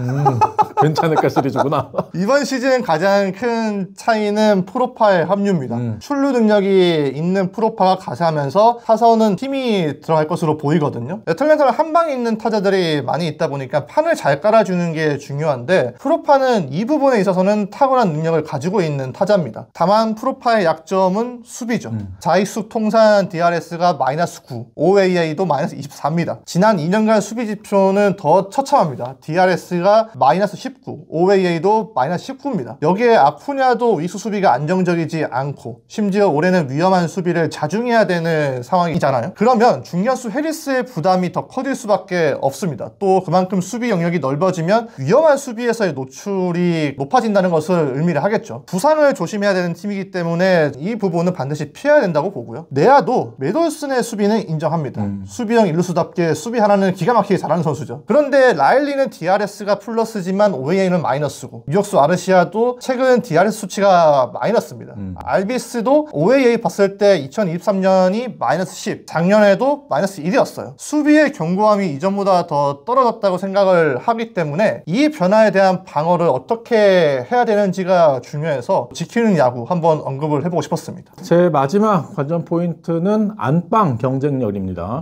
괜찮을까 시리즈구나. 이번 시즌 가장 큰 차이는 프로파의 합류입니다. 출루 능력이 있는 프로파가 가세하면서 타선은 힘이 들어갈 것으로 보이거든요. 애틀랜타는 한 방에 있는 타자들이 많이 있다 보니까 판을 잘 깔아주는 게 중요한데 프로파는 이 부분에 있어서는 탁월한 능력을 가지고 있는 타자입니다. 다만 프로파의 약점은 수비죠. 자익수 통산 DRS가 -9, OAA도 -24입니다. 지난 2년간 수비 지표는 더 처참합니다. DRS가 -19, OAA도 -19입니다. 여기에 아쿠냐도 위수 수비가 안정적이지 않고 심지어 올해는 위험한 수비를 자중해야 되는 상황이잖아요. 그러면 중견수 해리스의 부담이 더 커질 수밖에 없습니다. 또 그만큼 수비 영역이 넓어지면 위험한 수비에서의 노출이 높아진다는 것을 의미를 하겠죠. 부상을 조심해야 되는 팀이기 때문에 이 부분은 반드시 피해야 된다고 보고요. 내야도 메돌슨의 수비는 인정합니다. 수비형 일루수답게 수비 하나는 기가 막히게 잘하는 선수죠. 그런데 라일리는 DRS가 플러스지만 OAA는 마이너스고 유격수 아르시아도 최근 DRS 수치가 마이너스입니다. 알비스도 OAA 봤을 때 2023년이 -10, 작년에도 -1이었어요. 수비의 견고함이 이전보다 더 떨어졌다고 생각을 하기 때문에 이 변화에 대한 방어를 어떻게 해야 되는지가 중요해서 지키는 야구 한번 언급을 해보고 싶었습니다. 제 마지막 관전 포인트는 안방 경쟁력입니다.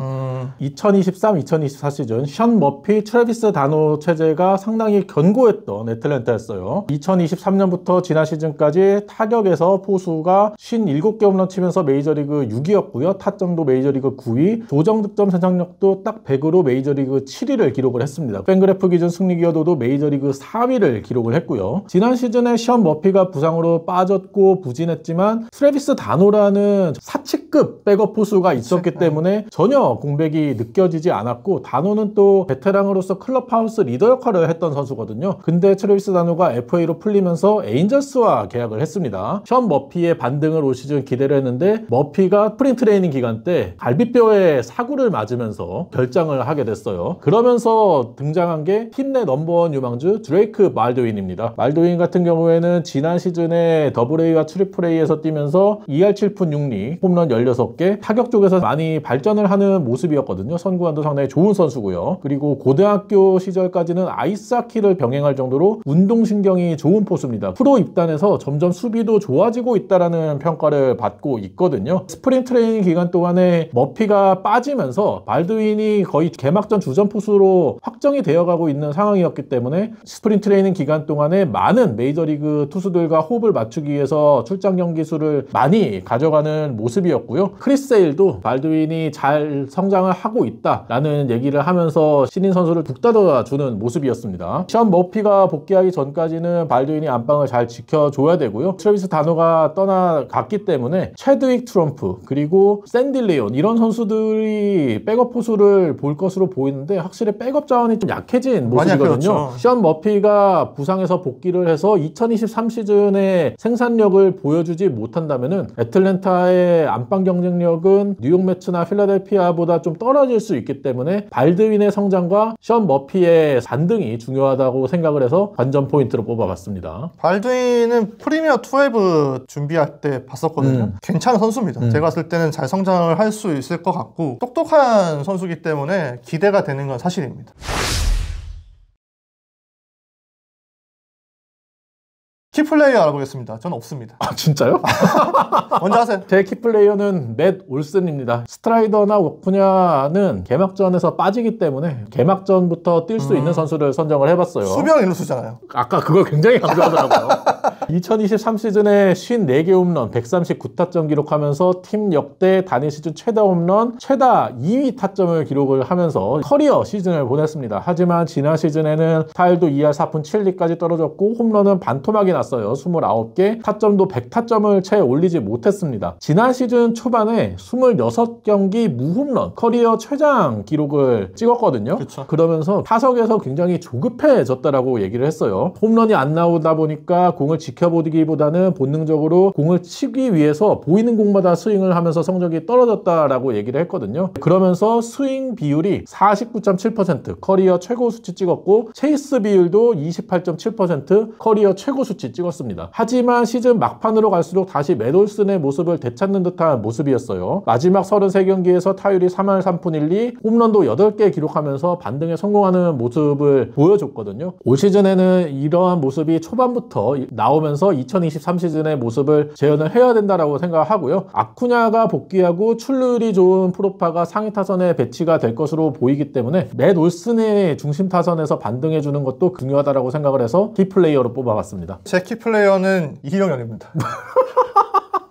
2023-2024 시즌 션 머피, 트래비스 다노 체제가 상당히 견고했던 애틀랜타였어요. 2023년부터 지난 시즌까지 타격에서 포수가 57개 홈런 치면서 메이저리그 6위였고요. 타점도 메이저리그 9위, 조정 득점 생산력도 딱 100으로 메이저리그 7위를 기록을 했습니다. 팬그래프 기준 승리 기여도도 메이저리그 4위를 기록을 했고요. 지난 시즌에 션 머피가 부상으로 빠졌고 부진했지만 트래비스 다노라는 사치급 백업 포수가 있었기 때문에 전혀 공백이 느껴지지 않았고 다노는 또 베테랑으로서 클럽하우스 리더 역할을 했던 선수거든요. 근데 트래비스 다노가 FA로 풀리면서 에인절스와 계약을 했습니다. 션 머피의 반등을 올 시즌 기대를 했는데 머피가 스프링 트레이닝 기간 때 갈비뼈에 사구를 맞으면서 결장을 하게 됐어요. 그러면서 등장한 게 팀 내 넘버원 유망주 드레이크 말도윈입니다. 말도윈 같은 경우에는 지난 시즌에 더블A와 트리플A에서 뛰면서 2할 7푼 6리, 홈런 16개, 타격 쪽에서 많이 발전을 하는 모습이었거든요. 선구안도 상당히 좋은 선수고요. 그리고 고등학교 시절까지는 아이스하키를 병행할 정도로 운동신경이 좋은 포수입니다. 프로 입단해서 점점 수비도 좋아지고 있다는 평가를 받고 있거든요. 스프링 트레이닝 기간 동안에 머피가 빠지면서 발드윈이 거의 개막전 주전 포수로 확정이 되어가고 있는 상황이었기 때문에 스프링 트레이닝 기간 동안에 많은 메이저리그 투수들과 호흡을 맞추기 위해서 출장 경기 수를 많이 가져가는 모습이었고요. 크리스 세일도 발드윈이 잘 성장을 하고 있다라는 얘기를 하면서 신인 선수를 북돋아주는 모습이었습니다. 션 머피가 복귀하기 전까지는 발드윈이 안방을 잘 지켜줘야 되고요. 트래비스 다노가 떠나갔기 때문에 체드윅 트럼프 그리고 샌디 레온 이런 선수들이 백업 포수를 볼 것으로 보이는데 확실히 백업 자원이 좀 약해진 모습이거든요. 션 머피가 부상에서 복귀를 해서 2023 시즌에 생산력을 보여주지 못한다면은 애틀랜타의 안방 경쟁력은 뉴욕 매츠나 필라델피아보다 좀 떨어질 수 있기 때문에 발드윈의 성장과 션 머피의 반등이 중요하다고 생각을 해서 관전 포인트로 뽑아봤습니다. 발드윈은 프리미어 12 준비할 때 봤었거든요. 괜찮은 선수입니다. 제가 봤을 때는 잘 성장을 할 수 있을 것 같고 똑똑한 선수이기 때문에 기대가 되는 건 사실입니다. 키플레이어 알아보겠습니다. 저는 없습니다. 아, 진짜요? 먼저 하세요. 제 키플레이어는 맷 올슨입니다. 스트라이더나 워쿠냐는 개막전에서 빠지기 때문에 개막전부터 뛸 수 있는 선수를 선정을 해봤어요. 수비형 일루수잖아요. 아까 그걸 굉장히 강조하더라고요. 2023 시즌에 54개 홈런, 139타점 기록하면서 팀 역대 단일 시즌 최다 홈런, 최다 2위 타점을 기록을 하면서 커리어 시즌을 보냈습니다. 하지만 지난 시즌에는 타율도 2할 4푼 7리까지 떨어졌고 홈런은 반토막이 났어요. 29개, 타점도 100타점을 채 올리지 못했습니다. 지난 시즌 초반에 26경기 무홈런, 커리어 최장 기록을 찍었거든요. 그쵸. 그러면서 타석에서 굉장히 조급해졌다라고 얘기를 했어요. 홈런이 안 나오다 보니까 공을 지켜보기보다는 본능적으로 공을 치기 위해서 보이는 공마다 스윙을 하면서 성적이 떨어졌다라고 얘기를 했거든요. 그러면서 스윙 비율이 49.7%, 커리어 최고 수치 찍었고 체이스 비율도 28.7%, 커리어 최고 수치 찍었습니다. 하지만 시즌 막판으로 갈수록 다시 맷 올슨의 모습을 되찾는 듯한 모습이었어요. 마지막 33경기에서 타율이 3할 3푼 1리, 홈런도 8개 기록하면서 반등에 성공하는 모습을 보여줬거든요. 올 시즌에는 이러한 모습이 초반부터 나오면서 2023 시즌의 모습을 재현을 해야 된다라고 생각하고요. 아쿠냐가 복귀하고 출루율이 좋은 프로파가 상위 타선에 배치가 될 것으로 보이기 때문에 맷 올슨의 중심 타선에서 반등해주는 것도 중요하다라고 생각을 해서 키플레이어로 뽑아봤습니다. 제 키플레이어는 이희영입니다.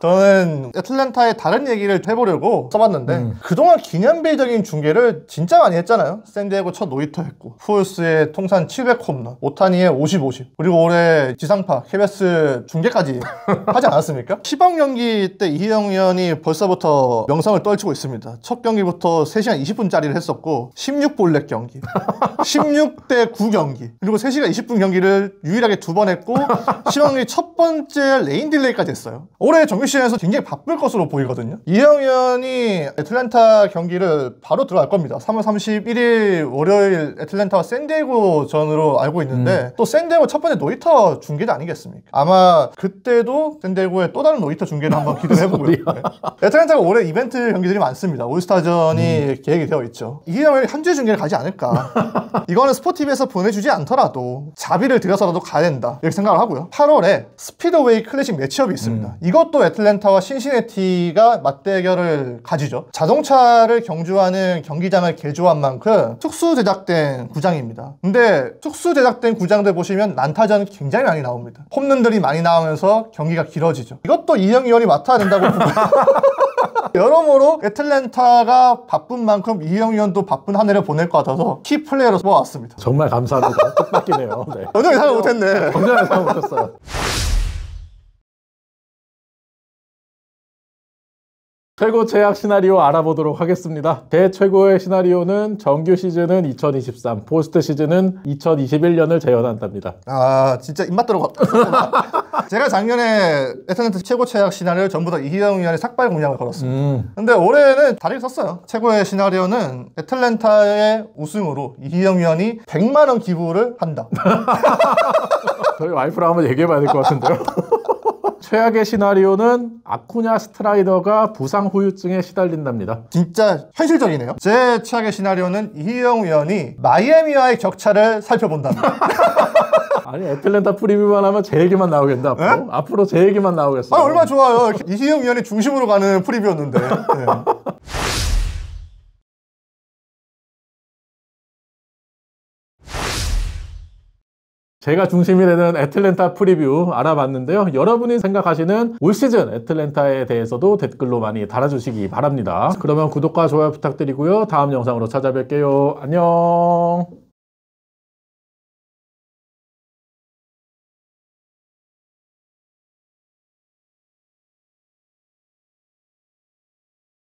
저는 애틀랜타의 다른 얘기를 해보려고 써봤는데 그동안 기념비적인 중계를 진짜 많이 했잖아요. 샌디에고 첫 노히터 했고 푸올스의 통산 700홈런, 오타니의 50-50, 그리고 올해 지상파 KBS 중계까지 하지 않았습니까? 시범 경기 때 이희영 의원이 벌써부터 명성을 떨치고 있습니다. 첫 경기부터 3시간 20분짜리를 했었고 16볼넷 경기, 16대 9 경기, 그리고 3시간 20분 경기를 유일하게 2번 했고 시범 경기 첫 번째 레인 딜레이까지 했어요. 올해 정규 시즌에서 굉장히 바쁠 것으로 보이거든요. 이희영 의원이 애틀랜타 경기를 바로 들어갈 겁니다. 3월 31일 월요일 애틀랜타와 샌디에고 전으로 알고 있는데 또 샌디에고 첫 번째 노히터 중계자 아니겠습니까? 아마 그때도 샌디에고의 또 다른 노히터 중계를 한번 기대를 해보고요. 네. 애틀랜타가 올해 이벤트 경기들이 많습니다. 올스타전이 계획이 되어 있죠. 이희영 의원이 현지 중계를 가지 않을까. 이거는 스포티비에서 보내주지 않더라도 자비를 들여서라도 가야 된다 이렇게 생각을 하고요. 8월에 스피드웨이 클래식 매치업이 있습니다. 이것도 애틀랜타와 신시내티가 맞대결을 가지죠. 자동차를 경주하는 경기장을 개조한 만큼 특수 제작된 구장입니다. 근데 특수 제작된 구장들 보시면 난타전 굉장히 많이 나옵니다. 홈런들이 많이 나오면서 경기가 길어지죠. 이것도 이희영 의원이 맡아야 된다고 보고 여러모로 애틀랜타가 바쁜 만큼 이희영 의원도 바쁜 한 해를 보낼 것 같아서 키 플레이어로 뽑아왔습니다. 정말 감사합니다. 뜻밖이네요. 네. 전혀 예상을 못했네. 전혀 예상 못했어요. 최고 제약 시나리오 알아보도록 하겠습니다. 제 최고의 시나리오는 정규 시즌은 2023, 포스트 시즌은 2021년을 재현한답니다. 아 진짜 입맛 들어갔다. 제가 작년에 애틀랜타 최고 최악 시나리오를 전부 다 이희영 의원의 삭발 공약을 걸었습니다. 근데 올해는 다르게 썼어요. 최고의 시나리오는 애틀랜타의 우승으로 이희영 의원이 100만 원 기부를 한다. 저희 와이프랑 한번 얘기해봐야 될 것 같은데요. 최악의 시나리오는 아쿠냐 스트라이더가 부상 후유증에 시달린답니다. 진짜 현실적이네요. 제 최악의 시나리오는 이희영 의원이 마이애미와의 격차를 살펴본답니다. 아니 애틀랜타 프리뷰만 하면 제 얘기만 나오겠는데 앞으로? 네? 앞으로 제 얘기만 나오겠어요. 아 얼마나 좋아요. 이희영 의원이 중심으로 가는 프리뷰였는데. 네. 제가 중심이 되는 애틀랜타 프리뷰 알아봤는데요. 여러분이 생각하시는 올 시즌 애틀랜타에 대해서도 댓글로 많이 달아주시기 바랍니다. 그러면 구독과 좋아요 부탁드리고요. 다음 영상으로 찾아뵐게요. 안녕.